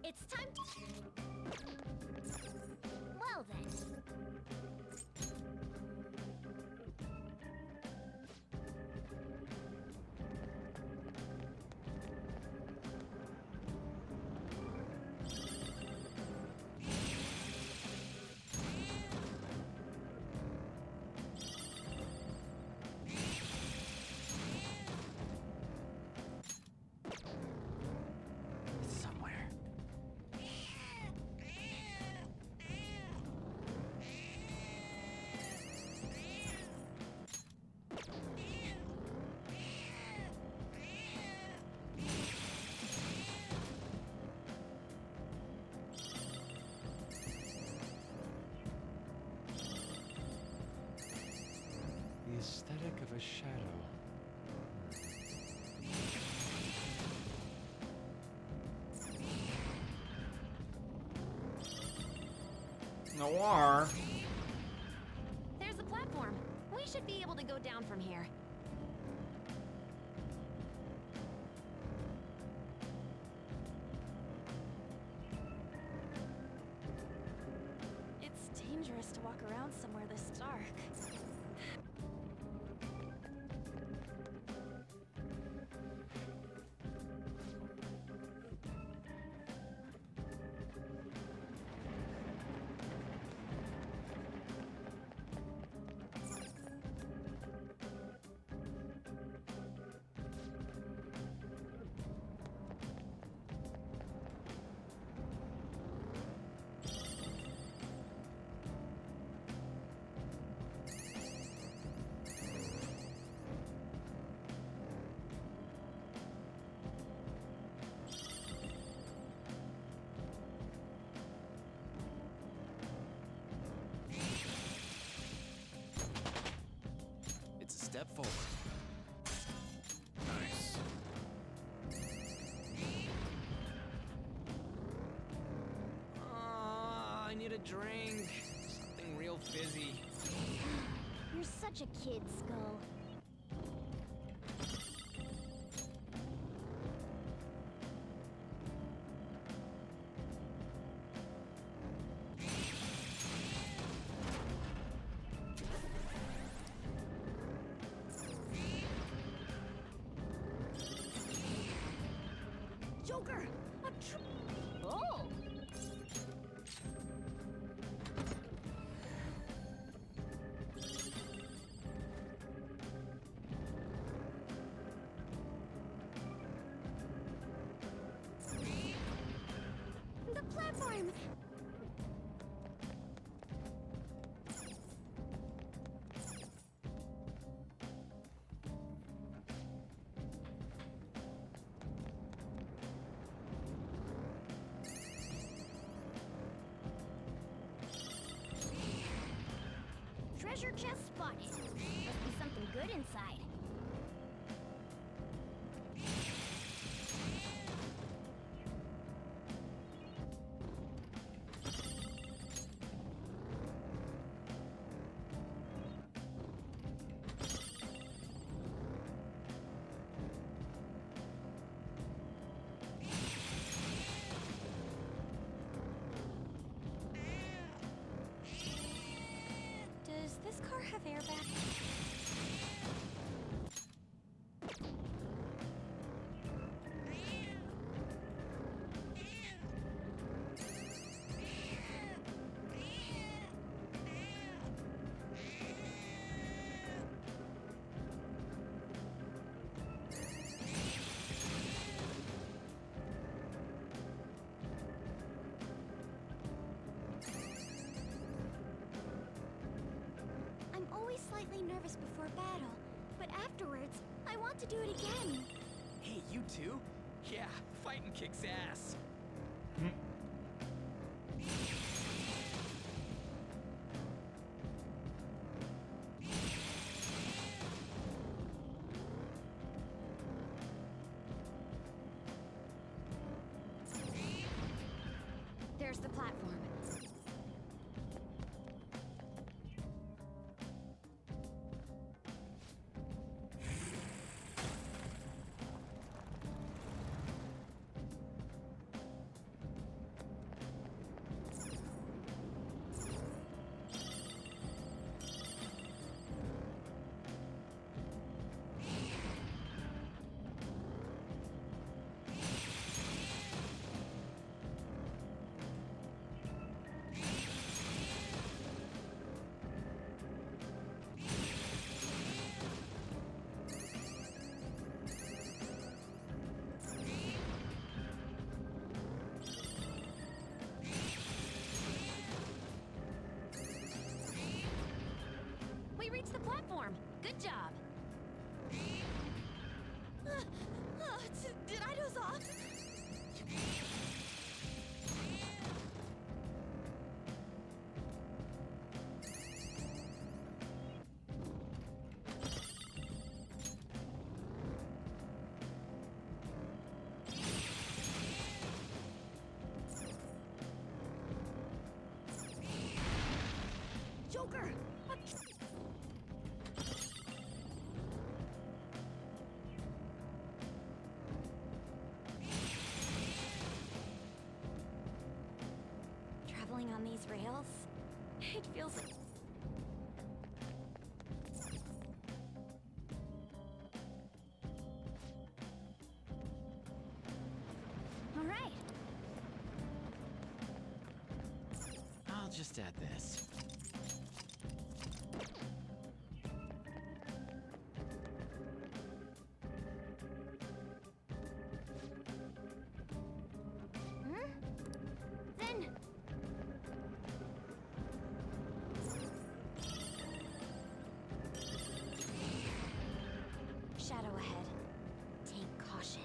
It's time to... Well then. a shadow. Noir. There's the platform. We should be able to go down from here. It's dangerous to walk around somewhere this dark. It's a step forward. Nice. I need a drink. Something real fizzy. You're such a kid, Skull. Joker! Oh! The platform! Treasure chest spotted. Must be something good inside. Does this car have airbags? I'm always slightly nervous before battle, but afterwards, I want to do it again. Hey, you two? Yeah, fighting kicks ass. There's the platform. We reached the platform. Good job. Did I doze off? Joker! Traveling on these rails, it feels like... All right. I'll just add this. Then... Shadow ahead. Take caution.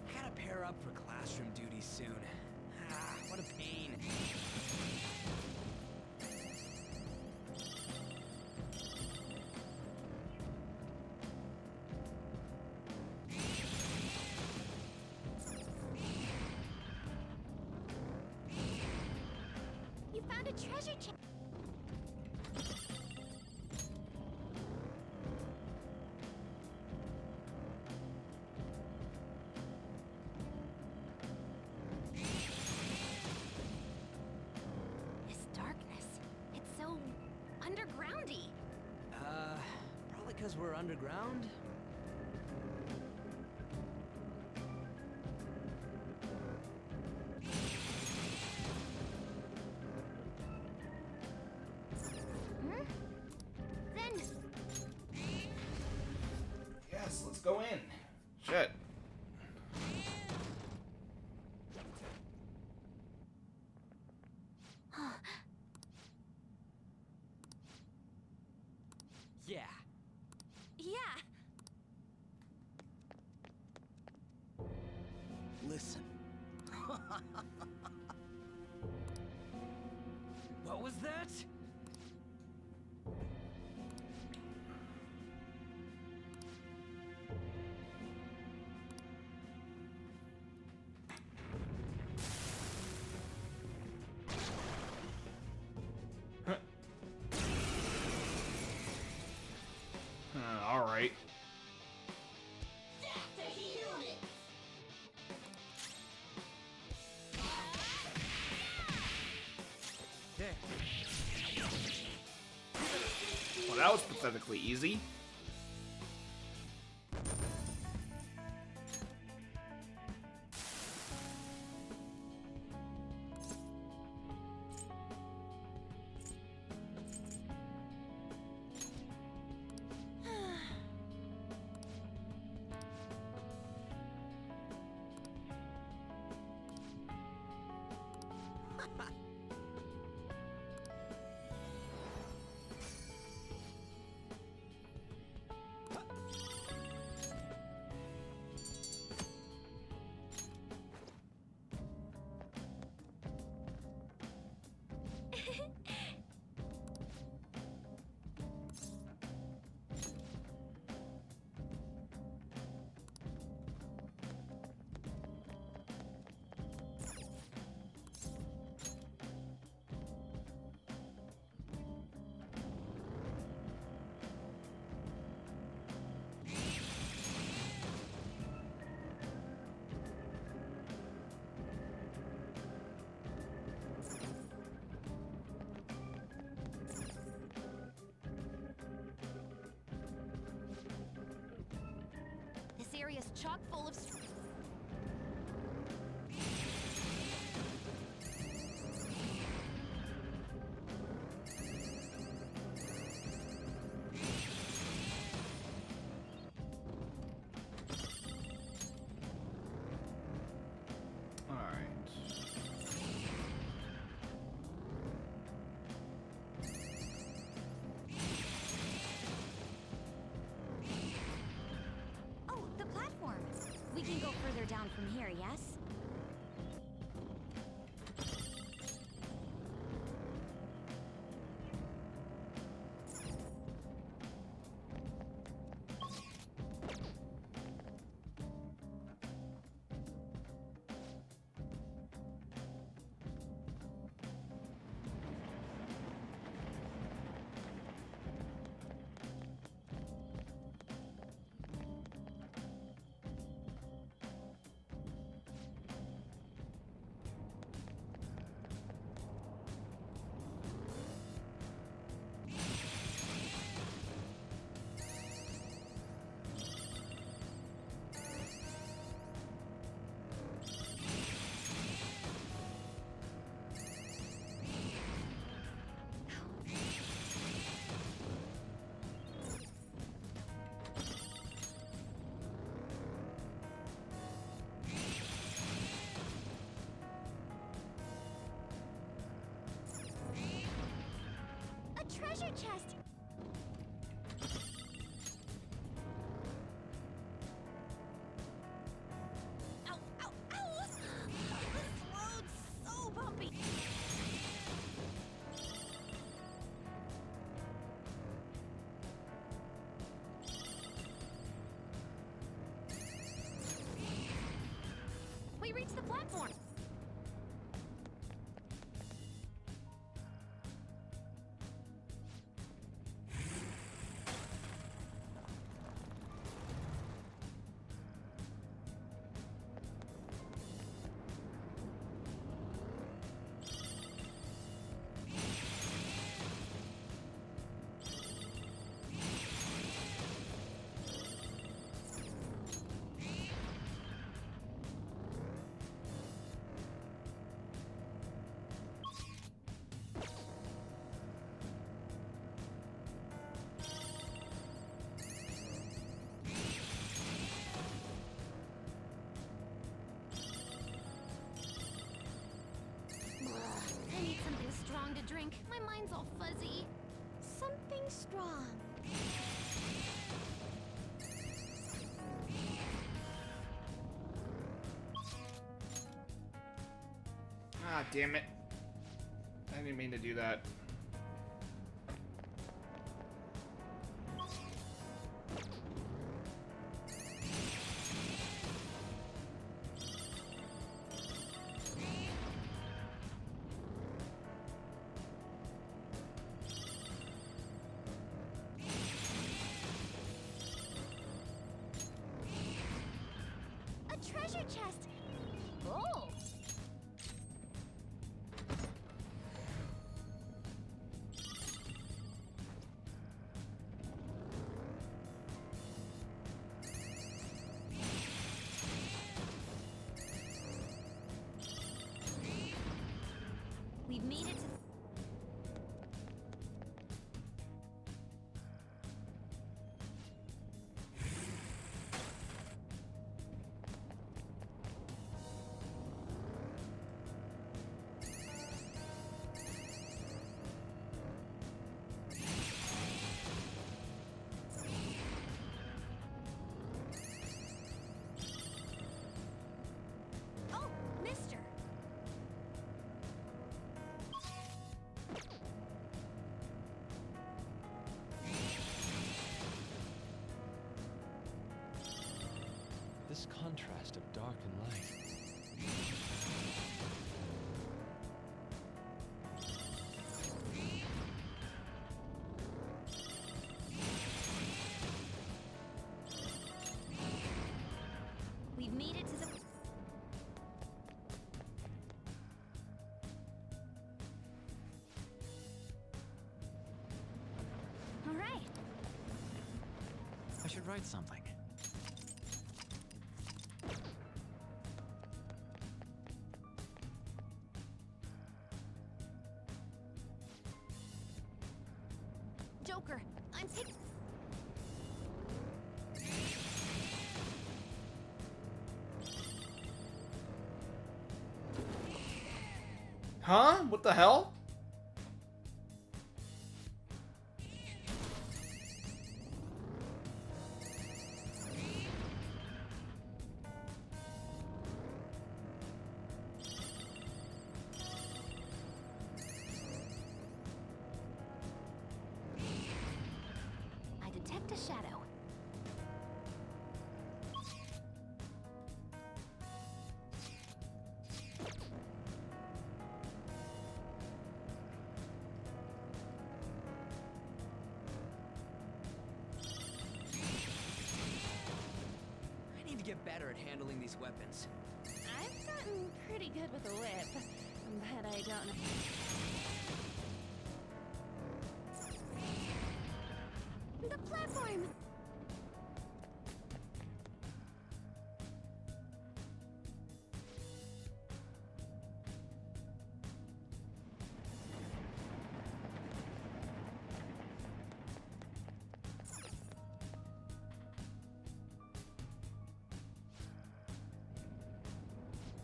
I gotta pair up for classroom duty soon. Ah, what a pain. You found a treasure chest. This darkness, it's so undergroundy. Probably because we're underground? Then... Yes, let's go in. Shit. Yeah. Yeah. Listen. What was that? All right. Well, that was pathetically easy. This area's chock full of... All right. Oh, the platform. We can go further down from here, yes? Treasure chest! Ow, ow, ow! This road's so bumpy! We reached the platform! I need something strong to drink. My mind's all fuzzy. Something strong. Ah, damn it. I didn't mean to do that. A treasure chest! Oh! We've made it to... Oh, mister! This contrast of dark and light. We've made it to the... All right. I should write something. Joker, I'm taking... Huh? What the hell? better at handling these weapons. I've gotten pretty good with a whip, but I don't know. The platform!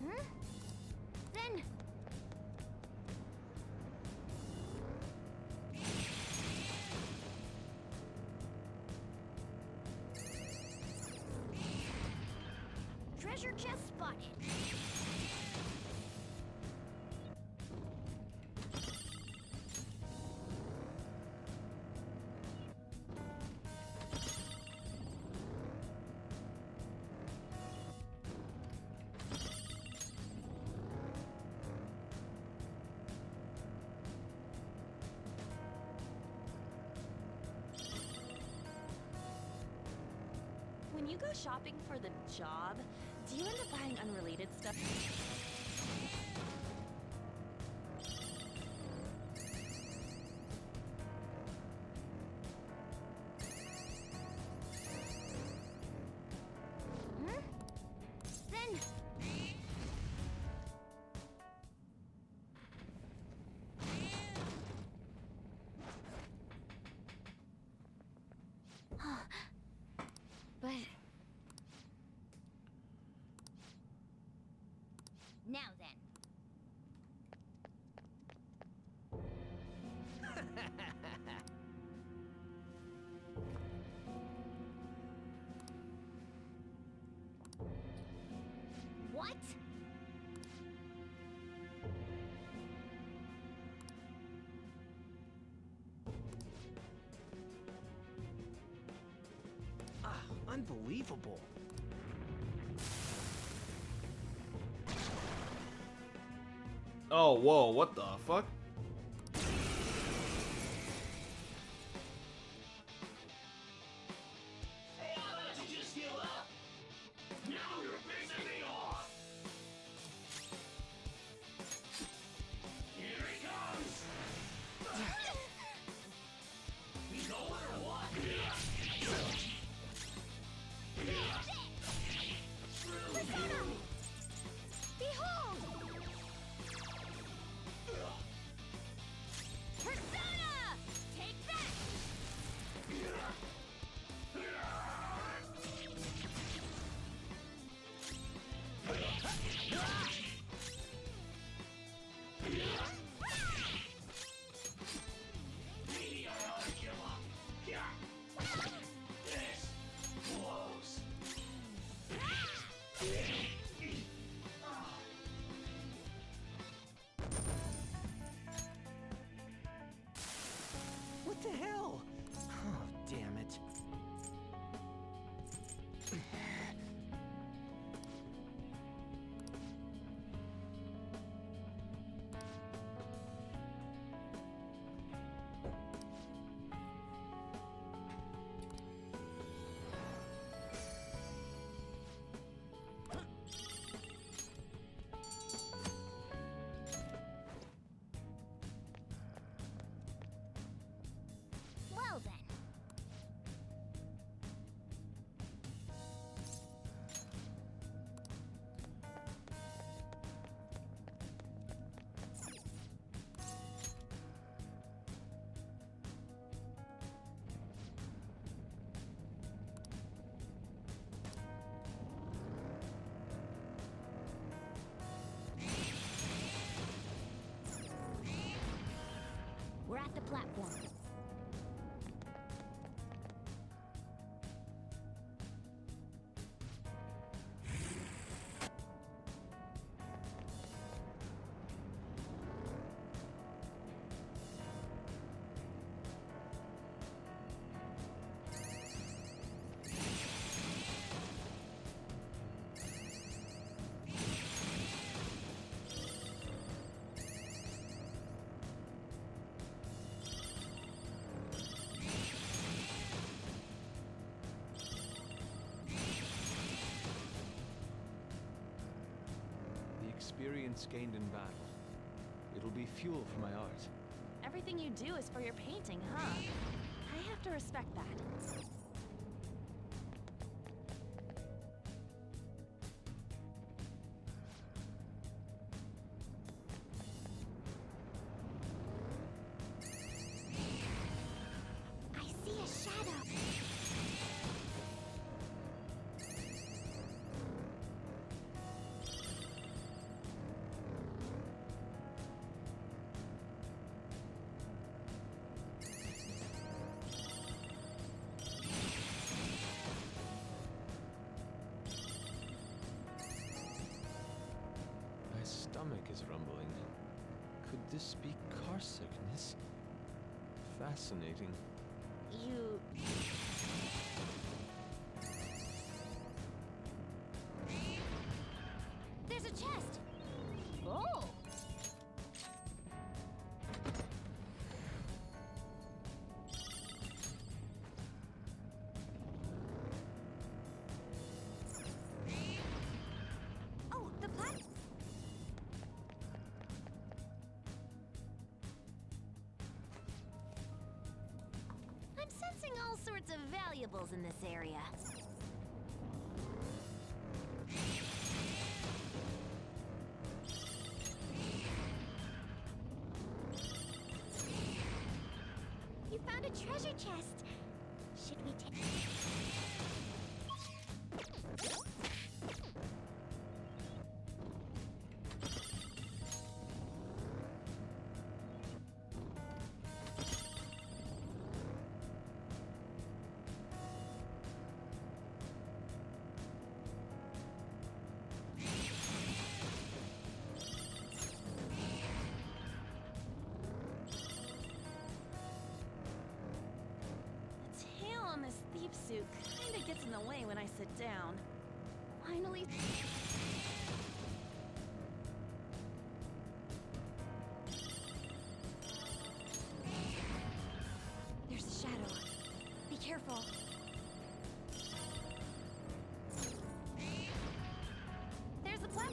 Huh? Then... Treasure chest spotted. When you go shopping for the job, do you end up buying unrelated stuff? Huh? Then... But... Now then. What? Ah, unbelievable. Oh, whoa, what the fuck? Did you steal up? Now you're pissing me off! Here he comes! You know it or what? Persona! Behold! Persona! Take that! Maybe I ought to give up. Yeah. This blows. What the hell? Oh, damn it. experience gained in battle. It'll be fuel for my art. Everything you do is for your painting, huh? I have to respect that. I see a shadow. My stomach is rumbling. Could this be car sickness? Fascinating. You... There's a chest. Oh! Oh, the plat. I'm sensing all sorts of valuables in this area. You found a treasure chest. Should we take... The tail on this thief suit kinda gets in the way when I sit down. Finally... There's a shadow. Be careful. There's the plat...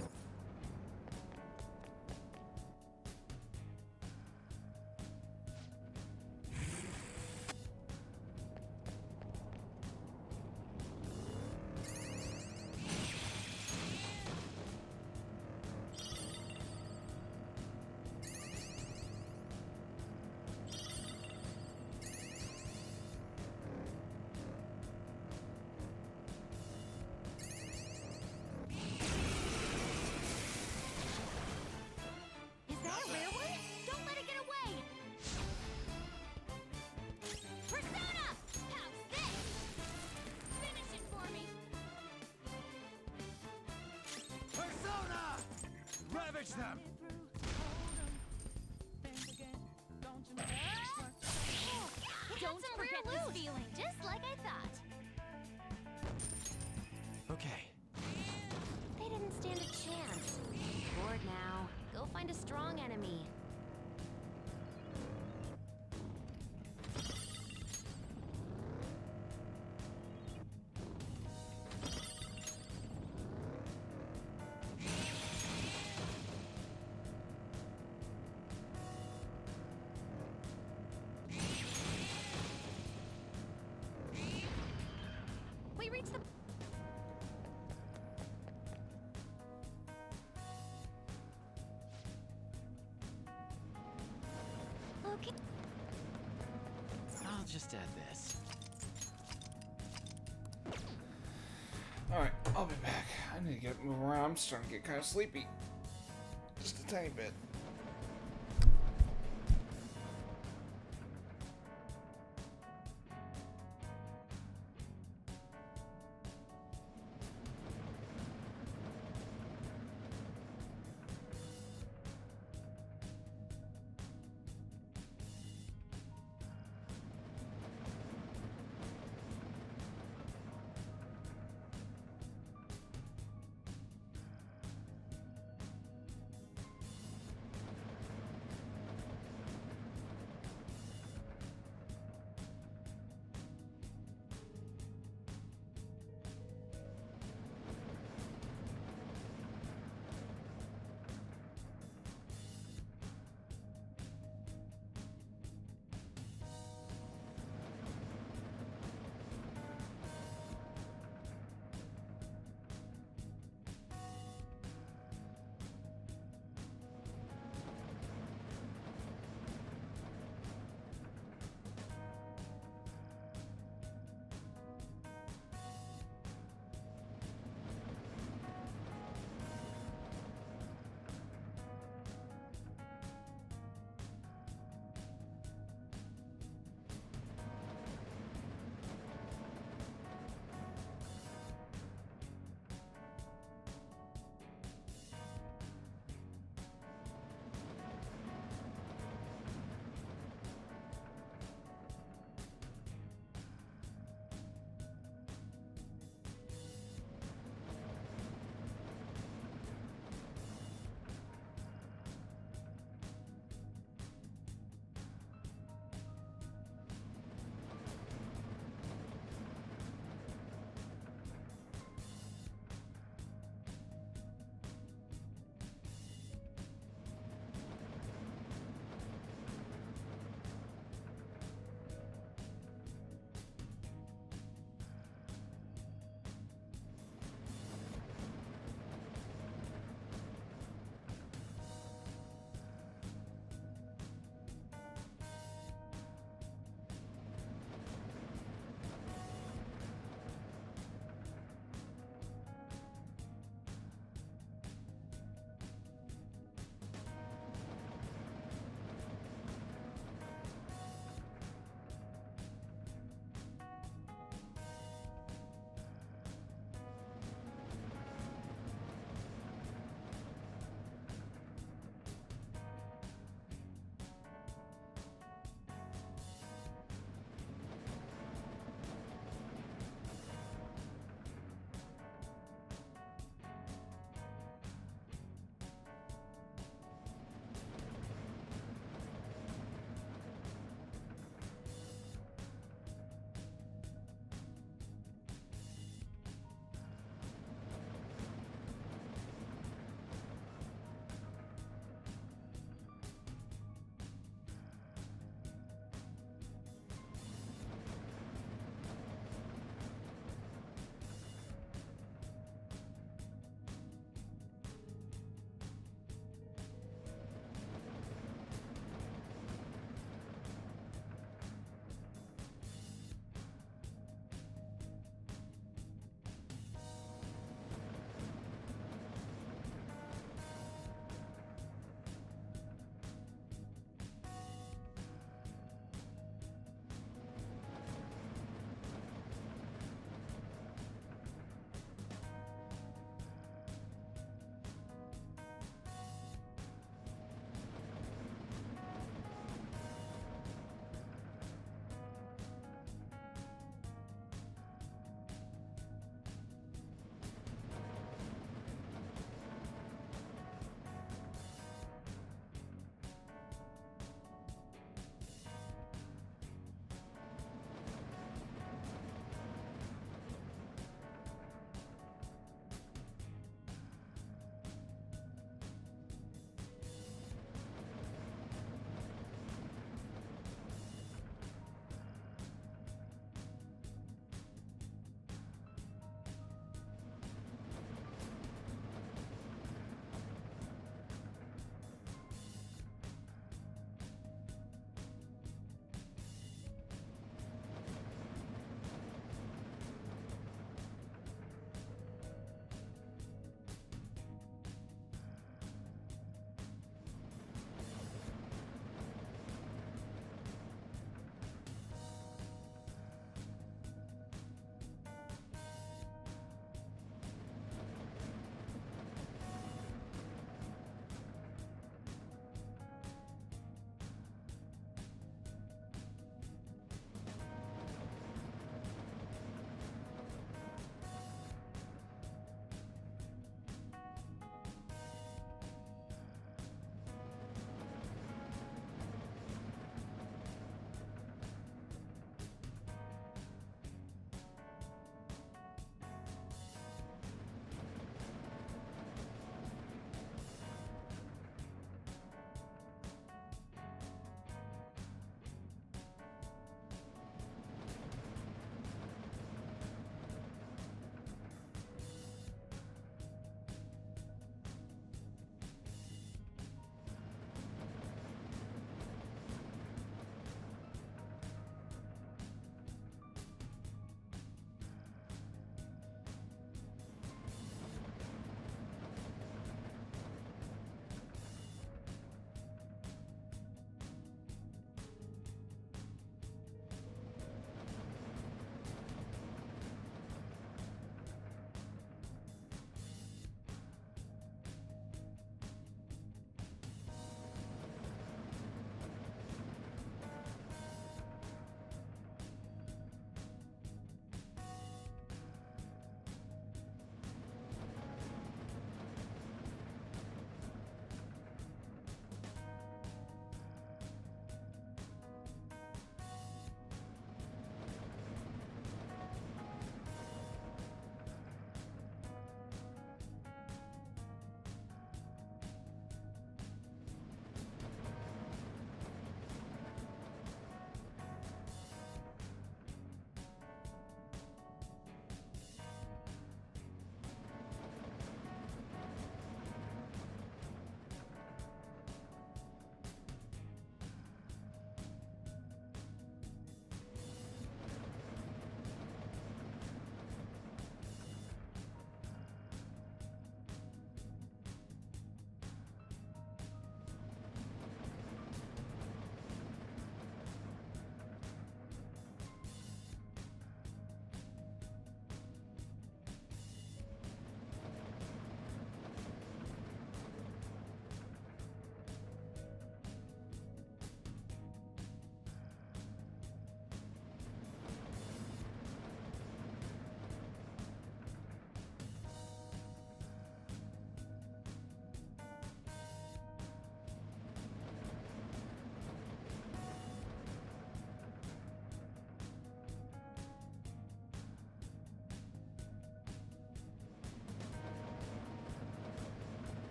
Is that a rare one? Don't let it get away! Persona! How's this? Finish it for me! Persona! Ravage them! Don't forget this feeling, just like I thought. Okay. They didn't stand a chance. Bored now. Go find a strong enemy. We reached the... Okay. I'll just add this. Alright, I'll be back. I need to get move around. I'm starting to get kind of sleepy. Just a tiny bit.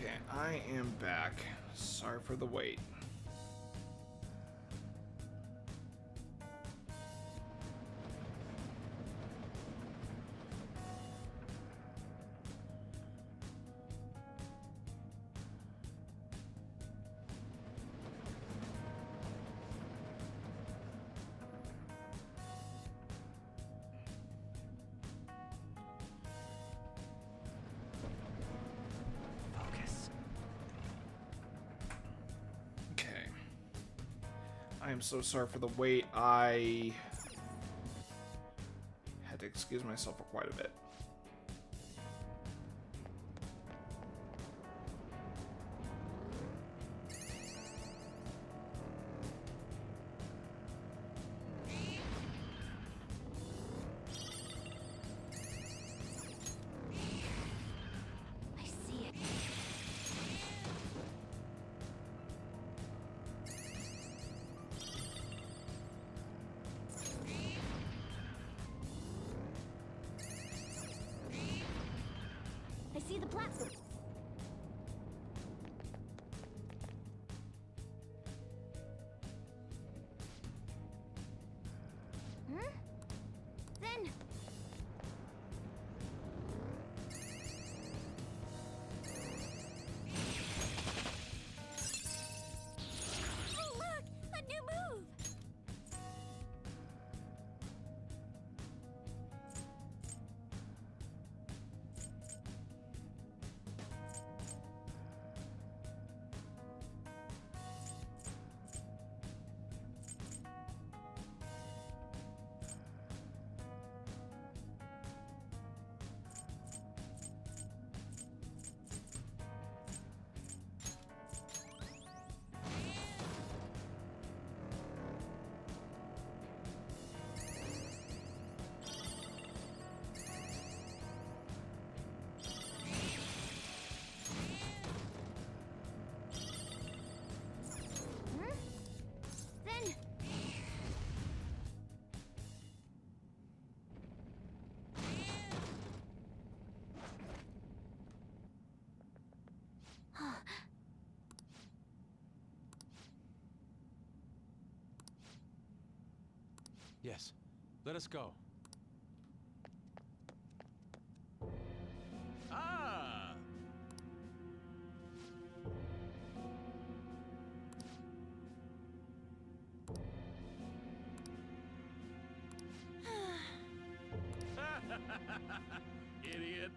Okay, I am back. Sorry for the wait. I am so sorry for the wait. I had to excuse myself for quite a bit. I see it. I see the platform. Hmm? Then. Oh, look! A new move! Then. Yes, let us go. Ah! Idiot.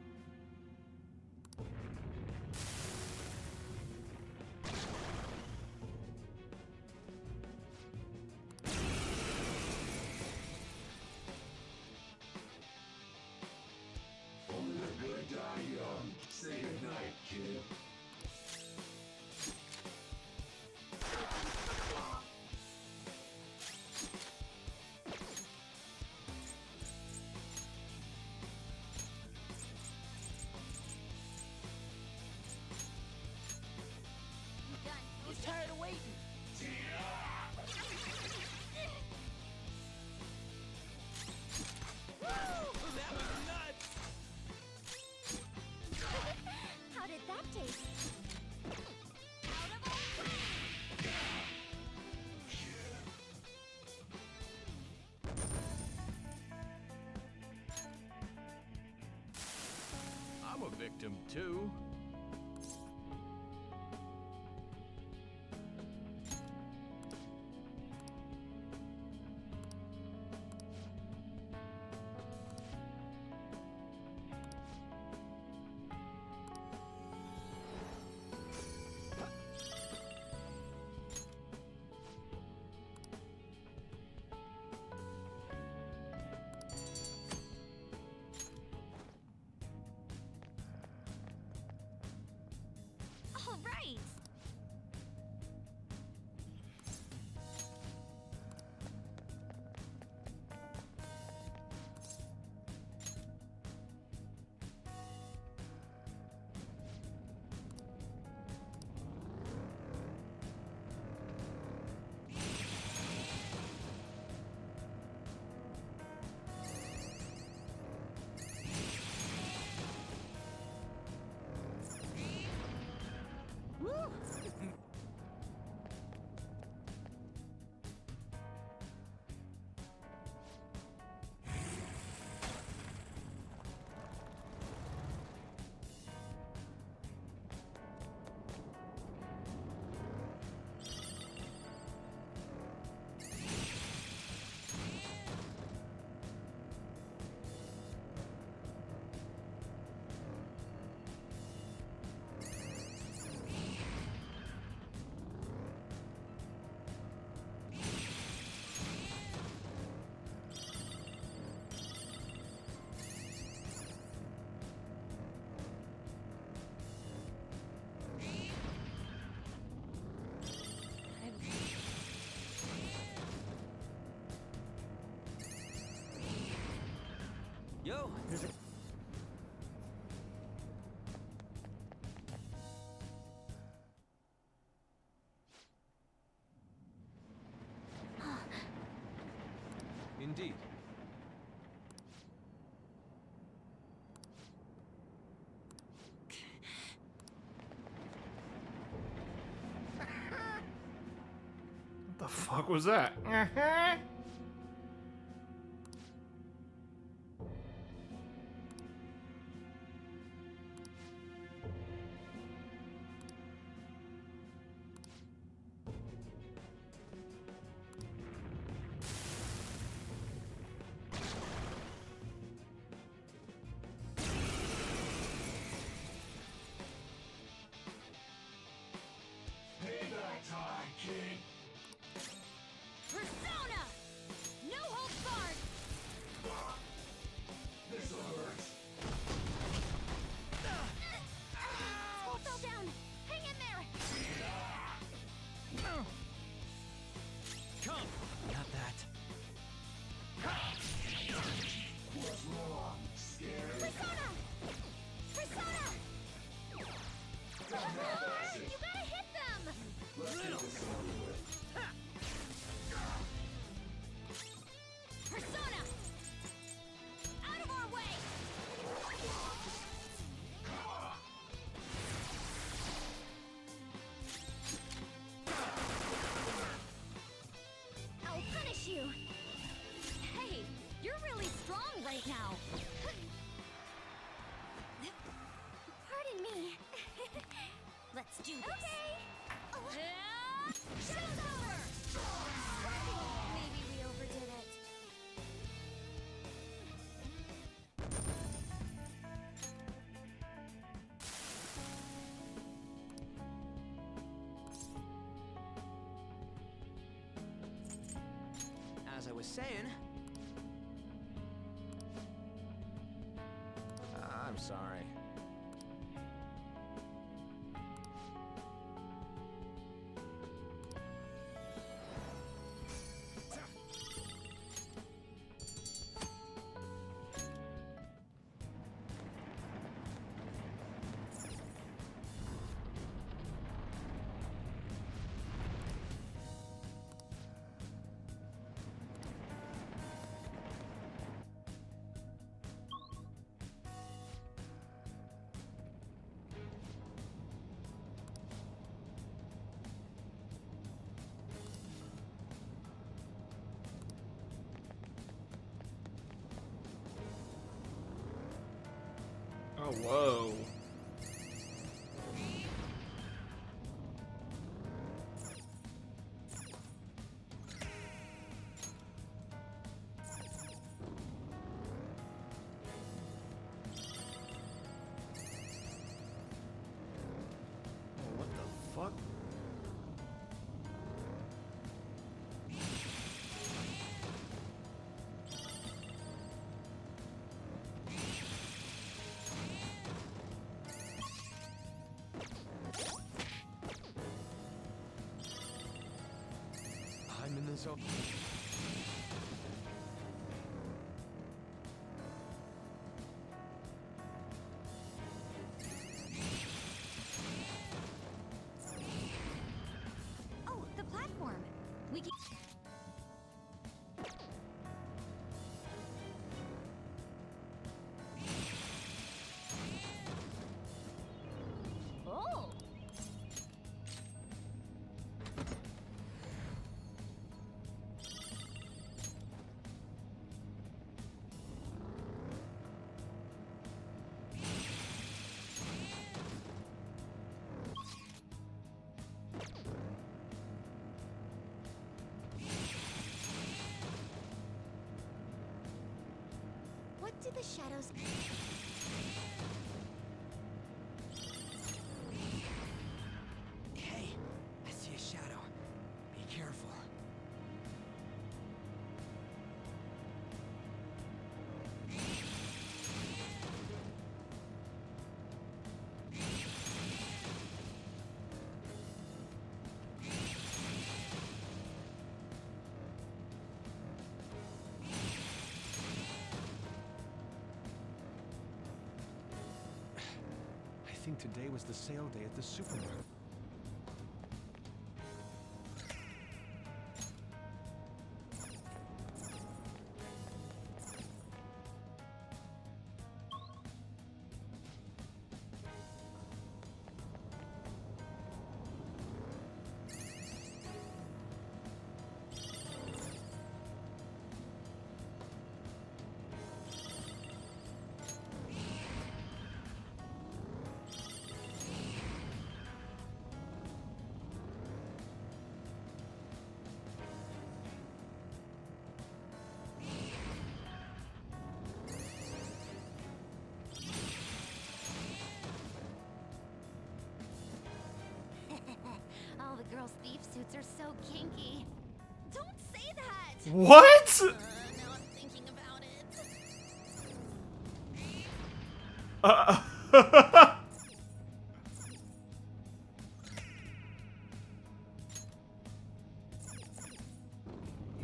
Only the good die young. Say goodnight, kid. Who's tired of waiting? That was nuts! How did that taste? I'm a victim too. All right. The fuck was that? Payback time, King. Persona! No holds barred! This'll hurt. Skull fell down! Hang in there! Come! Not that. What's wrong? Scared? Persona! Persona! You gotta hit them! Let's get this over with. Persona! Out of our way! I'll punish you! Hey, you're really strong right now! Pardon me. Let's do this. Okay! Show's over! Maybe we overdid it. As I was saying... I'm sorry. Oh, whoa. What the fuck? I'm in the zone. Oh, the platform. We can... Oh! What do the shadows... Hey, I see a shadow. Be careful. I think today was the sale day at the supermarket. girls' thief suits are so kinky. Don't say that! What? Now I'm thinking about it.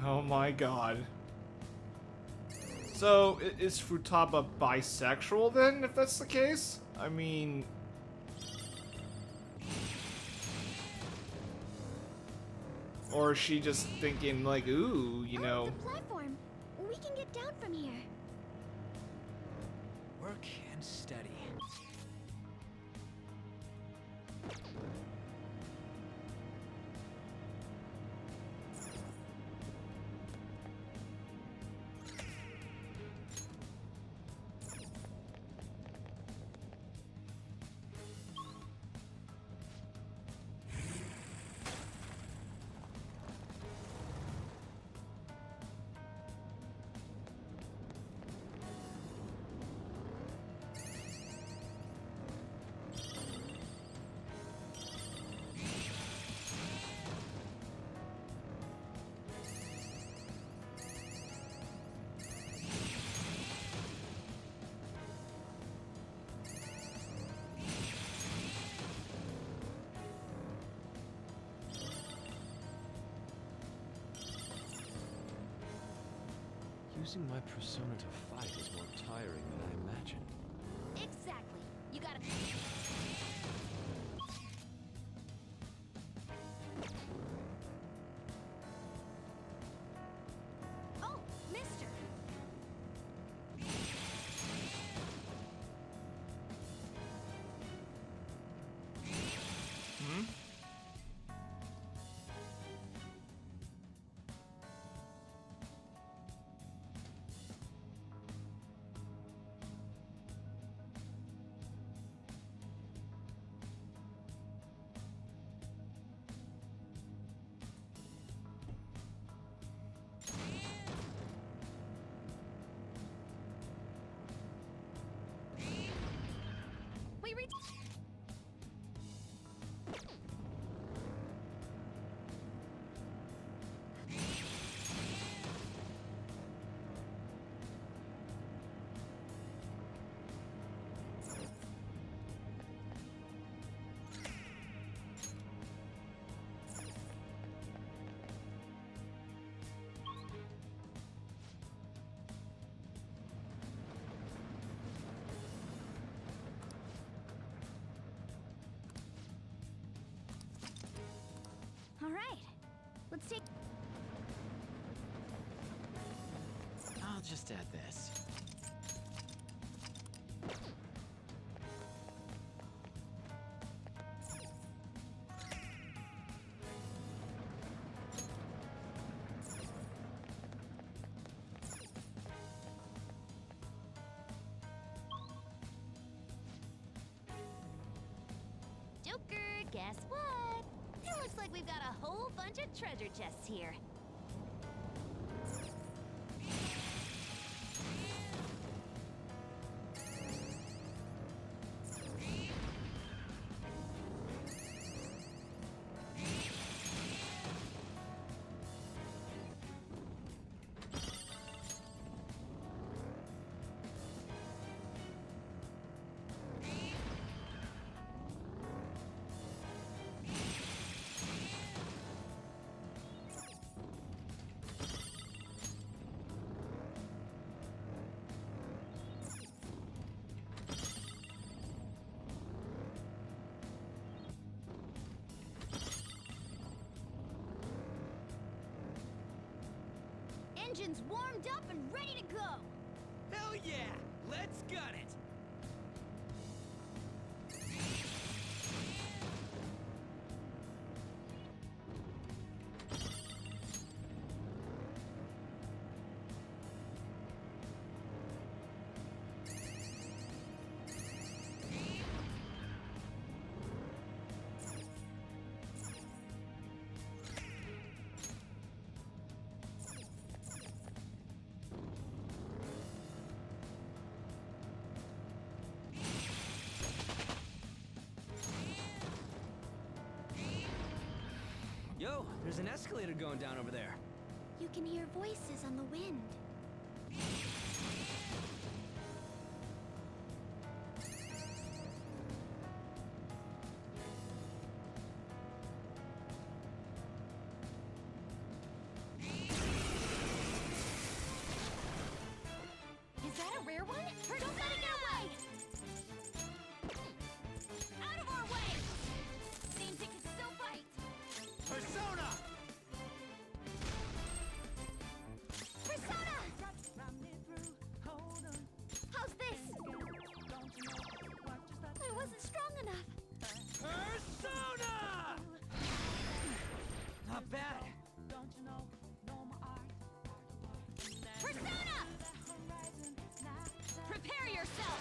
Oh my god. So, is Futaba bisexual then, if that's the case? I mean... Or is she just thinking, like, ooh, you know... The platform. We can get down from here. Work and steady. Using my persona to fight is more tiring than I imagined. Exactly. You gotta... Oh, mister! Hmm? We reached... All right. Let's take... I'll just add this. Joker, guess what? It looks like we've got a whole bunch of treasure chests here. Engine's warmed up and ready to go. Hell yeah! Let's gun it! Yo, there's an escalator going down over there. You can hear voices on the wind. Is that a rare one? Don't let it get away! Out of our way! Seems it could still fight! Persona! Persona! How's this? I wasn't strong enough. Persona! Not bad. Persona! Prepare yourself!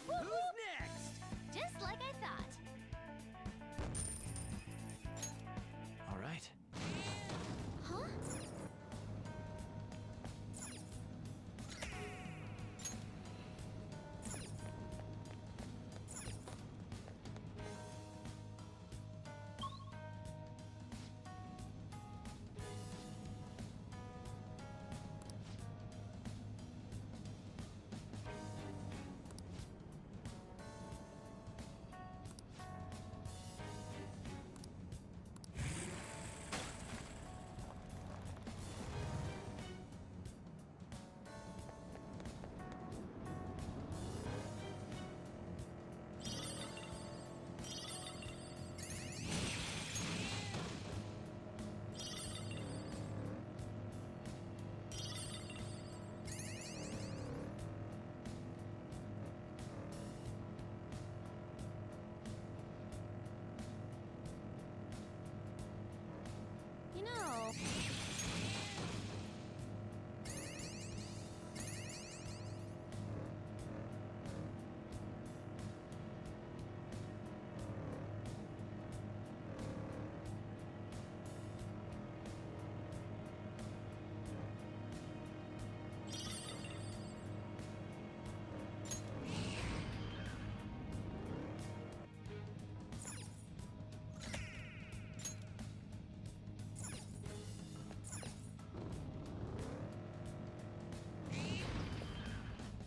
Who's next? Just like I thought. All right. Huh? You know...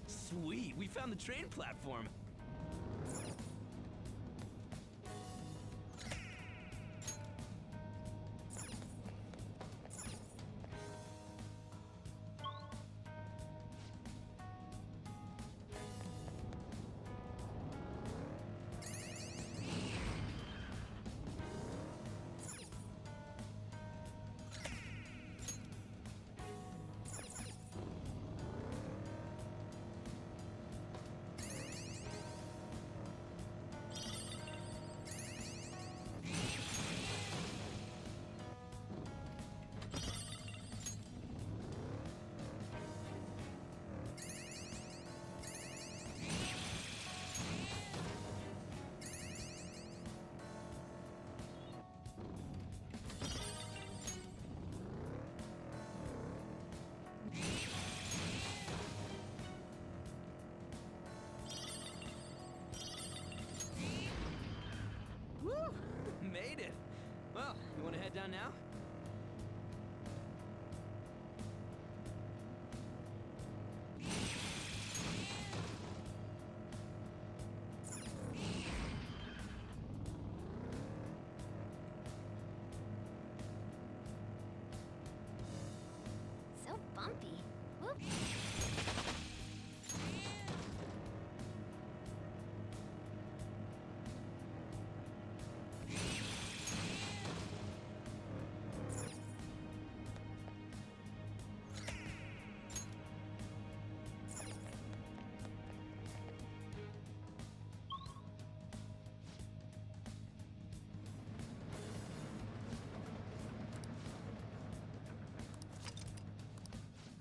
Sweet, we found the train platform. Woo! Made it. Well, you want to head down now? So bumpy. Whoop.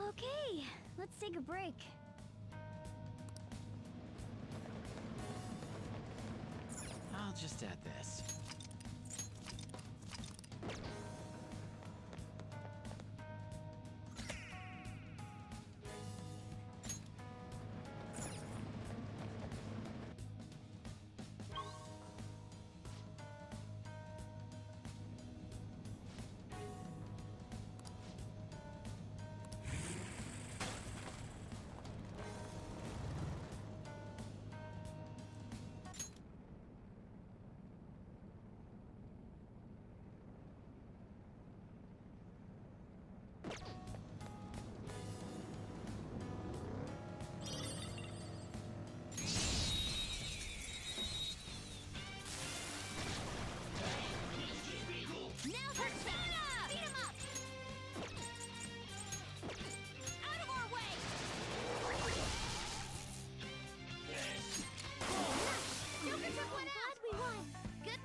Okay, let's take a break. I'll just add this.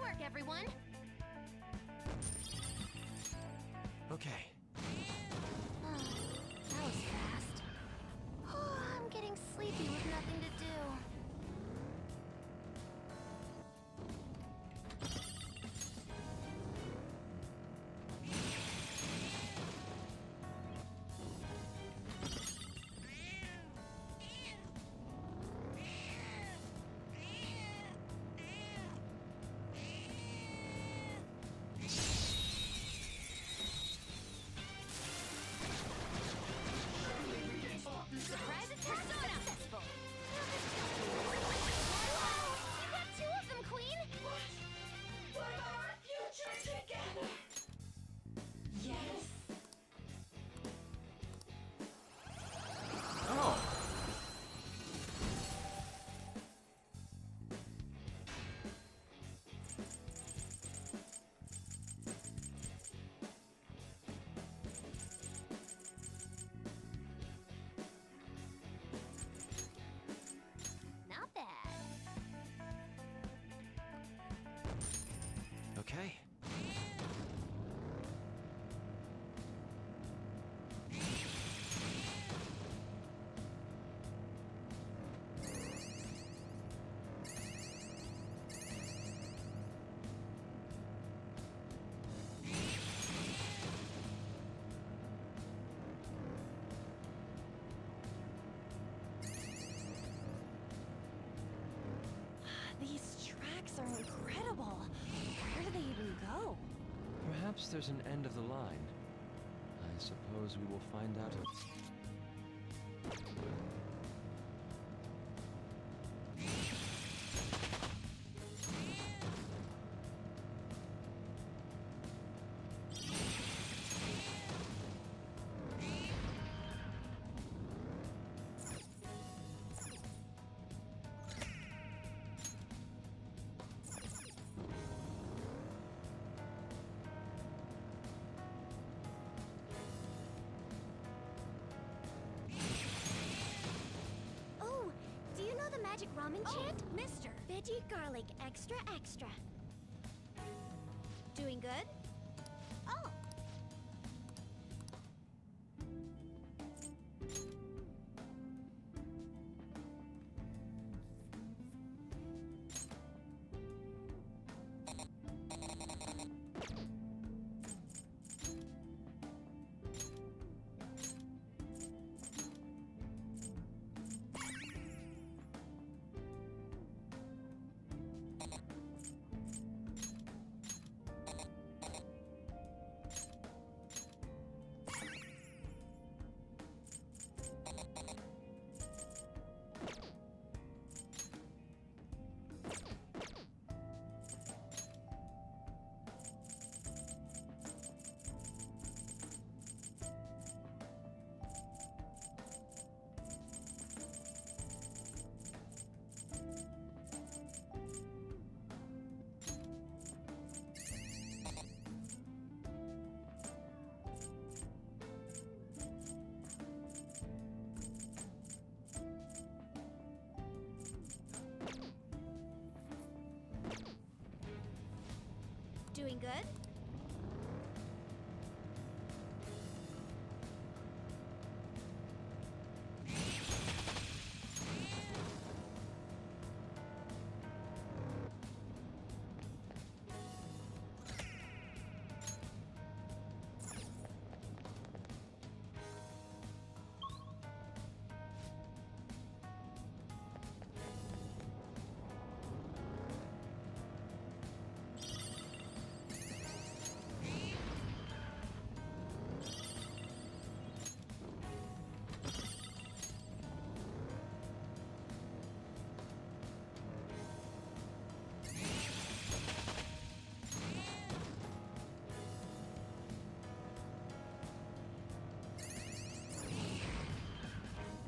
work, everyone! Okay. That was fast. I'm getting sleepy with nothing to do. Surprise attack successful! Whoa! You got 2 of them, Queen! What about our future together? Yes. Oh. Not bad. Okay. These tracks are incredible. Where do they even go? Perhaps there's an end of the line. I suppose we will find out. Oh, do you know the magic ramen chant? Mister! Veggie garlic extra extra. Doing good? Oh! Doing good?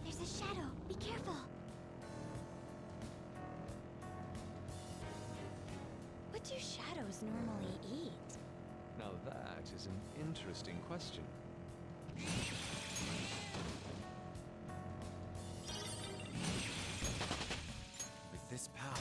There's a shadow. Be careful. What do shadows normally eat? Now that is an interesting question. With this power,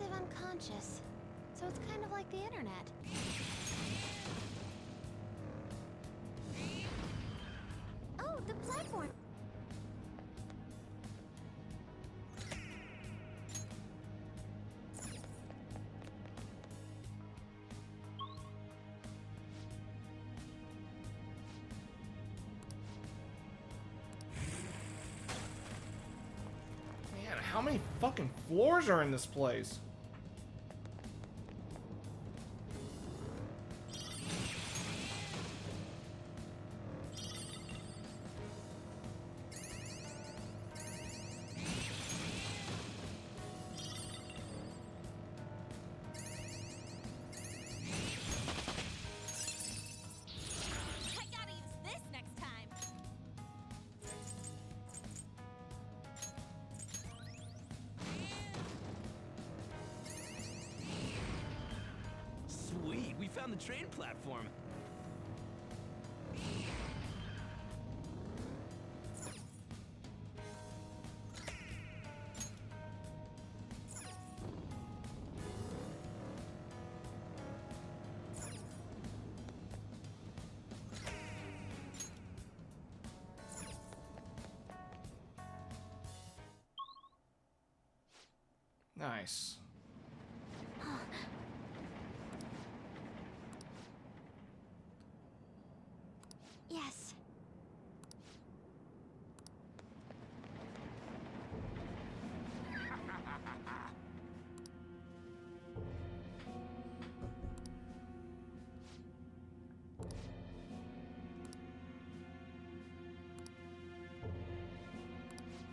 active unconscious. So it's kind of like the internet. Oh, the platform! Man, how many fucking floors are in this place? I gotta use this next time. Sweet, we found the train platform. Nice. Yes.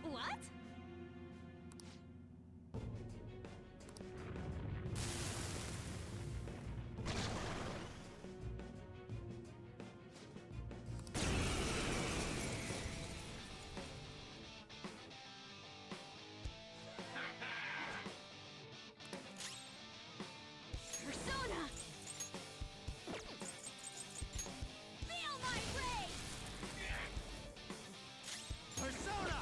What? Persona! Feel my rage! Persona!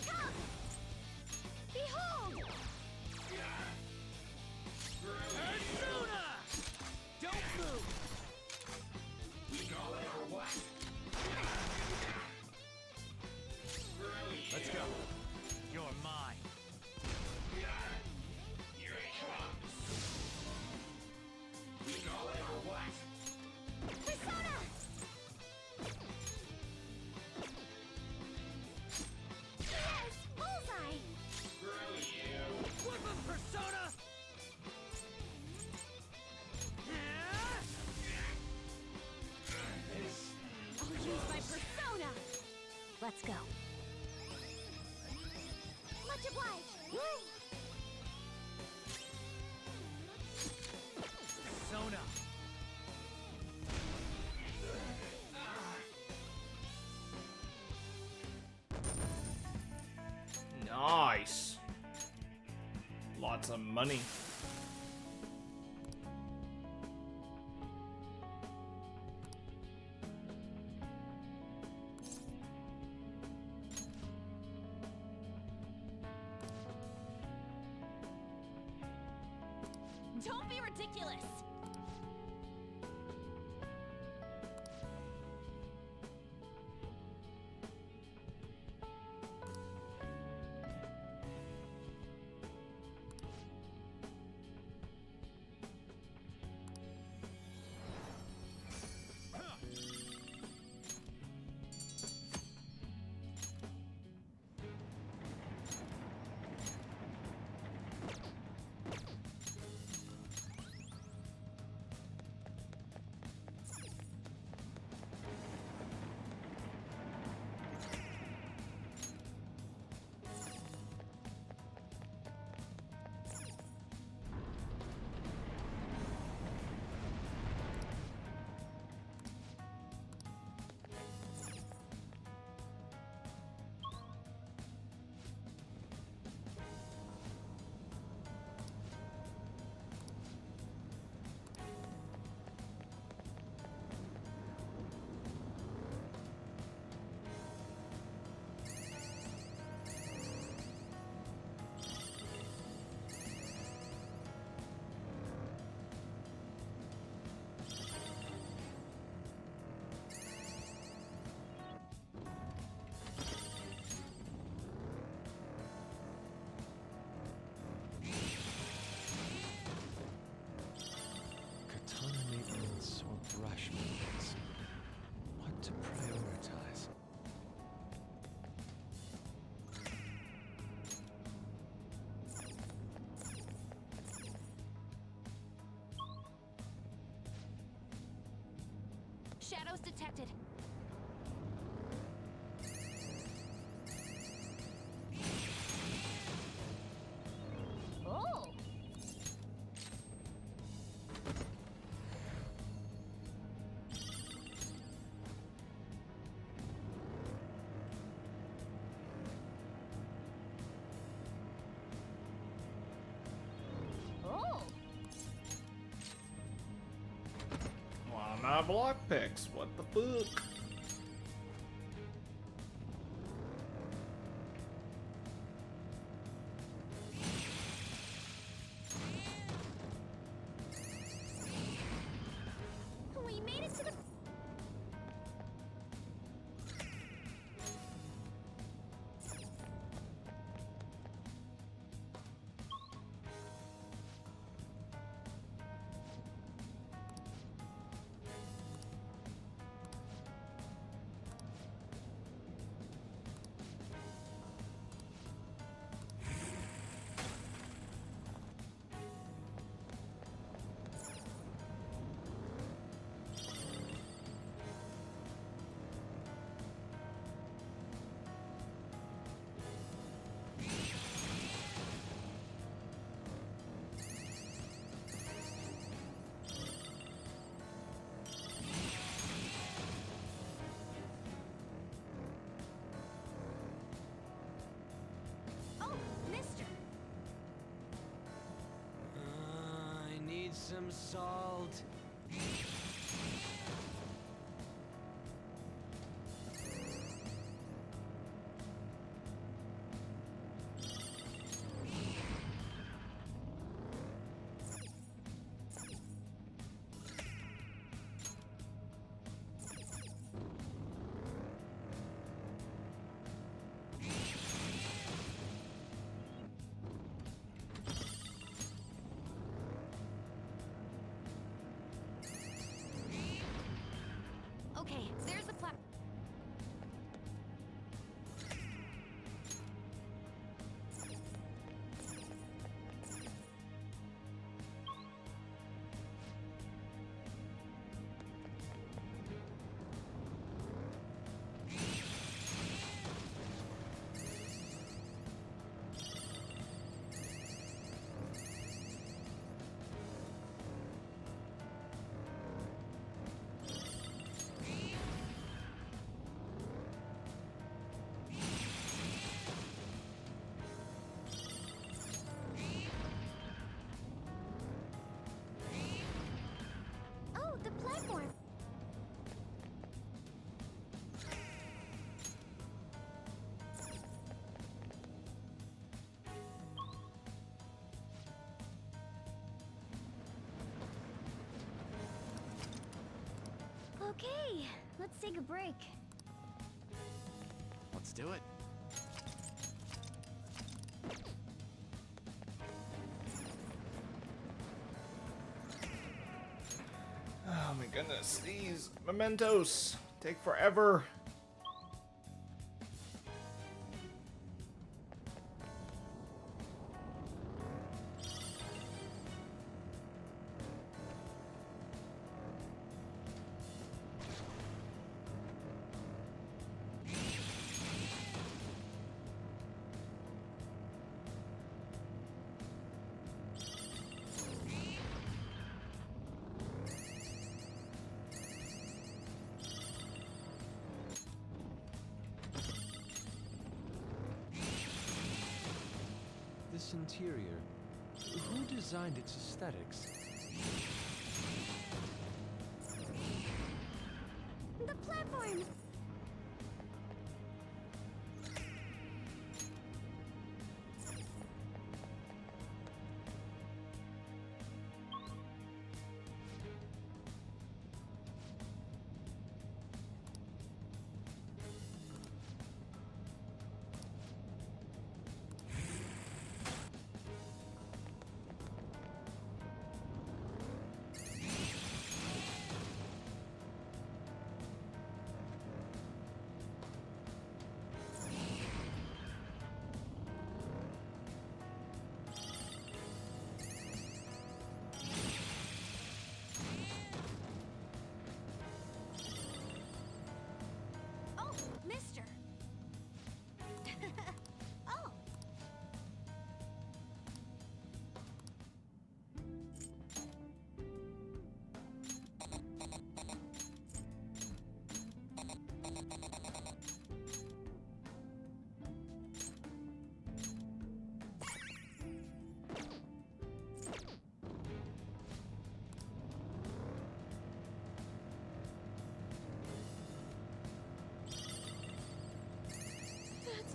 Come! Behold! Persona! Don't move! We call it or what? Let's go. You're mine. Here it comes. We call it or what? Persona! Yes! Bullseye! Screw you. What's up, Persona? I'll use my persona! Let's go. Much obliged! Persona. Nice. Lots of money. Don't be ridiculous! Shadows detected. Oh! Oh! Why not block picks? What the fuck? We made it to the... Oh, mister. I need some salt. Okay, there's the plat. Oh, the platform. Okay, let's take a break. Let's do it. Oh my goodness, these mementos take forever. This interior, who designed its aesthetics? The platform!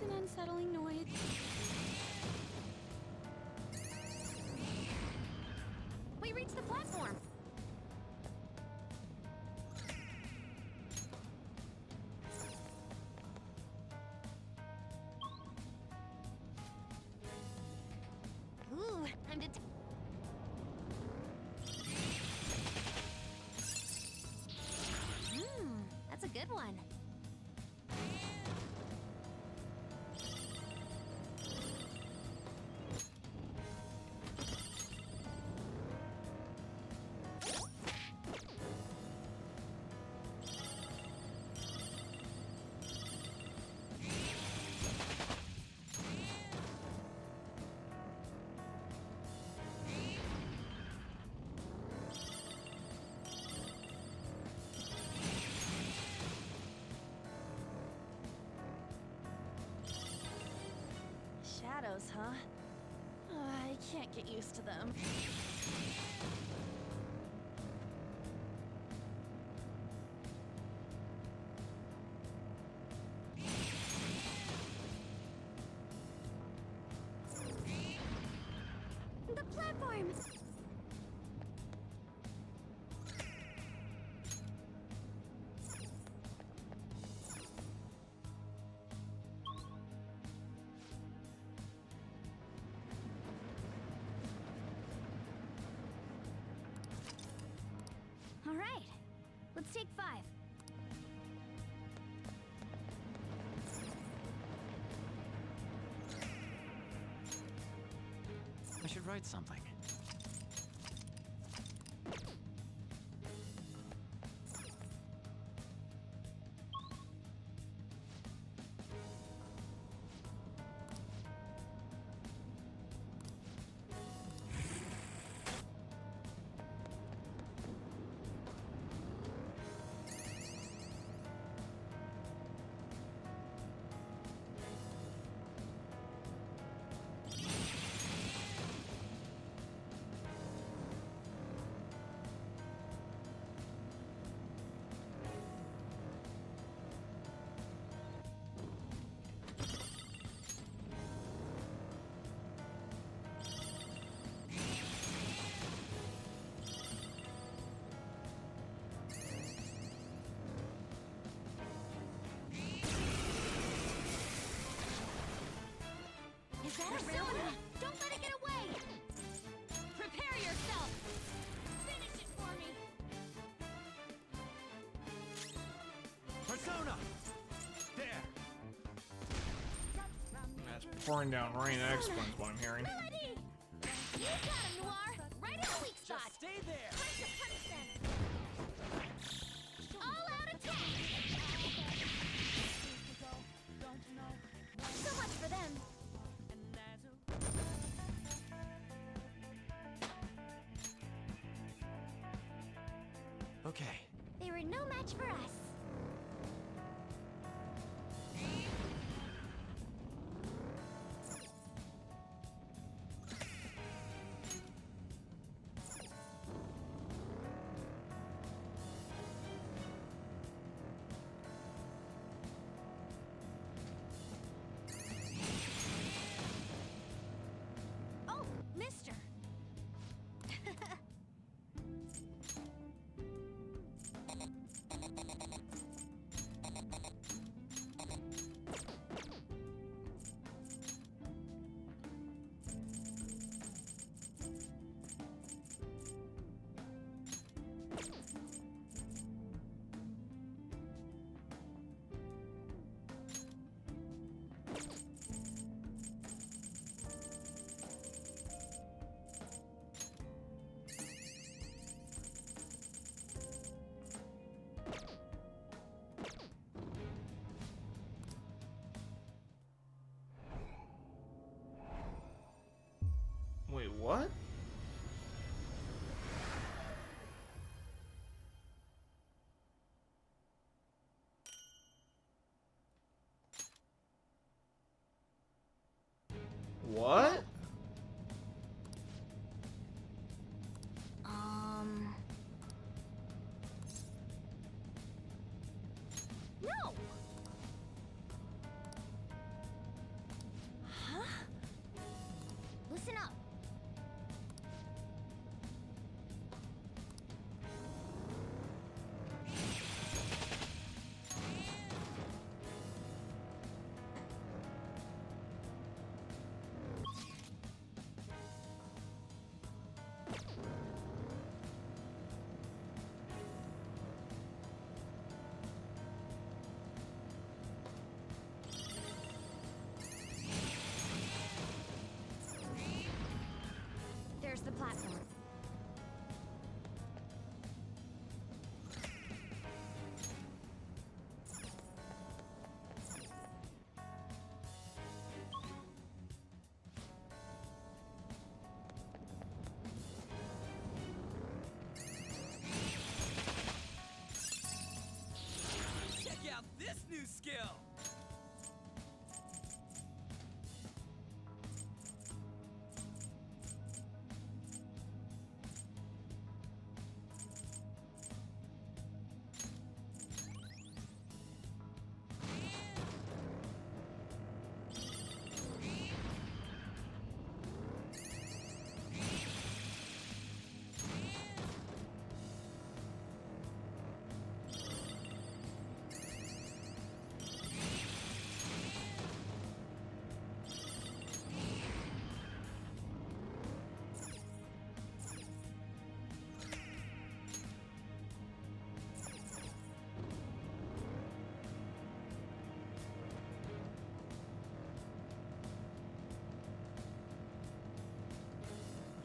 an unsettling noise. We reached the platform. Ooh, time to. That's a good one. Shadows, huh? I can't get used to them. The platform! All right, let's take 5. I should write something. Is that Persona? Don't let it get away! Prepare yourself! Finish it for me! Persona! There! That's pouring down rain. That explains what I'm hearing. Melody! You got him, Noir! Right in the weak spot! Just stay there! Time to punish them! All-out attack! So much for them. Okay. They were no match for us. Oh, mister! Wait, what? What? No!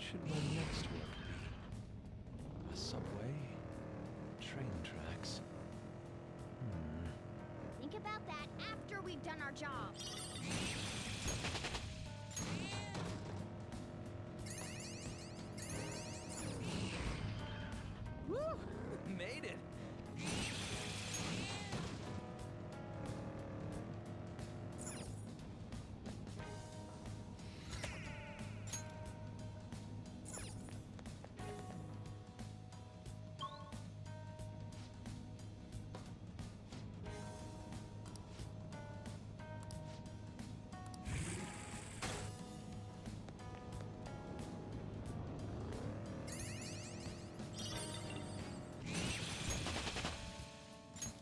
should my next work be? A subway? Train tracks? Think about that after we've done our job. Woo! Made it!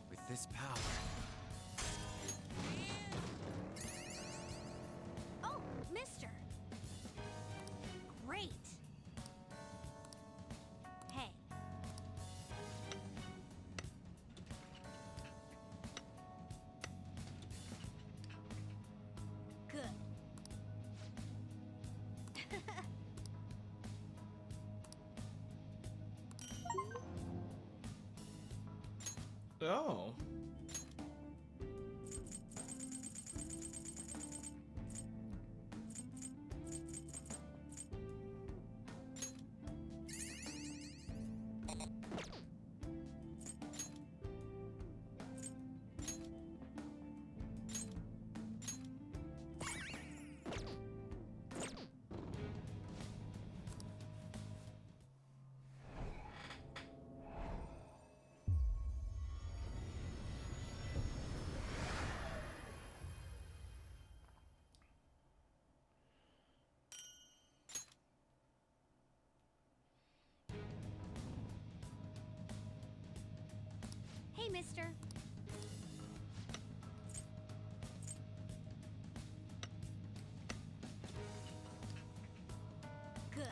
With this power, Oh, mister. Great. Hey. Good. Oh. Hey, mister. Good.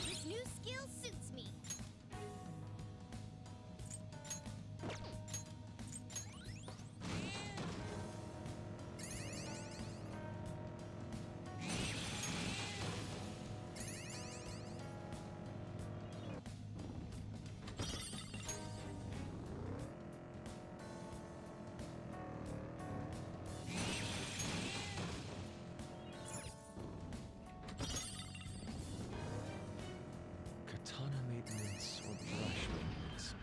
This new skill suits me. Katana maintenance or brush maintenance?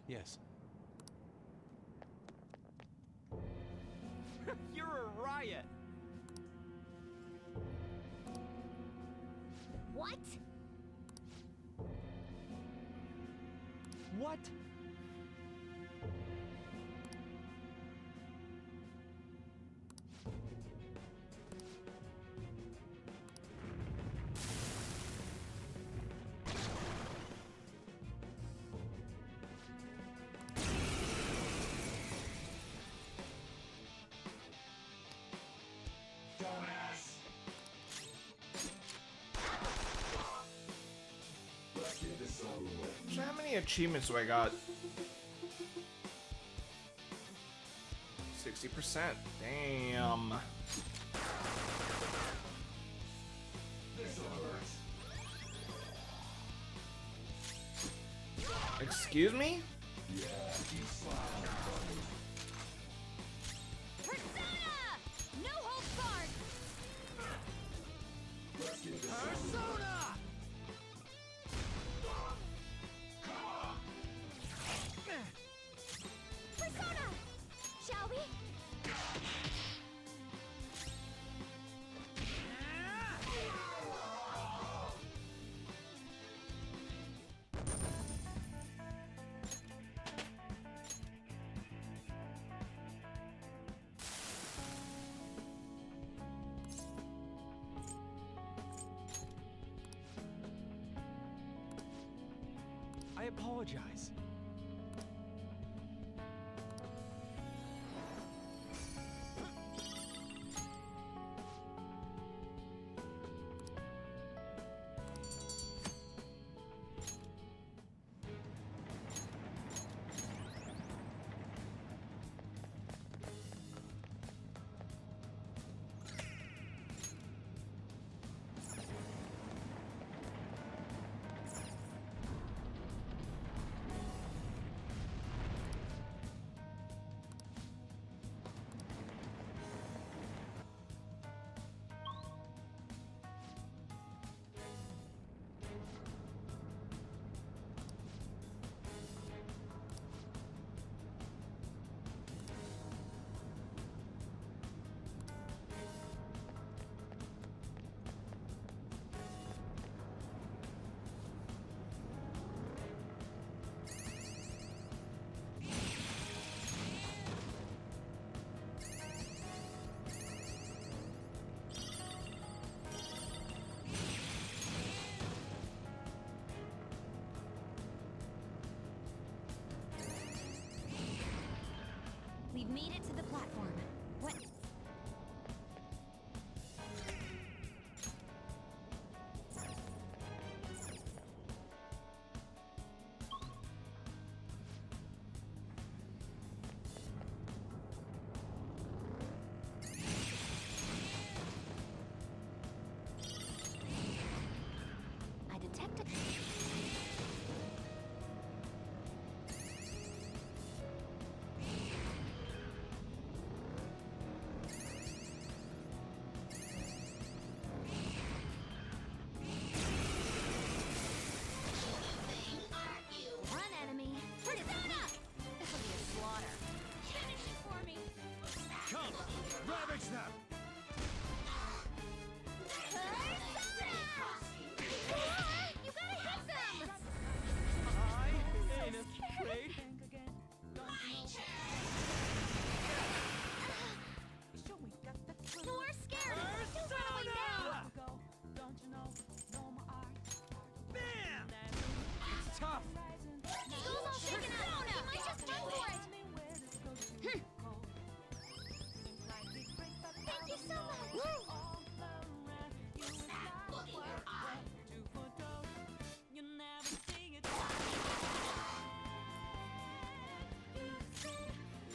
Yes. You're a riot! What? What? dumbass. Let's get this over with. So how many achievements do I got? 60%. Damn. This'll hurt. Excuse me? Yeah, keep smiling, buddy. Persona! No holds barred! Let's get this over I apologize. We've made it to the platform. What? I detected. Run, enemy! Persona! This'll be a slaughter. Finish it for me! Come, ravage them! You gotta hit them! I ain't afraid. We're scared! Don't run away now! Bam! It's tough. School's all shaken up! You might just run for it! Thank you so much! Look in your eye.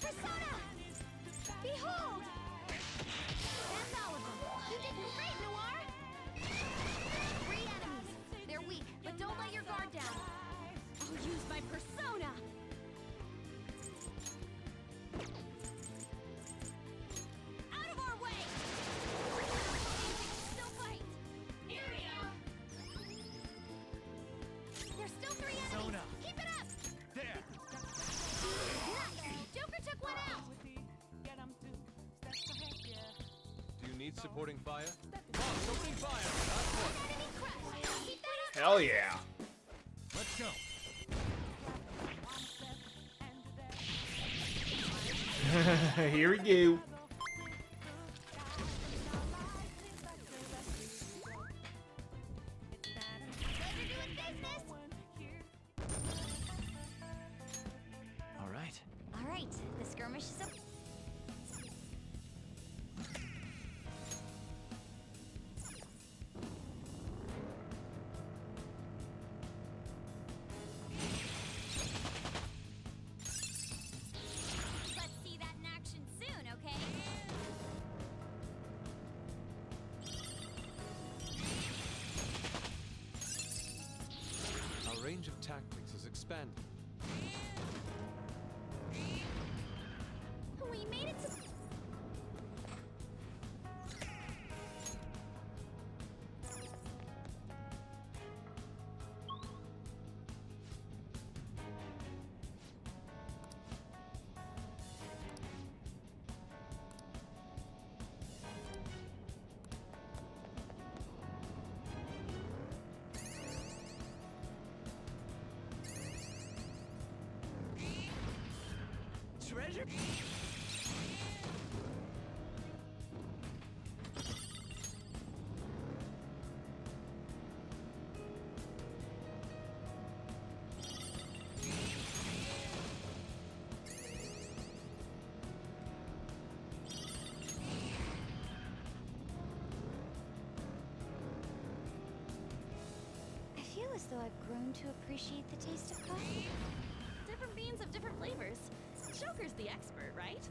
Persona! Behold! That's all of them. You did great, Noir! 3 enemies. They're weak, but don't let your guard down. I'll use my persona! Out of our way! Still fight! Here we go! There's still 3 enemies! Persona. Keep it up! There. Nice! Joker took one out! Do you need supporting fire? Boss, opening fire! Last one. Enemy crushed! Keep that up! Hell yeah. Let's go. Here we go. Pleasure doing business! All right. All right, the skirmish is up. Let's see that in action soon, okay? Our range of tactics is expanding. We made it to... Treasure? though I've grown to appreciate the taste of coffee. Different beans have different flavors. Joker's the expert, right?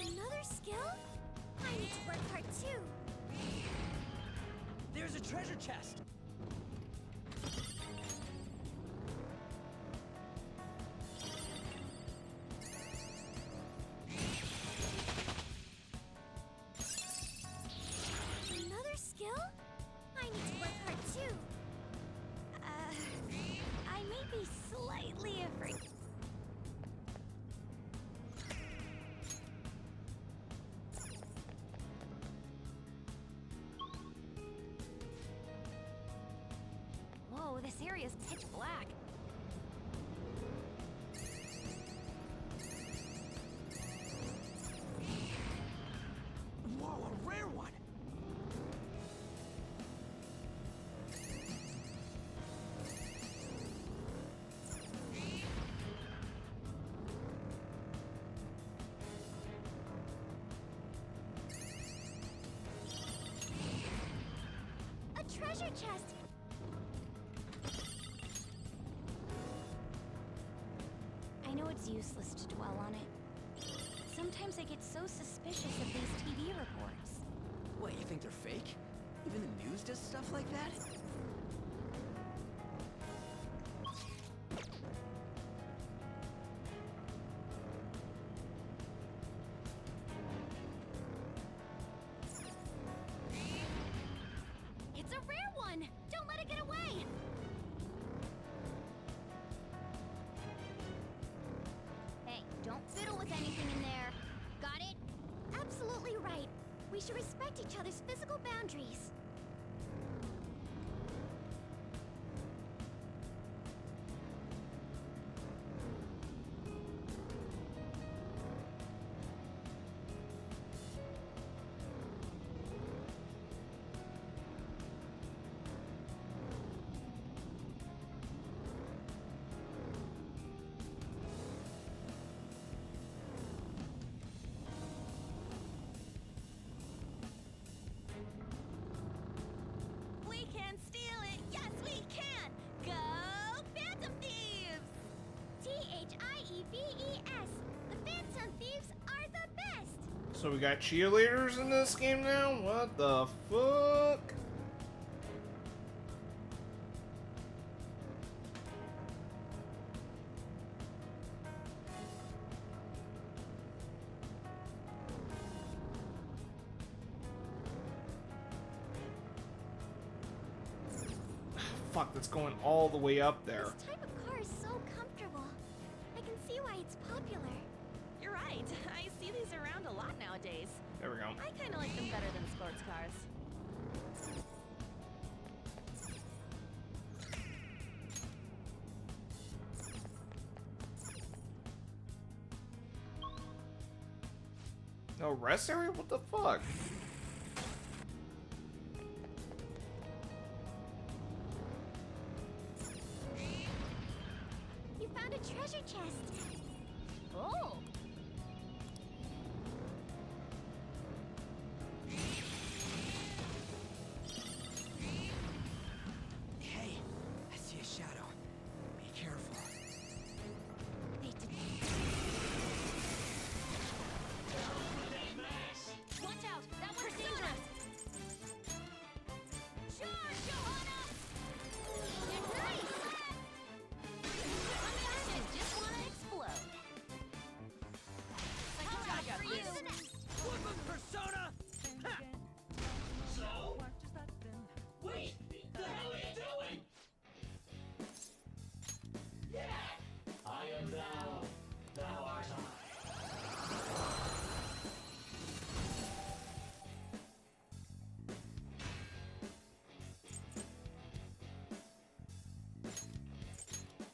Another skill? I need to work hard too. There's a treasure chest! Another skill? I need to work hard too. I may be slightly afraid. Whoa, this area's pitch black. Whoa, a rare one! A treasure chest! I know it's useless to dwell on it. Sometimes I get so suspicious of these TV reports. What, you think they're fake? Even the news does stuff like that? It's a rare one! Don't let it get away! Hey, don't fiddle with anything in there. Got it? Absolutely right. We should respect each other's physical boundaries. We can steal it! Yes, we can! Go Phantom Thieves! Thieves! The Phantom Thieves are the best! So we got cheerleaders in this game now? What the fuck? Fuck, that's going all the way up there. This type of car is so comfortable. I can see why it's popular. You're right. I see these around a lot nowadays. There we go. I kind of like them better than sports cars. No rest area? What the fuck? You found a treasure chest. Oh! Hey, I see a shadow. Be careful. They did. Watch out! That one's dangerous! Charge, Johanna! You're nice! I just wanna explode. I got you! Woodland persona! Ha! So? Wait! The hell are you doing? Yeah! I am thou. Thou art I.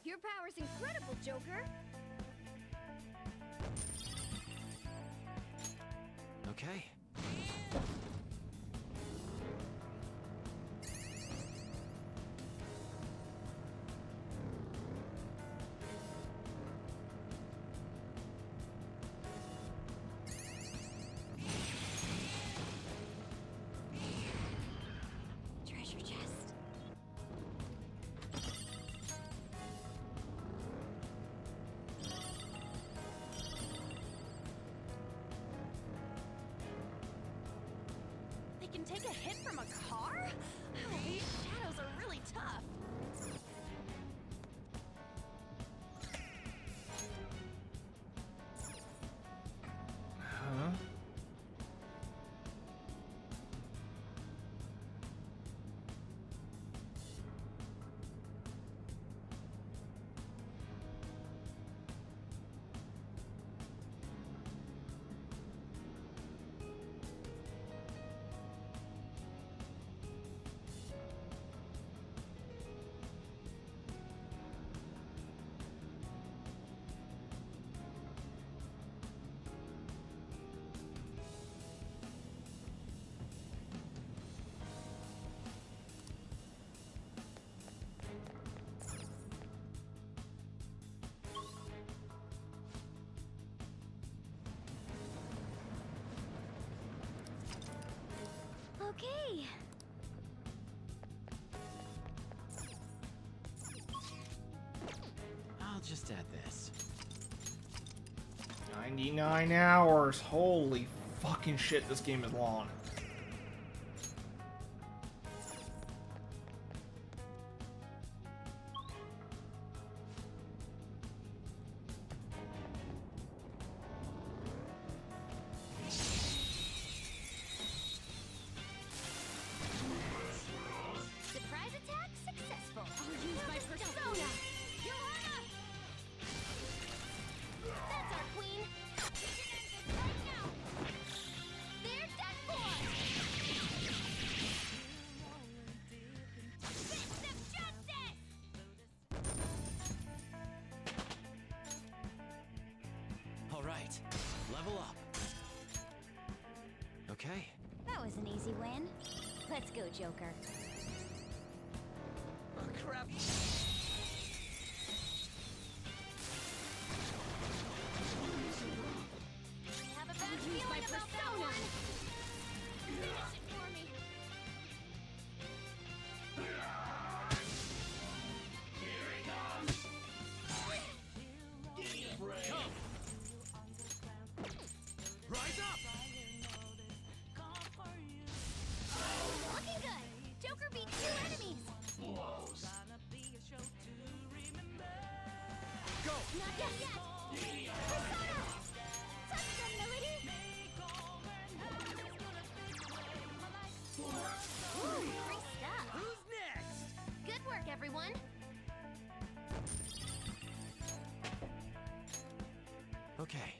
Your power's incredible, Joker. Okay. Treasure chest. They can take a hit from a car? Oh, these shadows are really tough. Huh? Okay. I'll just add this. 99 hours. Holy fucking shit, this game is long. Surprise attack successful. I'll use my persona. Johanna! That's our queen. Right now. They're done for. Fist of justice. All right, level up. Okay. That was an easy win. Let's go, Joker. Oh, crap. I have a bad feeling about that one. Finish it for me. Come! Rise up! Looking good. Joker beat 2 enemies. Go! Not just yet. Persona! Touch them, Melody. Ooh, free stuff. Who's next? Good work, everyone. Okay.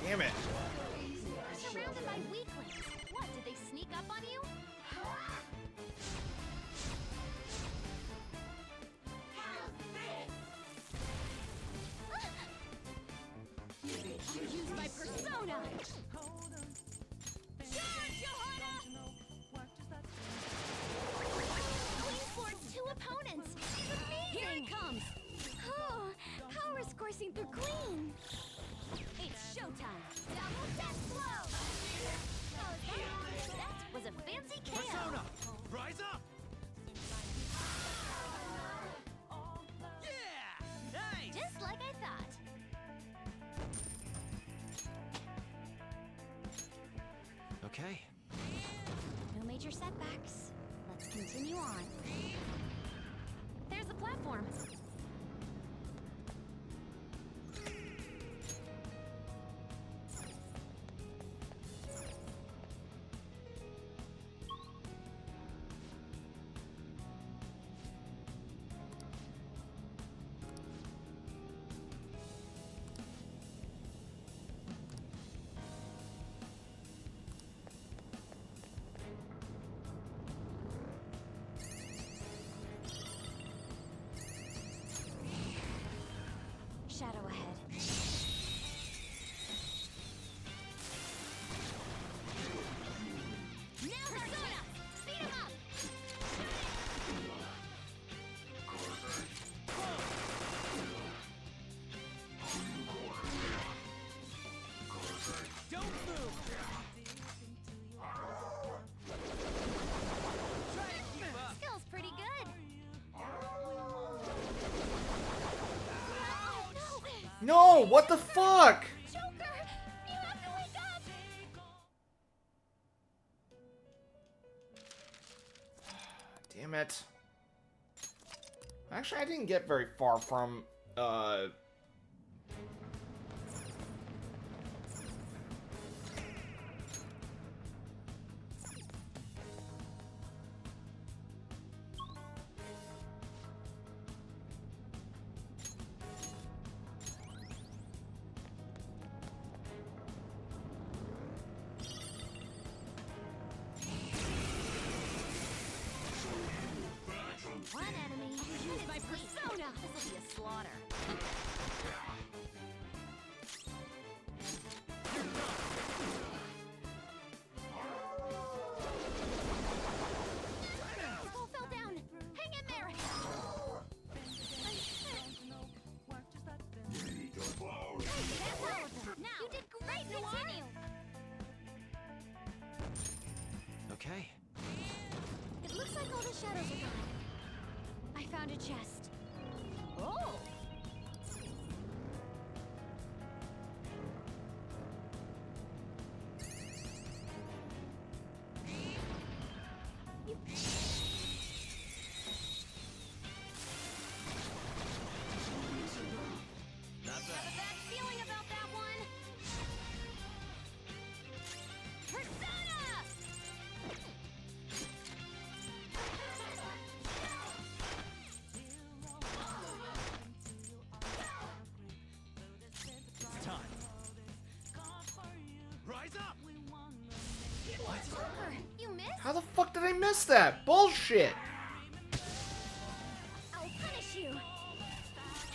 Damn it. Surrounded by weaklings. What, did they sneak up on you? I'll use my persona! Charge, Johanna! Queen boards 2 opponents! She's amazing! Here it comes! Oh, power's coursing through Queen! It's showtime! Double death blow! Oh, that was a fancy KO! Persona! Rise up! Yeah! Nice! Just like I thought. Okay. No major setbacks. Let's continue on. There's the platform. No, what the fuck? Joker, you have to wake up. Damn it. Actually, I didn't get very far from, One enemy. Use my persona. This will be a slaughter. Skull fell down. Hang in there. Now, You did great. Continue. Okay. It looks like all the shadows are gone. I found a chest. Oh! Not Have a bad. bad feeling about that one. Persona! It's time. Rise up! Joker, you missed? how the fuck did I miss that? Bullshit! I'll punish you.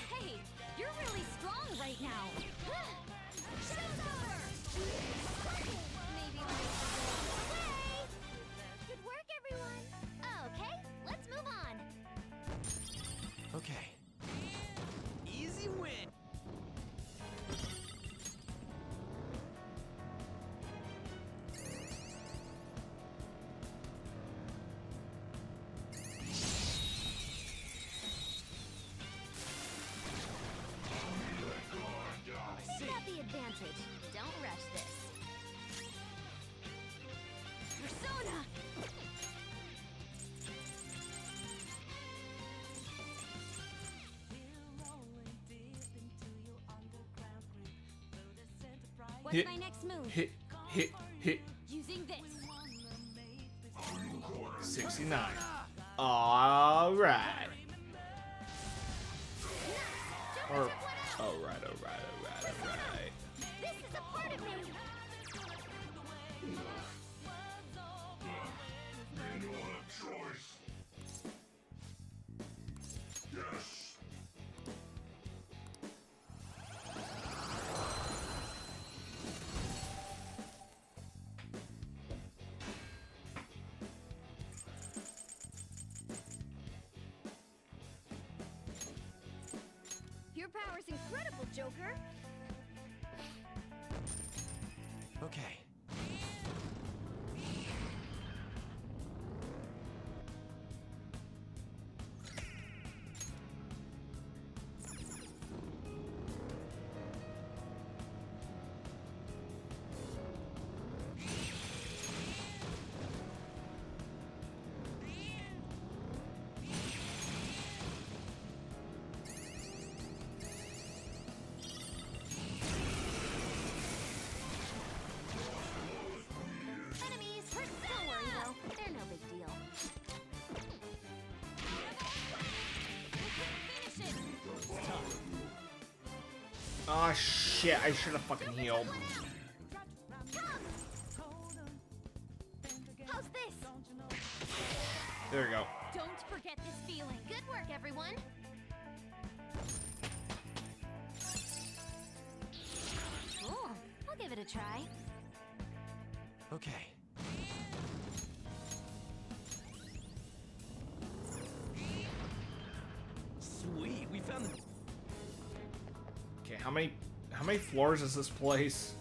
Hey, you're really strong right now. Maybe away. Good work, everyone. Okay, let's move on. Okay. Easy win. Take out the advantage. Don't rush this. Persona! What's Hit, my next move? hit, hit. Using this. 69. Alright. Alright, alright, alright. This is a part of me. Your power's incredible, Joker. Okay. Enemies, don't worry though. They're no big deal. Finish it. Oh shit, I should have fucking healed. How's this? There we go. Don't forget this feeling. Good work, everyone. Cool. I'll give it a try. Okay. Sweet, we found the... Okay, how many floors is this place?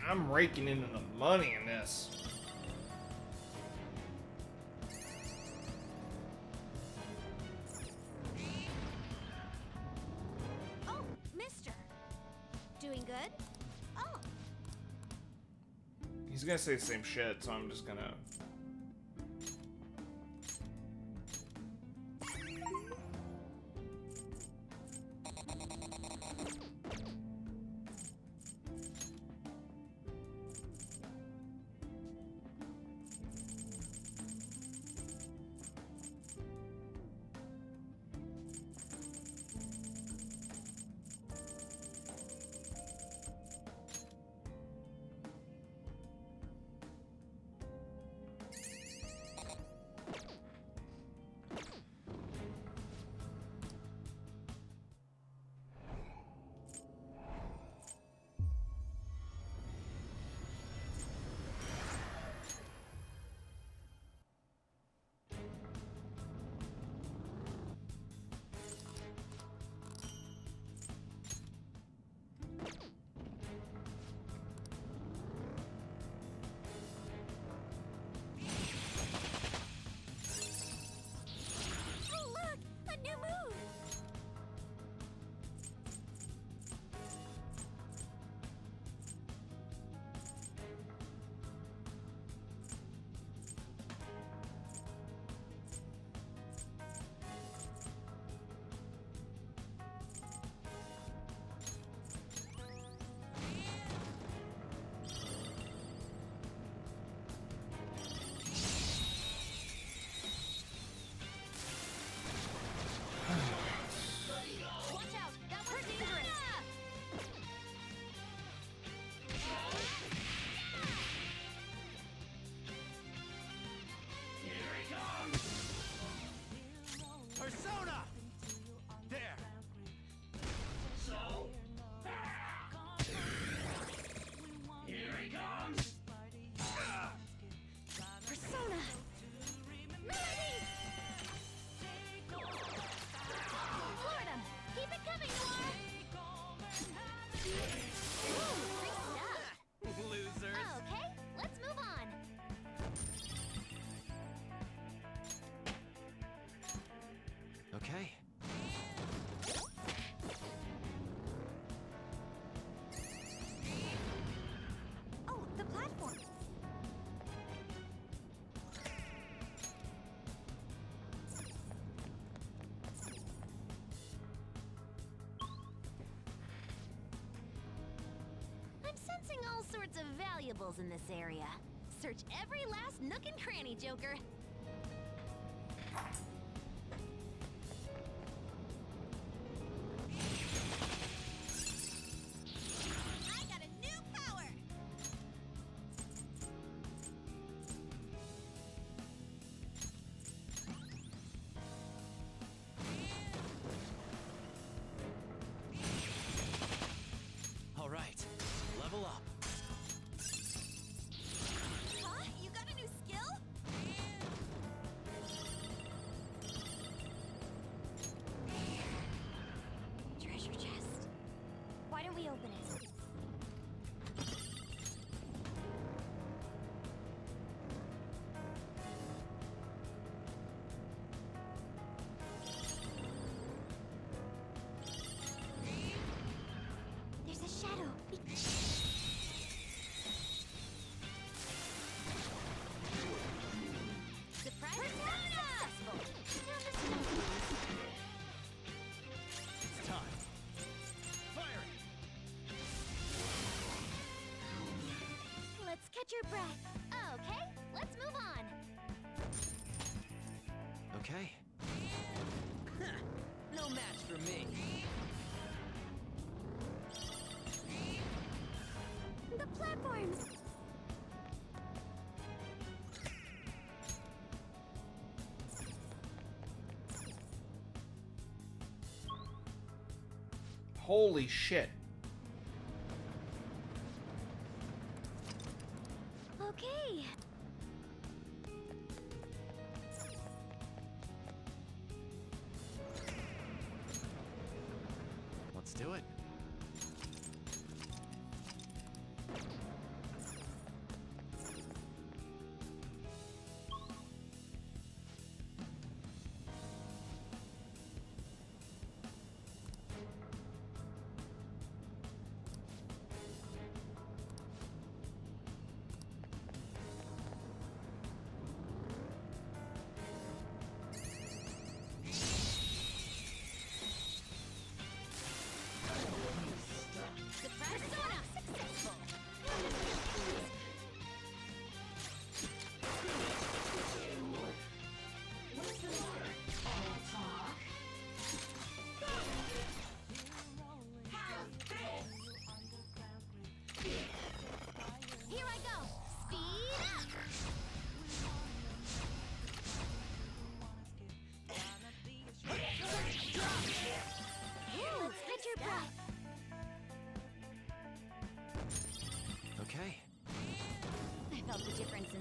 I'm raking in the money in this. Oh, mister. Doing good? Oh. He's gonna say the same shit, so I'm just gonna... Oh, look! A new move! Watch out! That was dangerous! Persona! There! So? Here he comes! Persona! Melody! Lord him! Keep it coming, Noir! Ooh, great stuff! Losers! Okay, let's move on. Okay. Oh, the platform. I'm sensing all sorts of valuables in this area. Search every last nook and cranny, Joker. I got a new power! All right. Level up. Huh? You got a new skill? Treasure chest. Why don't we open it? There's a shadow. Surprise successful. Now this one. It's time. Fire it! Let's catch your breath. Okay, let's move on. Okay. No match for me. The platforms. Holy shit. Okay. Let's do it.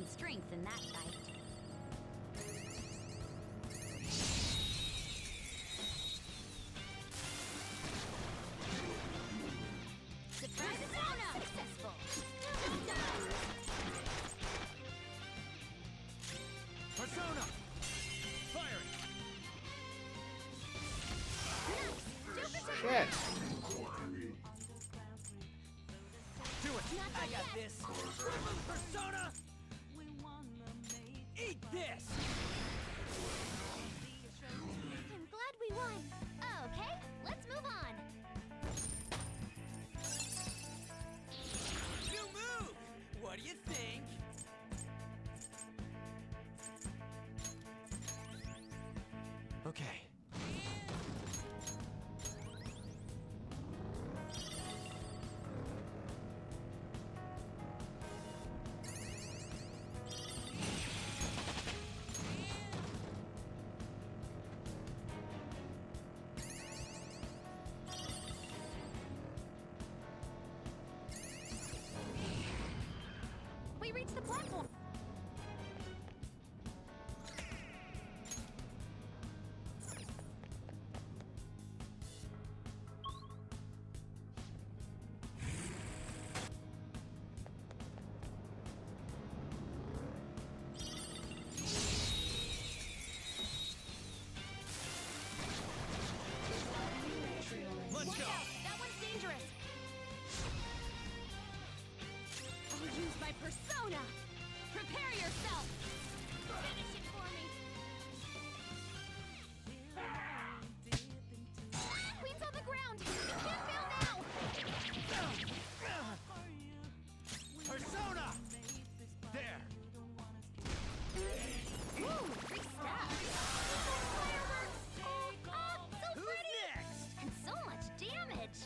some strength in that fight. Surprise Persona! Successful! Persona! Firing! Shit! Do it! I got this! Persona! Eat this! I'm glad we won. Okay, let's move on. New move! What do you think? Okay. We reached the platform. Let's go! That one's dangerous. I'll use my persona. Prepare yourself. Finish it for me. Queen's on the ground. You can't fail now. Persona! There! Woo! Free stuff. Fireworks. So Who's pretty. next? And so much damage.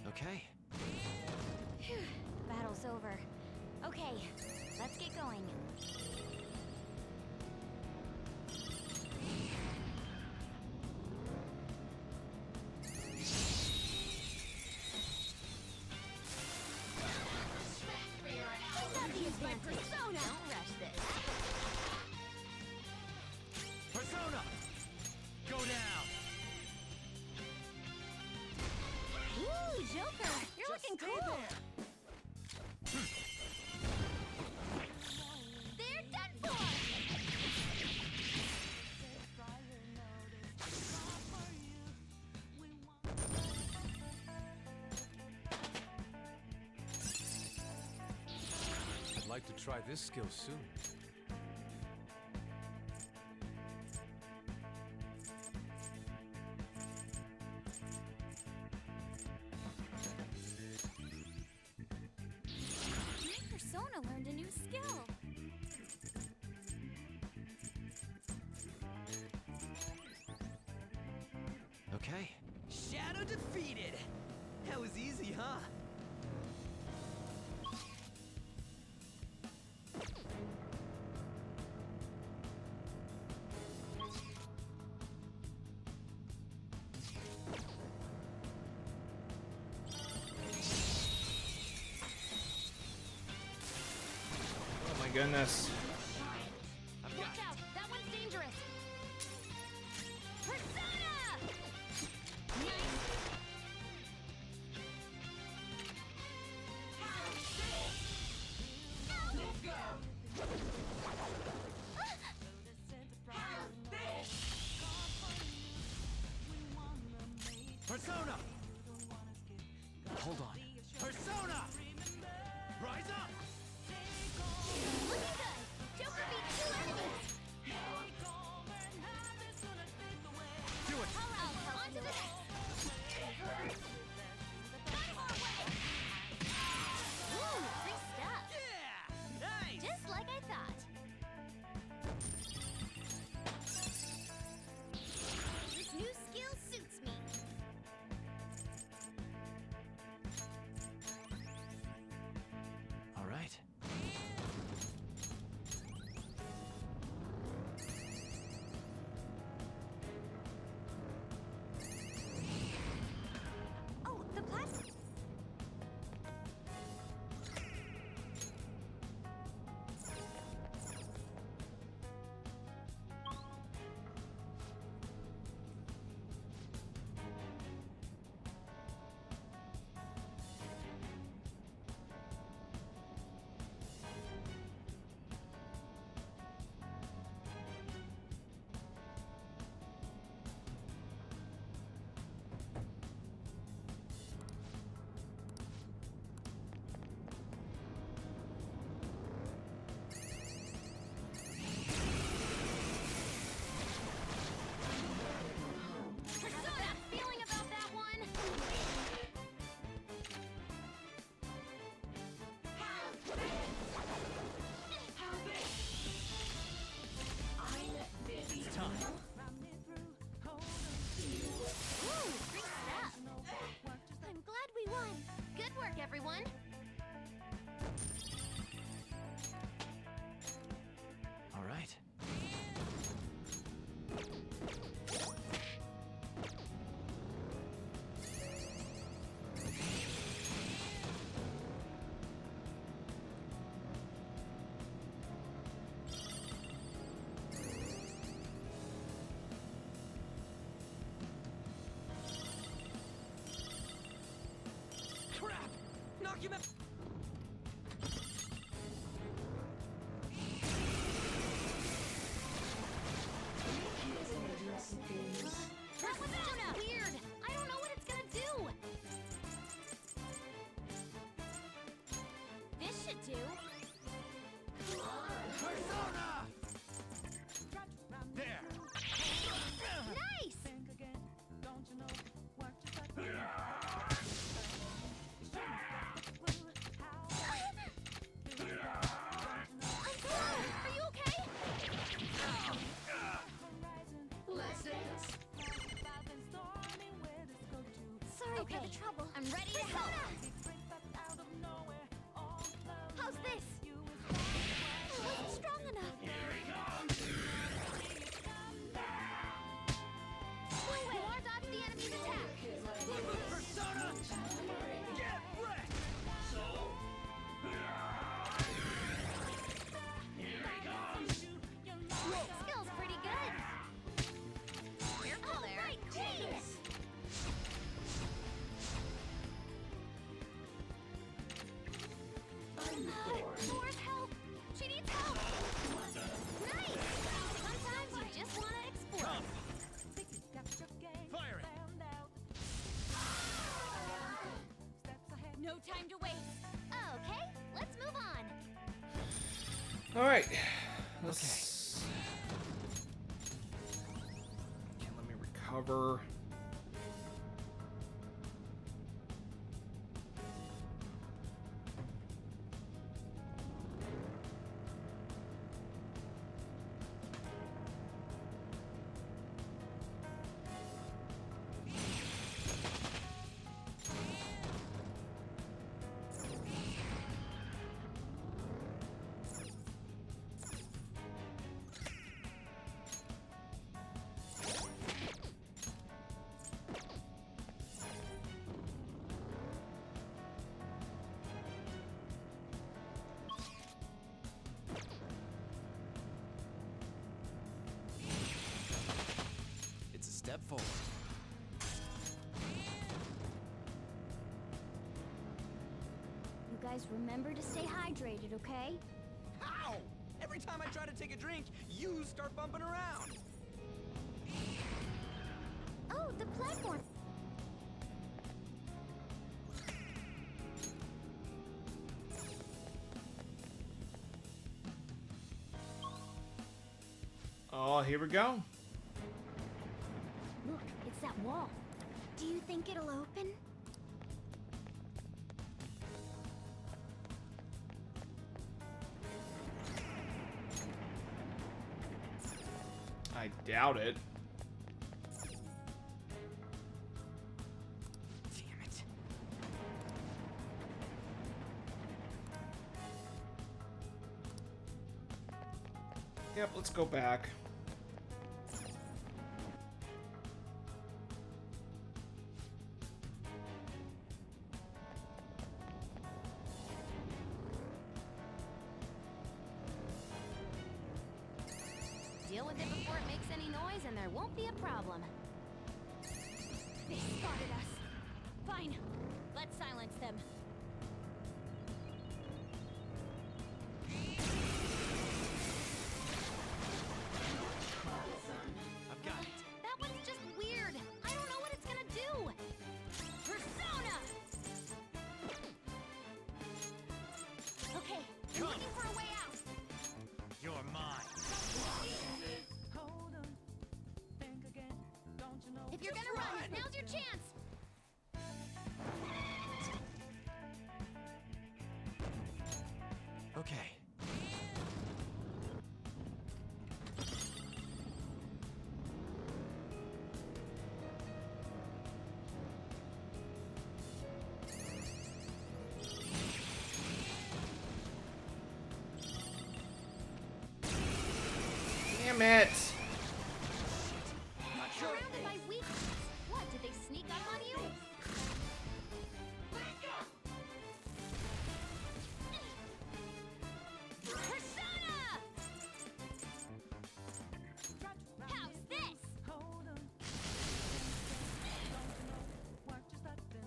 Okay. Phew, battle's over. Okay, let's get going. I'll use my persona. Don't rush this. Persona! Go down! Ooh, Joker, you're looking Stay cool. there! They're done for. I'd like to try this skill soon. My persona learned a new skill. Okay. Shadow defeated! That was easy, huh? Oh my goodness. Watch out. That one's dangerous. Persona. Persona! Hold on. Persona! Rise up! Looking good. Joker beat 2 enemies. Do it! All right, on to the next. One more way. Ooh, free stuff. Yeah! Nice! Just like I thought. This new skill suits me. document. That was just weird. I don't know what it's gonna do. This should do. Persona! There! Nice! Are you okay? Let's dance. Sorry Okay, for the trouble. I'm ready to help. How's this? I wasn't strong enough. More dodge the enemy's attack. Persona! Get wrecked! Skill's pretty good. Careful Oh, there. right, jeez. Thor's help. She needs help. Nice. Sometimes you just want to explore. Fire it! No time to waste. Okay, let's move on. All right. Let's. Okay, let me recover. It's a step forward. You guys remember to stay hydrated, okay? How? Every time I try to take a drink, you start bumping around. Oh, the platform. Oh, here we go. Look, it's that wall. Do you think it'll open? I doubt it. Damn it. Yep, let's go back. Deal with it before it makes any noise and there won't be a problem. They spotted us. Fine. Let's silence them. I've got it. That one's just weird. I don't know what it's gonna do. Persona! Okay, I'm looking for a way out. You're mine. If you're gonna run, now's your chance. Okay. Damn it! Surrounded by weakness. What, did they sneak up on you? Persona! How's this?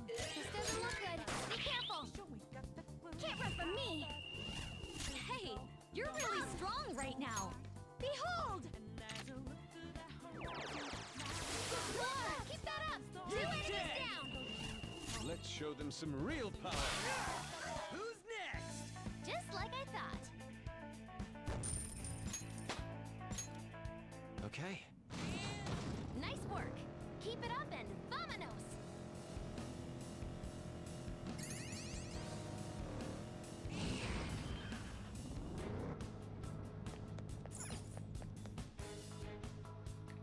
This doesn't look good. Be careful. show them some real power. Who's next? Just like I thought. Okay. Nice work. Keep it up and vamonos.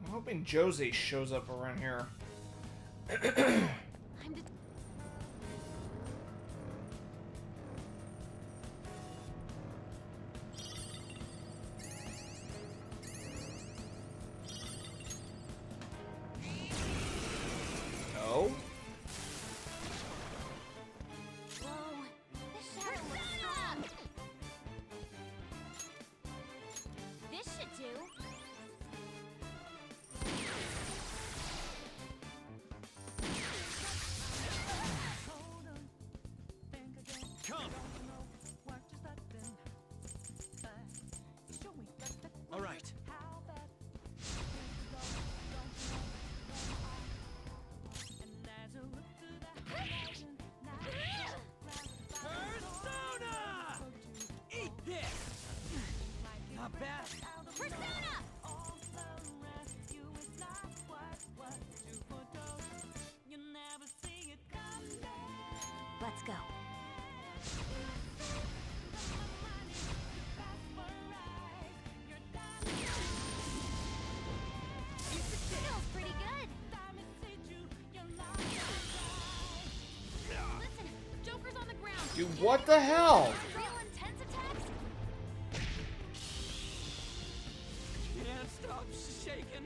I'm hoping Jose shows up around here. No? Whoa, this shadow looks strong. This should do. Come! All right. Persona! Eat this! Not bad. Persona! Let's go. Feels pretty good. Listen, Joker's on the ground. Dude, what the hell? Real intense attacks? Can't stop shaking.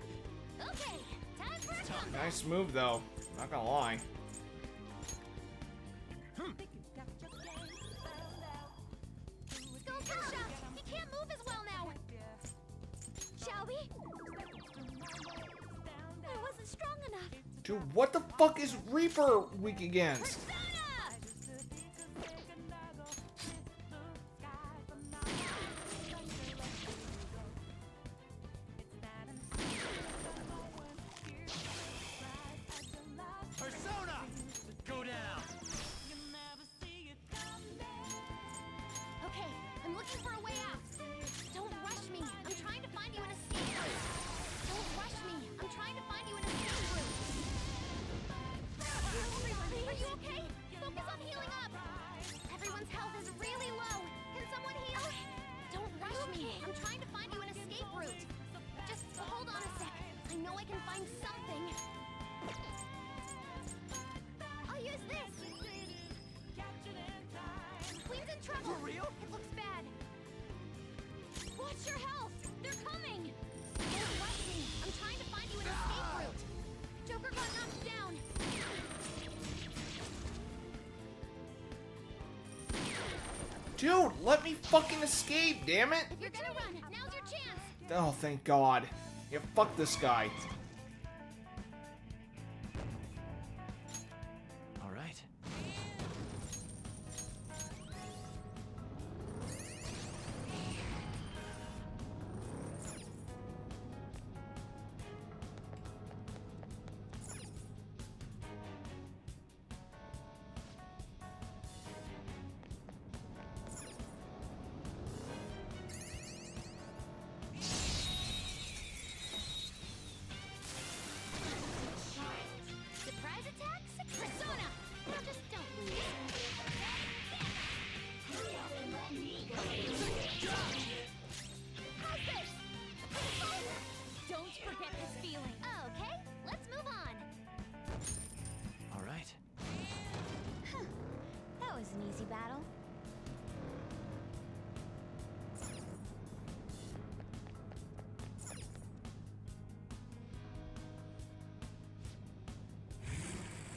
Okay, time for a comeback. Nice move, though. Not gonna lie. Skull shot. He can't move as well now. Shall we? I wasn't strong enough. Dude, what the fuck is Reaper weak against? Persona! Go down! Okay, I'm looking for a way out. Don't rush me. I'm trying to find you an escape route. Don't rush me. I'm trying to find you an escape route. Are you okay? Focus on healing up. Everyone's health is really low. Can someone heal? Don't rush me. I'm trying to find you an escape route. Just hold on a sec. I know I can find something. I'll use this. Queen's in trouble. For real? It looks bad. Watch your health. They're coming. Don't rush me. I'm trying to find you an escape route. Joker got knocked down. Dude, let me fucking escape, damn it! If you're gonna run, now's your chance. Oh, thank God. Yeah, fuck this guy. All right. Surprise attacks? Persona! Now just don't lose. How's this? Don't forget this feeling. Okay, let's move on. All right. That was an easy battle.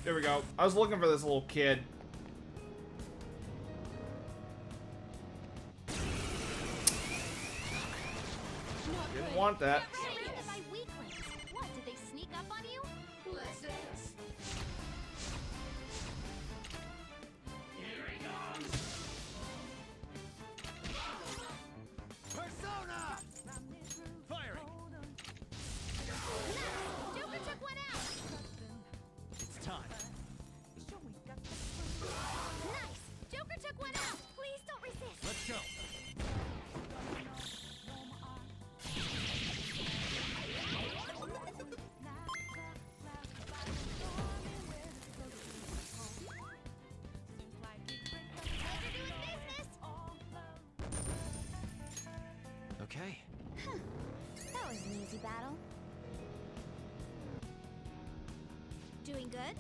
There we go. I was looking for this little kid. Didn't want that. Surrounded by weaklings. What, did they sneak up on you? Let's dance. Persona! Firing! Joker took one out. It's time. doing good?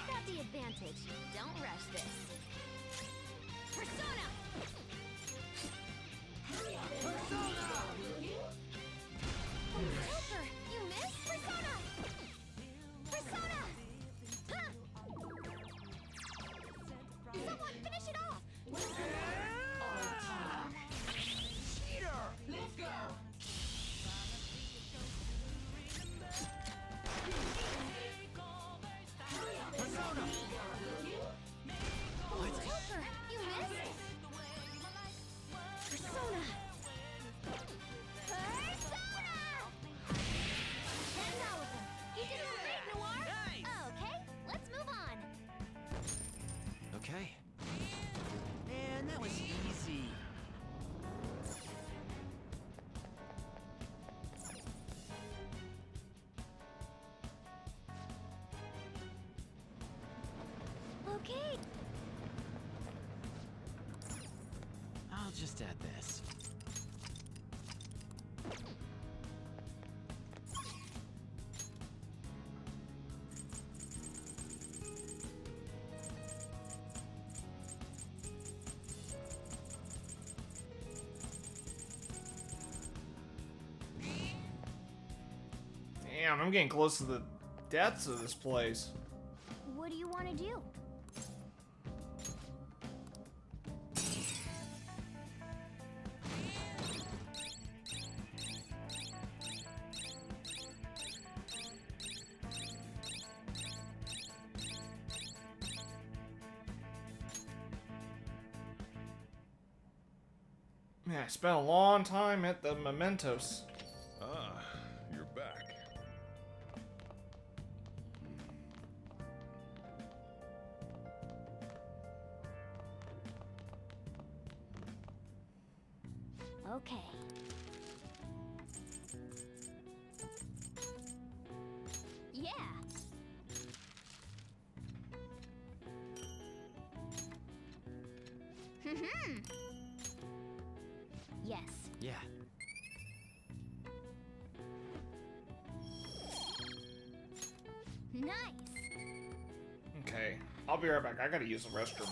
Got the advantage. Don't rush this. Persona! Super! You missed? Persona! Persona! Huh! Someone finish it off! Cheater! Let's go! Persona! Super! You missed? Persona! Persona! That's all of them. You did great, Noir! Okay, let's move on. Okay. Man, that was easy. Okay. I'll just add this. Damn, I'm getting close to the depths of this place. What do you want to do? Man, I spent a long time at the Mementos. Ah, you're back. Okay. Yeah. Yes. Yeah. Nice. Okay, I'll be right back. I gotta use the restroom.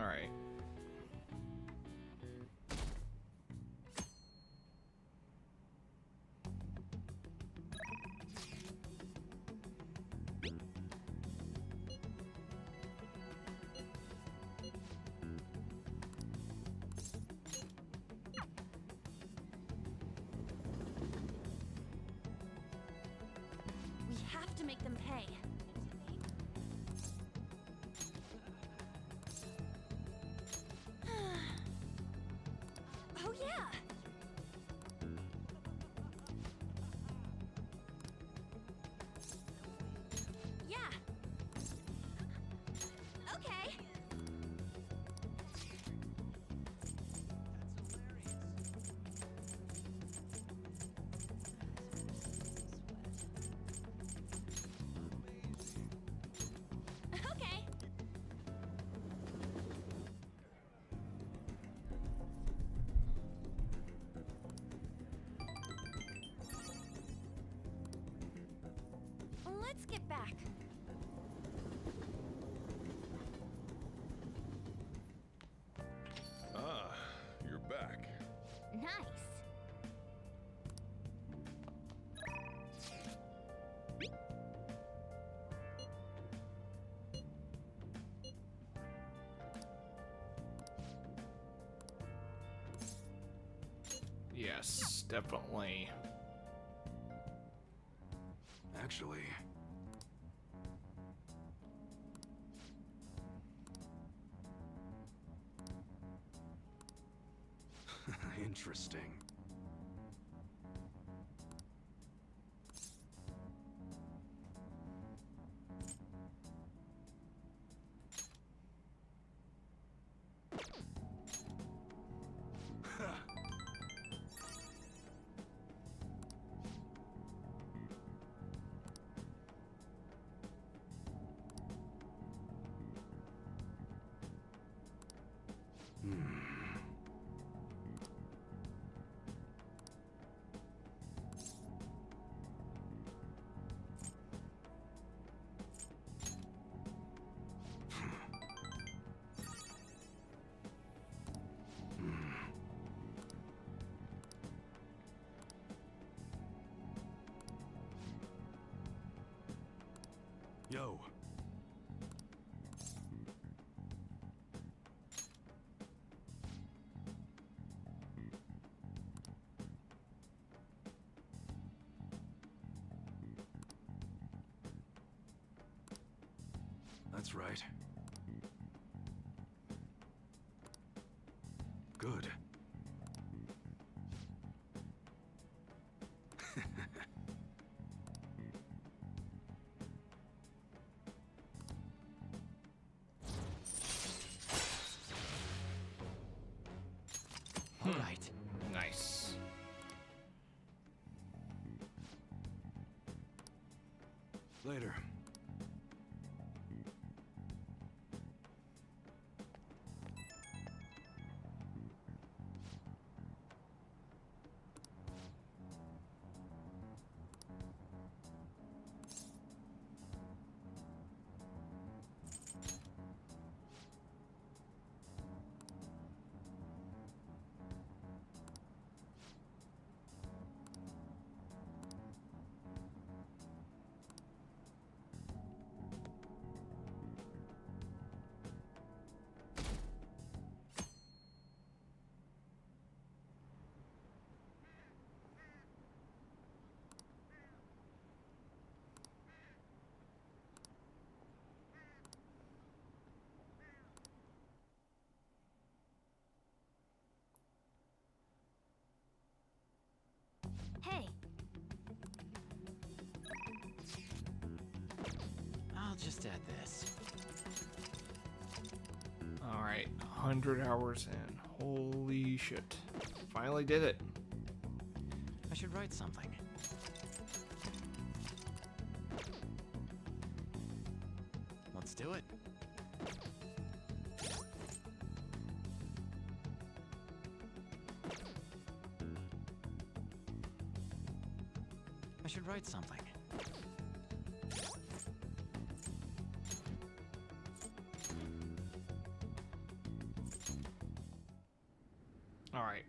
Alright. We have to make them pay. Oh yeah! Yeah! Okay! Okay! Let's get back. Ah, you're back. Nice. Yes, definitely. Actually, interesting. Yo. That's right. Good. All right. Nice. Later. Hey, I'll just add this. Alright, 100 hours in. Holy shit. Finally did it. I should write something. Let's do it. I should write something. Alright.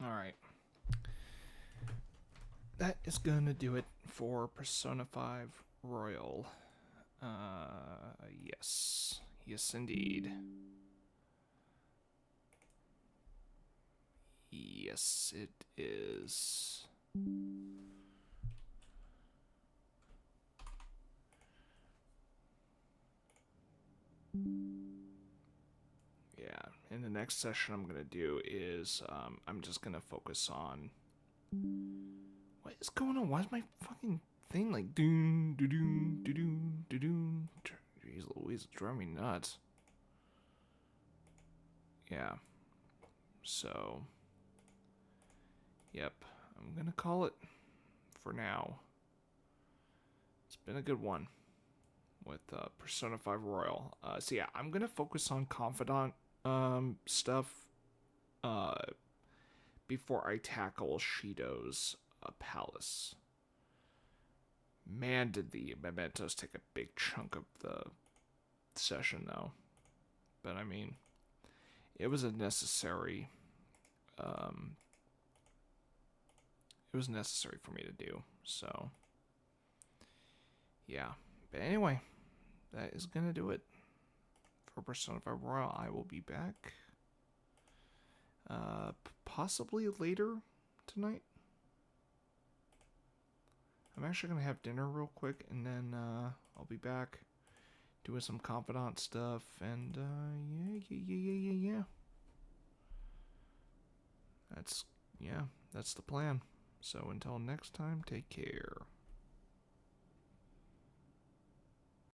Alright. That is gonna do it for Persona 5 Royal. Yes. Yes, indeed. Yes, it is. Yeah, in the next session I'm gonna do is, I'm just gonna focus on... What is going on? Why is my fucking thing like doon, doo-doon, doo-doon, doo-doon? Jeez Louise, it's driving me nuts. Yeah. So... Yep, I'm gonna call it for now. It's been a good one with Persona 5 Royal. So yeah, I'm gonna focus on Confidant stuff before I tackle Shido's palace. Man, did the mementos take a big chunk of the session though. But I mean, it was a necessary it was necessary for me to do. So yeah. But anyway, that is gonna do it for Persona 5 Royal. I will be back possibly later tonight. I'm actually gonna have dinner real quick, and then I'll be back doing some Confidant stuff, and yeah. That's the plan. So until next time, take care.